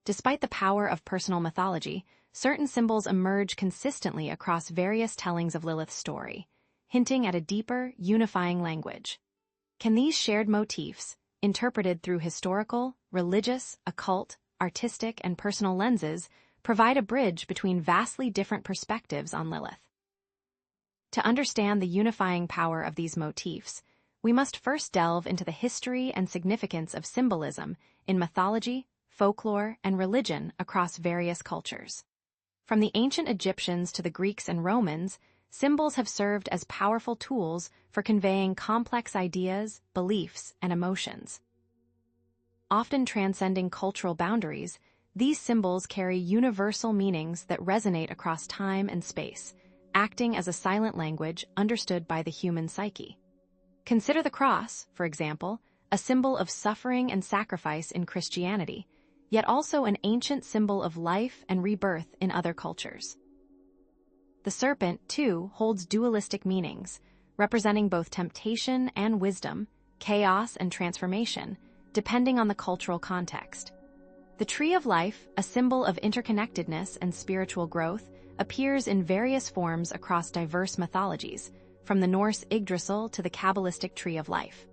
Despite the power of personal mythology, certain symbols emerge consistently across various tellings of Lilith's story, hinting at a deeper, unifying language. Can these shared motifs, interpreted through historical, religious, occult, artistic, and personal lenses, provide a bridge between vastly different perspectives on Lilith? To understand the unifying power of these motifs, we must first delve into the history and significance of symbolism in mythology, folklore, and religion across various cultures. From the ancient Egyptians to the Greeks and Romans, symbols have served as powerful tools for conveying complex ideas, beliefs, and emotions. Often transcending cultural boundaries, these symbols carry universal meanings that resonate across time and space, acting as a silent language understood by the human psyche. Consider the cross, for example, a symbol of suffering and sacrifice in Christianity, yet also an ancient symbol of life and rebirth in other cultures. The serpent, too, holds dualistic meanings, representing both temptation and wisdom, chaos and transformation, depending on the cultural context. The tree of life, a symbol of interconnectedness and spiritual growth, appears in various forms across diverse mythologies, from the Norse Yggdrasil to the Kabbalistic tree of life.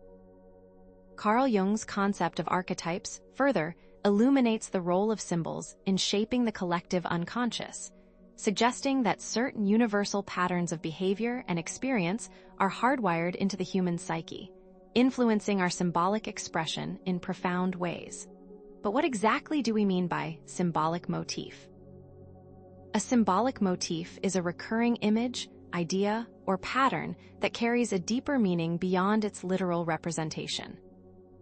Carl Jung's concept of archetypes, further, illuminates the role of symbols in shaping the collective unconscious, suggesting that certain universal patterns of behavior and experience are hardwired into the human psyche, influencing our symbolic expression in profound ways. But what exactly do we mean by symbolic motif? A symbolic motif is a recurring image, idea, or pattern that carries a deeper meaning beyond its literal representation.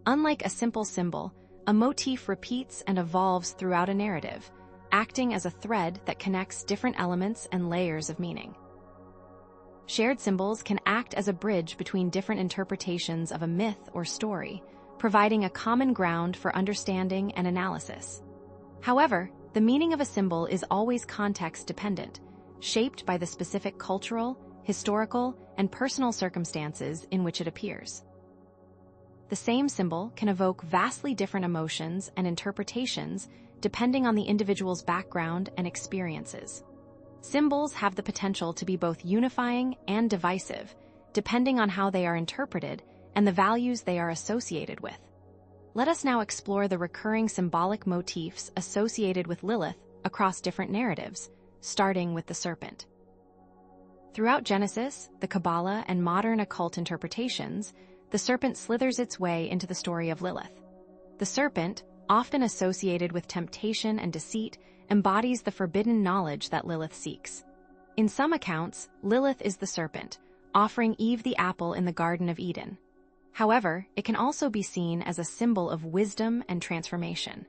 Unlike a simple symbol, a motif repeats and evolves throughout a narrative, acting as a thread that connects different elements and layers of meaning. Shared symbols can act as a bridge between different interpretations of a myth or story, providing a common ground for understanding and analysis. However, the meaning of a symbol is always context-dependent, shaped by the specific cultural, historical, and personal circumstances in which it appears. The same symbol can evoke vastly different emotions and interpretations depending on the individual's background and experiences. Symbols have the potential to be both unifying and divisive, depending on how they are interpreted and the values they are associated with. Let us now explore the recurring symbolic motifs associated with Lilith across different narratives, starting with the serpent. Throughout Genesis, the Kabbalah, and modern occult interpretations, the serpent slithers its way into the story of Lilith. The serpent, often associated with temptation and deceit, embodies the forbidden knowledge that Lilith seeks. In some accounts, Lilith is the serpent, offering Eve the apple in the Garden of Eden. However, it can also be seen as a symbol of wisdom and transformation.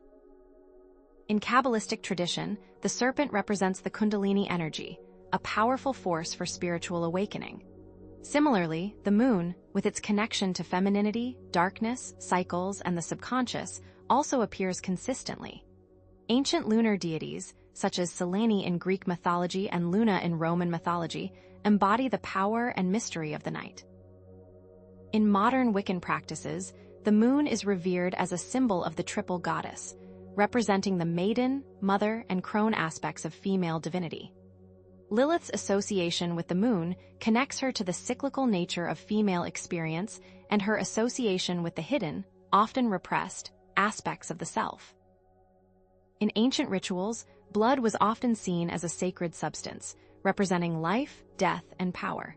In Kabbalistic tradition, the serpent represents the Kundalini energy, a powerful force for spiritual awakening. Similarly, the moon, with its connection to femininity, darkness, cycles, and the subconscious, also appears consistently. Ancient lunar deities, such as Selene in Greek mythology and Luna in Roman mythology, embody the power and mystery of the night. In modern Wiccan practices, the moon is revered as a symbol of the triple goddess, representing the maiden, mother, and crone aspects of female divinity. Lilith's association with the moon connects her to the cyclical nature of female experience and her association with the hidden, often repressed, aspects of the self. In ancient rituals, blood was often seen as a sacred substance, representing life, death, and power.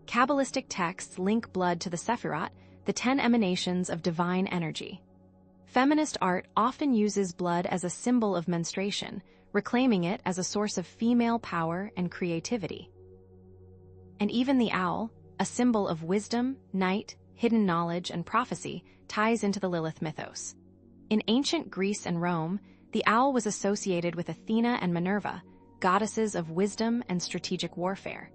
Kabbalistic texts link blood to the Sephirot, the 10 emanations of divine energy. Feminist art often uses blood as a symbol of menstruation, reclaiming it as a source of female power and creativity. And even the owl, a symbol of wisdom, night, hidden knowledge, and prophecy, ties into the Lilith mythos. In ancient Greece and Rome, the owl was associated with Athena and Minerva, goddesses of wisdom and strategic warfare.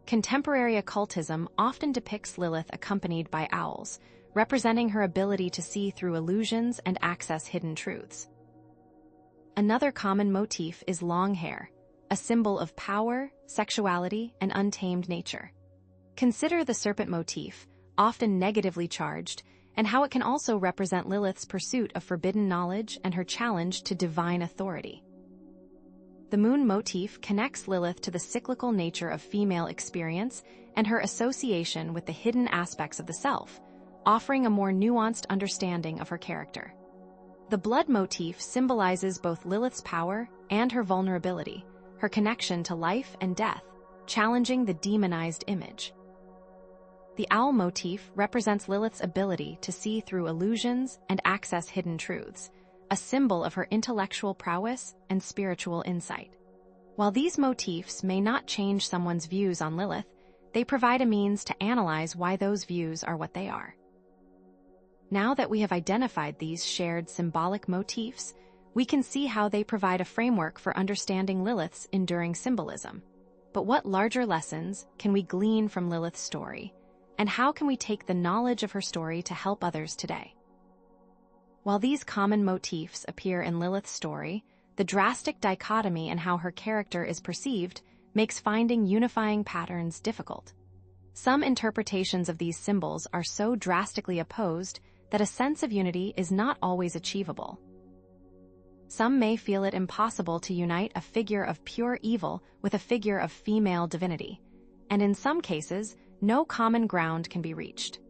Contemporary occultism often depicts Lilith accompanied by owls, representing her ability to see through illusions and access hidden truths. Another common motif is long hair, a symbol of power, sexuality, and untamed nature. Consider the serpent motif, often negatively charged, and how it can also represent Lilith's pursuit of forbidden knowledge and her challenge to divine authority. The moon motif connects Lilith to the cyclical nature of female experience and her association with the hidden aspects of the self, offering a more nuanced understanding of her character. The blood motif symbolizes both Lilith's power and her vulnerability, her connection to life and death, challenging the demonized image. The owl motif represents Lilith's ability to see through illusions and access hidden truths, a symbol of her intellectual prowess and spiritual insight. While these motifs may not change someone's views on Lilith, they provide a means to analyze why those views are what they are. Now that we have identified these shared symbolic motifs, we can see how they provide a framework for understanding Lilith's enduring symbolism. But what larger lessons can we glean from Lilith's story, and how can we take the knowledge of her story to help others today? While these common motifs appear in Lilith's story, the drastic dichotomy in how her character is perceived makes finding unifying patterns difficult. Some interpretations of these symbols are so drastically opposed that a sense of unity is not always achievable. Some may feel it impossible to unite a figure of pure evil with a figure of female divinity, and in some cases, no common ground can be reached.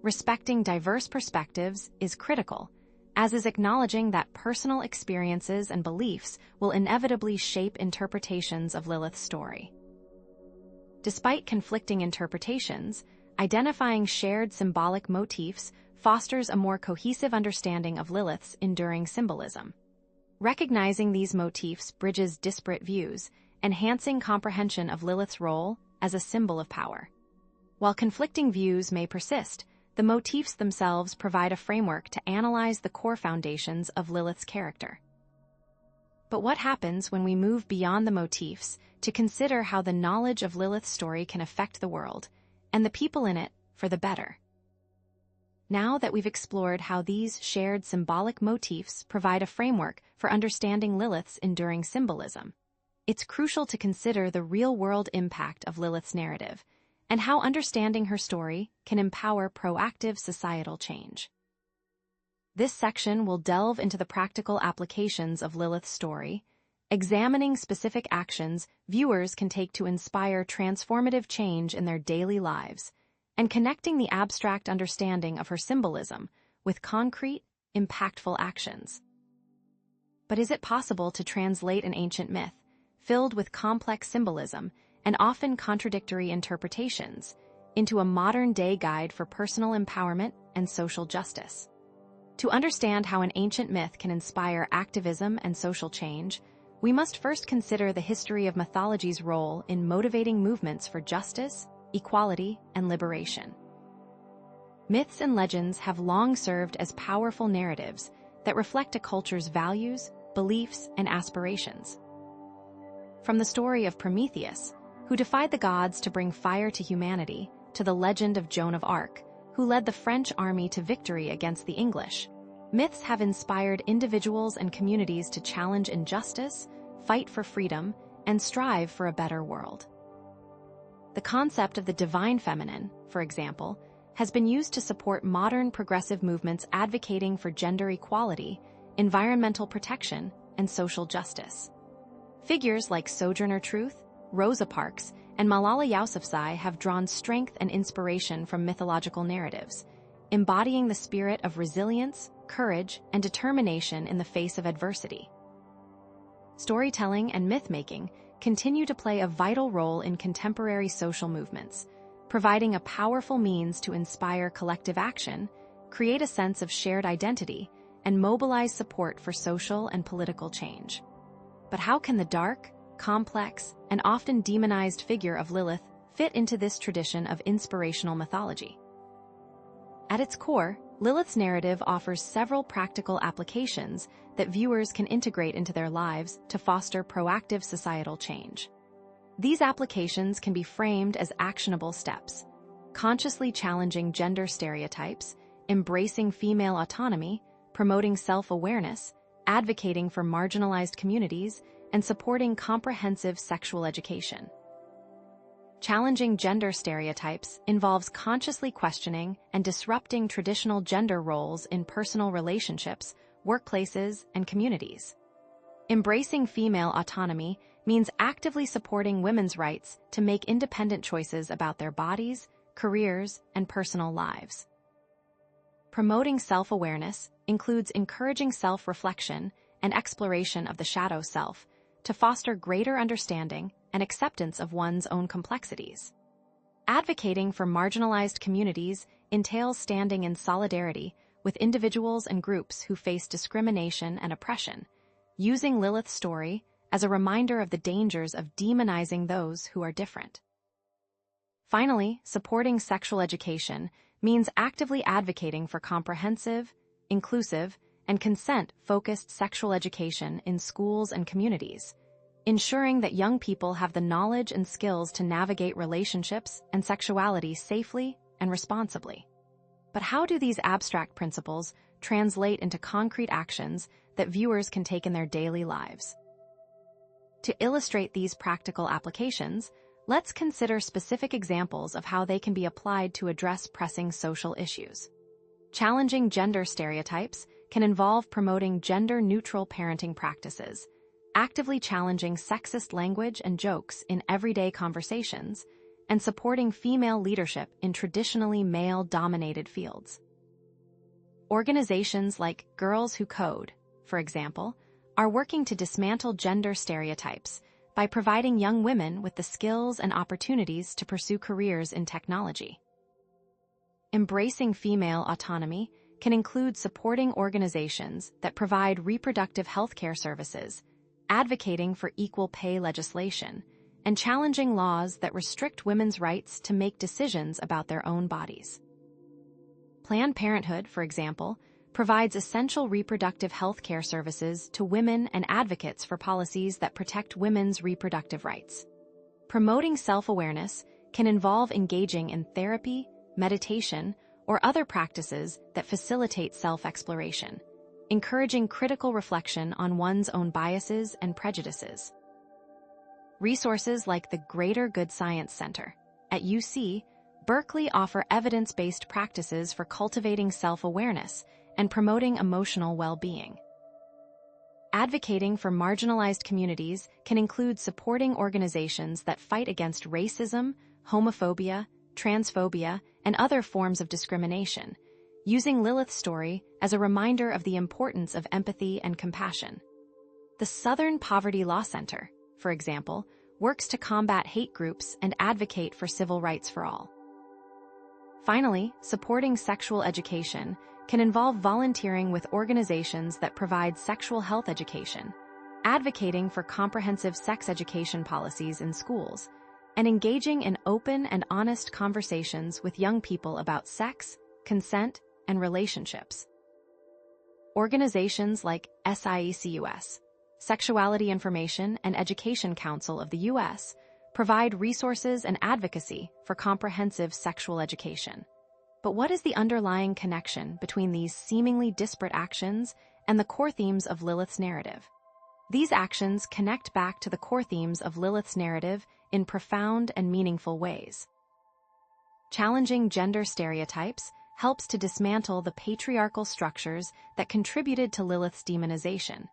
Respecting diverse perspectives is critical, as is acknowledging that personal experiences and beliefs will inevitably shape interpretations of Lilith's story. Despite conflicting interpretations, identifying shared symbolic motifs fosters a more cohesive understanding of Lilith's enduring symbolism. Recognizing these motifs bridges disparate views, enhancing comprehension of Lilith's role as a symbol of power. While conflicting views may persist, the motifs themselves provide a framework to analyze the core foundations of Lilith's character. But what happens when we move beyond the motifs to consider how the knowledge of Lilith's story can affect the world, and the people in it, for the better? Now that we've explored how these shared symbolic motifs provide a framework for understanding Lilith's enduring symbolism, it's crucial to consider the real-world impact of Lilith's narrative and how understanding her story can empower proactive societal change. This section will delve into the practical applications of Lilith's story, examining specific actions viewers can take to inspire transformative change in their daily lives, and connecting the abstract understanding of her symbolism with concrete, impactful actions. But is it possible to translate an ancient myth, filled with complex symbolism and often contradictory interpretations, into a modern-day guide for personal empowerment and social justice. To understand how an ancient myth can inspire activism and social change, we must first consider the history of mythology's role in motivating movements for justice, equality, and liberation. Myths and legends have long served as powerful narratives that reflect a culture's values, beliefs, and aspirations. From the story of Prometheus, who defied the gods to bring fire to humanity, to the legend of Joan of Arc, who led the French army to victory against the English, myths have inspired individuals and communities to challenge injustice, fight for freedom, and strive for a better world. The concept of the divine feminine, for example, has been used to support modern progressive movements advocating for gender equality, environmental protection, and social justice. Figures like Sojourner Truth, Rosa Parks, and Malala Yousafzai have drawn strength and inspiration from mythological narratives, embodying the spirit of resilience, courage, and determination in the face of adversity. Storytelling and myth-making continue to play a vital role in contemporary social movements, providing a powerful means to inspire collective action, create a sense of shared identity, and mobilize support for social and political change. But how can the dark, complex, and often demonized figure of Lilith fit into this tradition of inspirational mythology? At its core, Lilith's narrative offers several practical applications that viewers can integrate into their lives to foster proactive societal change. These applications can be framed as actionable steps: consciously challenging gender stereotypes, embracing female autonomy, promoting self-awareness, advocating for marginalized communities, and supporting comprehensive sexual education. Challenging gender stereotypes involves consciously questioning and disrupting traditional gender roles in personal relationships, workplaces, and communities. Embracing female autonomy means actively supporting women's rights to make independent choices about their bodies, careers, and personal lives. Promoting self-awareness includes encouraging self-reflection and exploration of the shadow self to foster greater understanding and acceptance of one's own complexities. Advocating for marginalized communities entails standing in solidarity with individuals and groups who face discrimination and oppression, using Lilith's story as a reminder of the dangers of demonizing those who are different. Finally, supporting sexual education means actively advocating for comprehensive, inclusive, and consent-focused sexual education in schools and communities, ensuring that young people have the knowledge and skills to navigate relationships and sexuality safely and responsibly. But how do these abstract principles translate into concrete actions that viewers can take in their daily lives? To illustrate these practical applications, let's consider specific examples of how they can be applied to address pressing social issues. Challenging gender stereotypes can involve promoting gender-neutral parenting practices, actively challenging sexist language and jokes in everyday conversations, and supporting female leadership in traditionally male-dominated fields. Organizations like Girls Who Code, for example, are working to dismantle gender stereotypes by providing young women with the skills and opportunities to pursue careers in technology. Embracing female autonomy can include supporting organizations that provide reproductive health care services, advocating for equal pay legislation, and challenging laws that restrict women's rights to make decisions about their own bodies. Planned Parenthood, for example, provides essential reproductive health care services to women and advocates for policies that protect women's reproductive rights. Promoting self-awareness can involve engaging in therapy, meditation, or other practices that facilitate self-exploration, encouraging critical reflection on one's own biases and prejudices. Resources like the Greater Good Science Center at UC Berkeley offer evidence-based practices for cultivating self-awareness and promoting emotional well-being. Advocating for marginalized communities can include supporting organizations that fight against racism, homophobia, transphobia, and other forms of discrimination, using Lilith's story as a reminder of the importance of empathy and compassion. The Southern Poverty Law Center, for example, works to combat hate groups and advocate for civil rights for all. Finally, supporting sexual education can involve volunteering with organizations that provide sexual health education, advocating for comprehensive sex education policies in schools, and engaging in open and honest conversations with young people about sex, consent, and relationships. Organizations like SIECUS, Sexuality Information and Education Council of the U.S., provide resources and advocacy for comprehensive sexual education. But what is the underlying connection between these seemingly disparate actions and the core themes of Lilith's narrative? These actions connect back to the core themes of Lilith's narrative in profound and meaningful ways. Challenging gender stereotypes helps to dismantle the patriarchal structures that contributed to Lilith's demonization,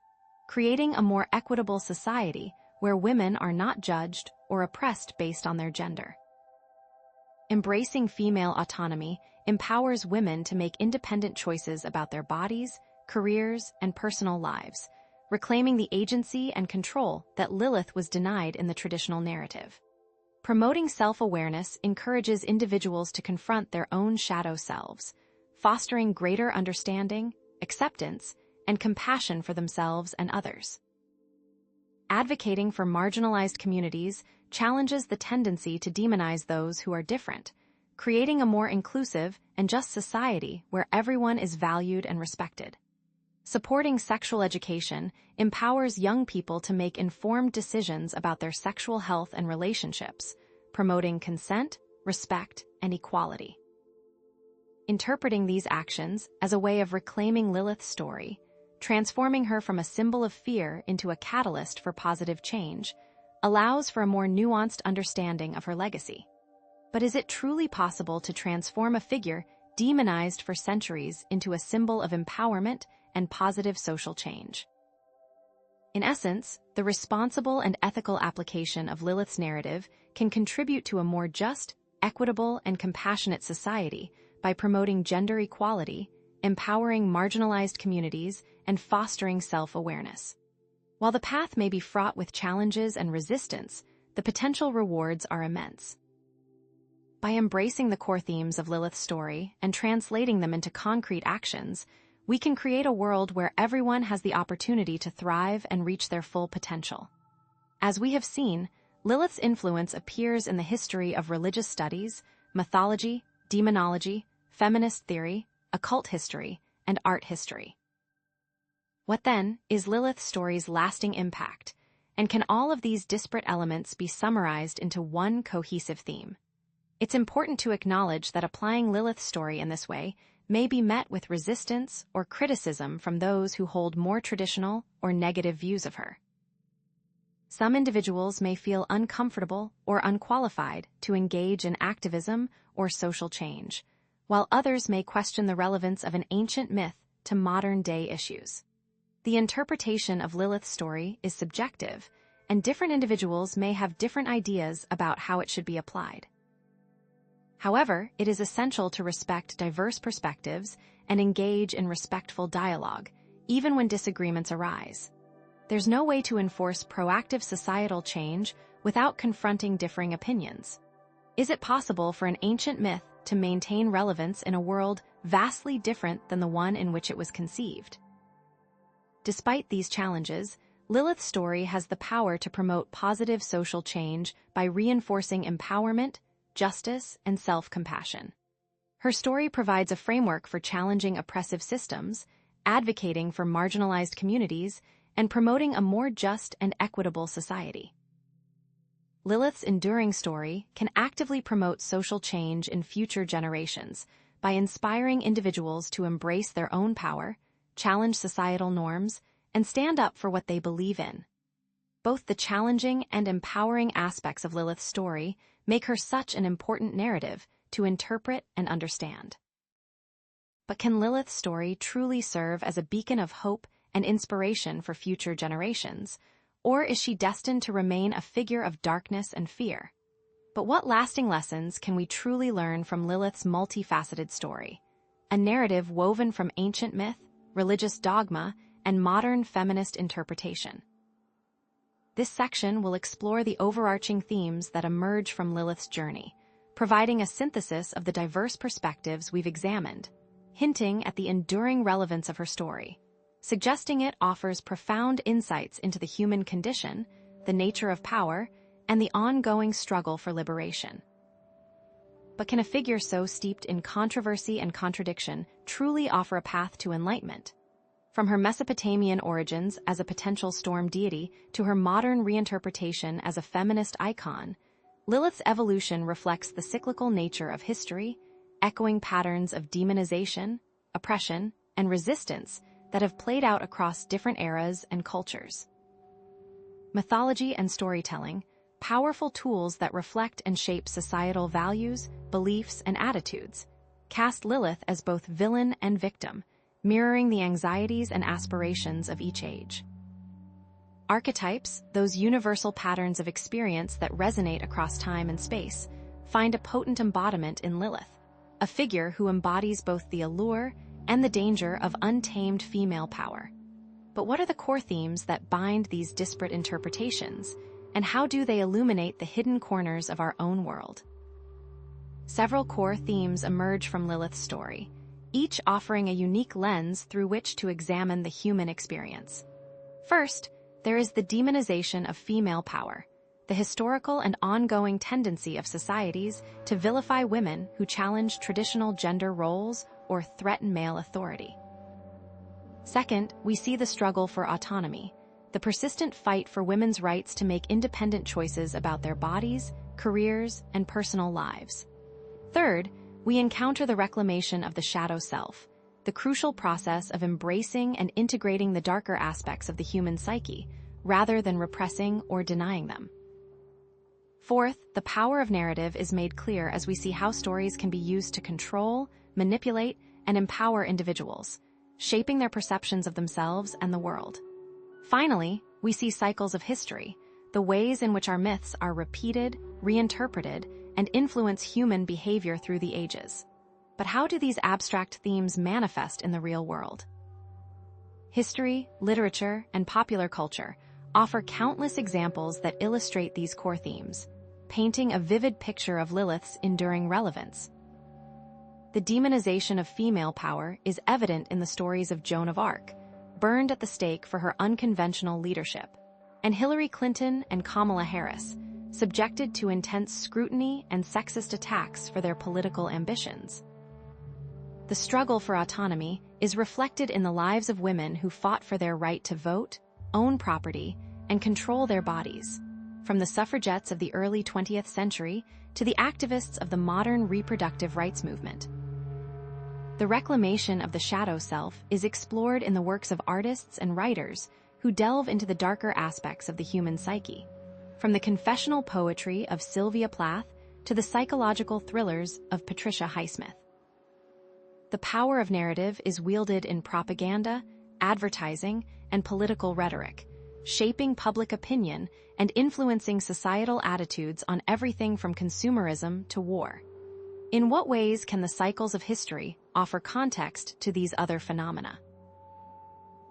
creating a more equitable society where women are not judged or oppressed based on their gender. Embracing female autonomy empowers women to make independent choices about their bodies, careers, and personal lives, reclaiming the agency and control that Lilith was denied in the traditional narrative. Promoting self-awareness encourages individuals to confront their own shadow selves, fostering greater understanding, acceptance, and compassion for themselves and others. Advocating for marginalized communities challenges the tendency to demonize those who are different, creating a more inclusive and just society where everyone is valued and respected. Supporting sexual education empowers young people to make informed decisions about their sexual health and relationships, promoting consent, respect, and equality. Interpreting these actions as a way of reclaiming Lilith's story, transforming her from a symbol of fear into a catalyst for positive change, allows for a more nuanced understanding of her legacy. But is it truly possible to transform a figure demonized for centuries into a symbol of empowerment and positive social change? In essence, the responsible and ethical application of Lilith's narrative can contribute to a more just, equitable, and compassionate society by promoting gender equality, empowering marginalized communities, and fostering self-awareness. While the path may be fraught with challenges and resistance, the potential rewards are immense. By embracing the core themes of Lilith's story and translating them into concrete actions, we can create a world where everyone has the opportunity to thrive and reach their full potential. As we have seen, Lilith's influence appears in the history of religious studies, mythology, demonology, feminist theory, occult history, and art history. What then is Lilith's story's lasting impact, and can all of these disparate elements be summarized into one cohesive theme? It's important to acknowledge that applying Lilith's story in this way may be met with resistance or criticism from those who hold more traditional or negative views of her. Some individuals may feel uncomfortable or unqualified to engage in activism or social change, while others may question the relevance of an ancient myth to modern-day issues. The interpretation of Lilith's story is subjective, and different individuals may have different ideas about how it should be applied. However, it is essential to respect diverse perspectives and engage in respectful dialogue, even when disagreements arise. There's no way to enforce proactive societal change without confronting differing opinions. Is it possible for an ancient myth to maintain relevance in a world vastly different than the one in which it was conceived? Despite these challenges, Lilith's story has the power to promote positive social change by reinforcing empowerment, justice, and self-compassion. Her story provides a framework for challenging oppressive systems, advocating for marginalized communities, and promoting a more just and equitable society. Lilith's enduring story can actively promote social change in future generations by inspiring individuals to embrace their own power, challenge societal norms, and stand up for what they believe in. Both the challenging and empowering aspects of Lilith's story make her such an important narrative to interpret and understand. But can Lilith's story truly serve as a beacon of hope and inspiration for future generations, or is she destined to remain a figure of darkness and fear? But what lasting lessons can we truly learn from Lilith's multifaceted story, a narrative woven from ancient myth, religious dogma, and modern feminist interpretation? this section will explore the overarching themes that emerge from Lilith's journey, providing a synthesis of the diverse perspectives we've examined, hinting at the enduring relevance of her story, suggesting it offers profound insights into the human condition, the nature of power, and the ongoing struggle for liberation. But can a figure so steeped in controversy and contradiction truly offer a path to enlightenment? From her Mesopotamian origins as a potential storm deity to her modern reinterpretation as a feminist icon, Lilith's evolution reflects the cyclical nature of history, echoing patterns of demonization, oppression, and resistance that have played out across different eras and cultures. Mythology and storytelling, powerful tools that reflect and shape societal values, beliefs, and attitudes, cast Lilith as both villain and victim, mirroring the anxieties and aspirations of each age. Archetypes, those universal patterns of experience that resonate across time and space, find a potent embodiment in Lilith, a figure who embodies both the allure and the danger of untamed female power. But what are the core themes that bind these disparate interpretations, and how do they illuminate the hidden corners of our own world? Several core themes emerge from Lilith's story, each offering a unique lens through which to examine the human experience. First, there is the demonization of female power, the historical and ongoing tendency of societies to vilify women who challenge traditional gender roles or threaten male authority. Second, we see the struggle for autonomy, the persistent fight for women's rights to make independent choices about their bodies, careers, and personal lives. Third, we encounter the reclamation of the shadow self, the crucial process of embracing and integrating the darker aspects of the human psyche, rather than repressing or denying them. Fourth, the power of narrative is made clear as we see how stories can be used to control, manipulate, and empower individuals, shaping their perceptions of themselves and the world. Finally, we see cycles of history, the ways in which our myths are repeated, reinterpreted, and influence human behavior through the ages. But how do these abstract themes manifest in the real world? History, literature, and popular culture offer countless examples that illustrate these core themes, painting a vivid picture of Lilith's enduring relevance. The demonization of female power is evident in the stories of Joan of Arc, burned at the stake for her unconventional leadership, and Hillary Clinton and Kamala Harris, subjected to intense scrutiny and sexist attacks for their political ambitions. The struggle for autonomy is reflected in the lives of women who fought for their right to vote, own property, and control their bodies, from the suffragettes of the early 20th century to the activists of the modern reproductive rights movement. The reclamation of the shadow self is explored in the works of artists and writers who delve into the darker aspects of the human psyche, from the confessional poetry of Sylvia Plath to the psychological thrillers of Patricia Highsmith. The power of narrative is wielded in propaganda, advertising, and political rhetoric, shaping public opinion and influencing societal attitudes on everything from consumerism to war. In what ways can the cycles of history offer context to these other phenomena?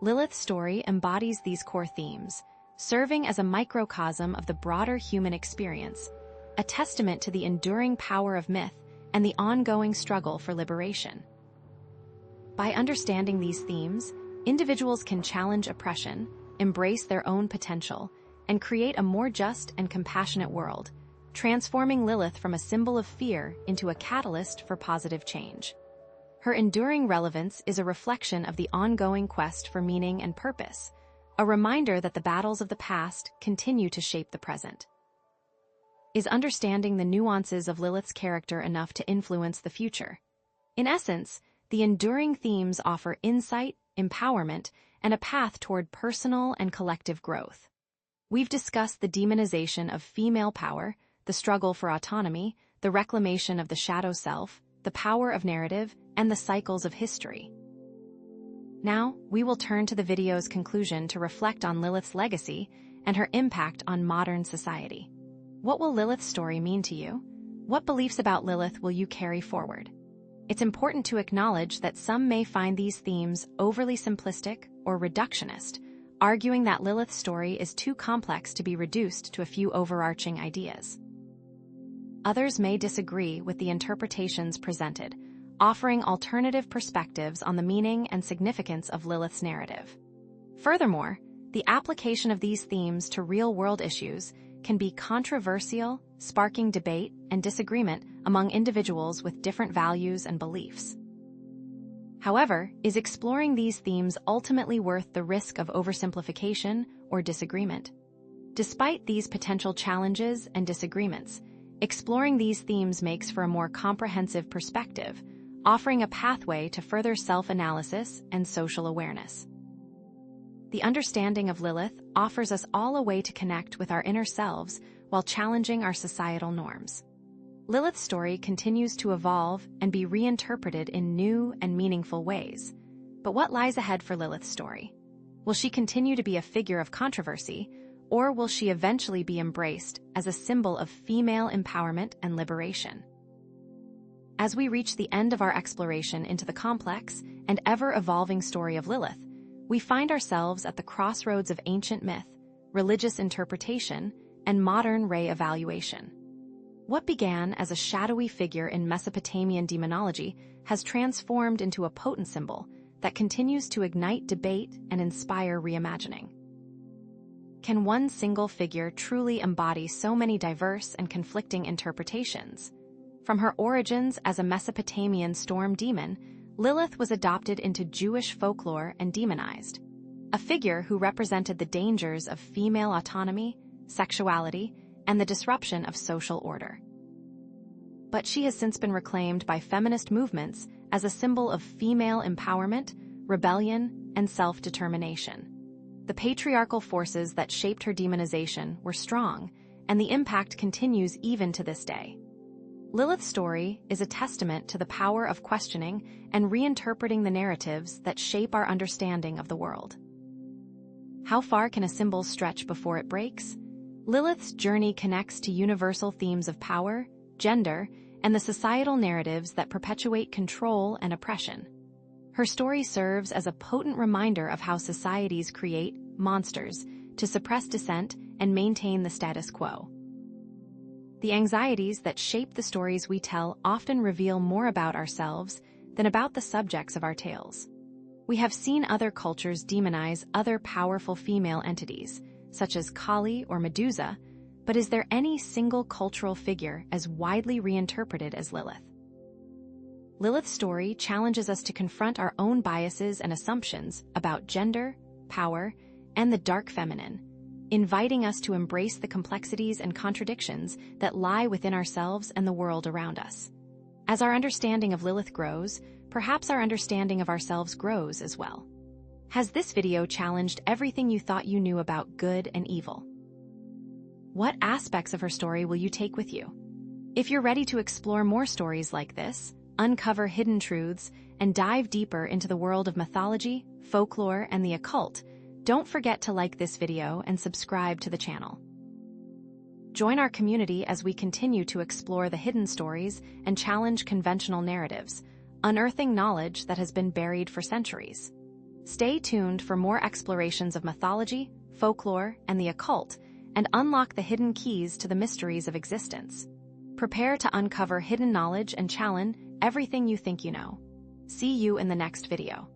Lilith's story embodies these core themes, serving as a microcosm of the broader human experience, a testament to the enduring power of myth and the ongoing struggle for liberation. By understanding these themes, individuals can challenge oppression, embrace their own potential, and create a more just and compassionate world, transforming Lilith from a symbol of fear into a catalyst for positive change. Her enduring relevance is a reflection of the ongoing quest for meaning and purpose, a reminder that the battles of the past continue to shape the present. Is understanding the nuances of Lilith's character enough to influence the future? In essence, the enduring themes offer insight, empowerment, and a path toward personal and collective growth. We've discussed the demonization of female power, the struggle for autonomy, the reclamation of the shadow self, the power of narrative, and the cycles of history. Now, we will turn to the video's conclusion to reflect on Lilith's legacy and her impact on modern society. What will Lilith's story mean to you? What beliefs about Lilith will you carry forward? It's important to acknowledge that some may find these themes overly simplistic or reductionist, arguing that Lilith's story is too complex to be reduced to a few overarching ideas. Others may disagree with the interpretations presented, offering alternative perspectives on the meaning and significance of Lilith's narrative. Furthermore, the application of these themes to real-world issues can be controversial, sparking debate and disagreement among individuals with different values and beliefs. However, is exploring these themes ultimately worth the risk of oversimplification or disagreement? Despite these potential challenges and disagreements, exploring these themes makes for a more comprehensive perspective, offering a pathway to further self-analysis and social awareness. The understanding of Lilith offers us all a way to connect with our inner selves while challenging our societal norms. Lilith's story continues to evolve and be reinterpreted in new and meaningful ways. But what lies ahead for Lilith's story? Will she continue to be a figure of controversy, or will she eventually be embraced as a symbol of female empowerment and liberation? As we reach the end of our exploration into the complex and ever-evolving story of Lilith, we find ourselves at the crossroads of ancient myth, religious interpretation, and modern ray evaluation. What began as a shadowy figure in Mesopotamian demonology has transformed into a potent symbol that continues to ignite debate and inspire reimagining. Can one single figure truly embody so many diverse and conflicting interpretations? From her origins as a Mesopotamian storm demon, Lilith was adopted into Jewish folklore and demonized, a figure who represented the dangers of female autonomy, sexuality, and the disruption of social order. But she has since been reclaimed by feminist movements as a symbol of female empowerment, rebellion, and self-determination. The patriarchal forces that shaped her demonization were strong, and the impact continues even to this day. Lilith's story is a testament to the power of questioning and reinterpreting the narratives that shape our understanding of the world. How far can a symbol stretch before it breaks? Lilith's journey connects to universal themes of power, gender, and the societal narratives that perpetuate control and oppression. Her story serves as a potent reminder of how societies create monsters to suppress dissent and maintain the status quo. The anxieties that shape the stories we tell often reveal more about ourselves than about the subjects of our tales. We have seen other cultures demonize other powerful female entities, such as Kali or Medusa, but is there any single cultural figure as widely reinterpreted as Lilith? Lilith's story challenges us to confront our own biases and assumptions about gender, power, and the dark feminine, inviting us to embrace the complexities and contradictions that lie within ourselves and the world around us. As our understanding of Lilith grows, perhaps our understanding of ourselves grows as well. Has this video challenged everything you thought you knew about good and evil? What aspects of her story will you take with you? If you're ready to explore more stories like this, uncover hidden truths, and dive deeper into the world of mythology, folklore, and the occult, don't forget to like this video and subscribe to the channel. Join our community as we continue to explore the hidden stories and challenge conventional narratives, unearthing knowledge that has been buried for centuries. Stay tuned for more explorations of mythology, folklore, and the occult, and unlock the hidden keys to the mysteries of existence. Prepare to uncover hidden knowledge and challenge everything you think you know. See you in the next video.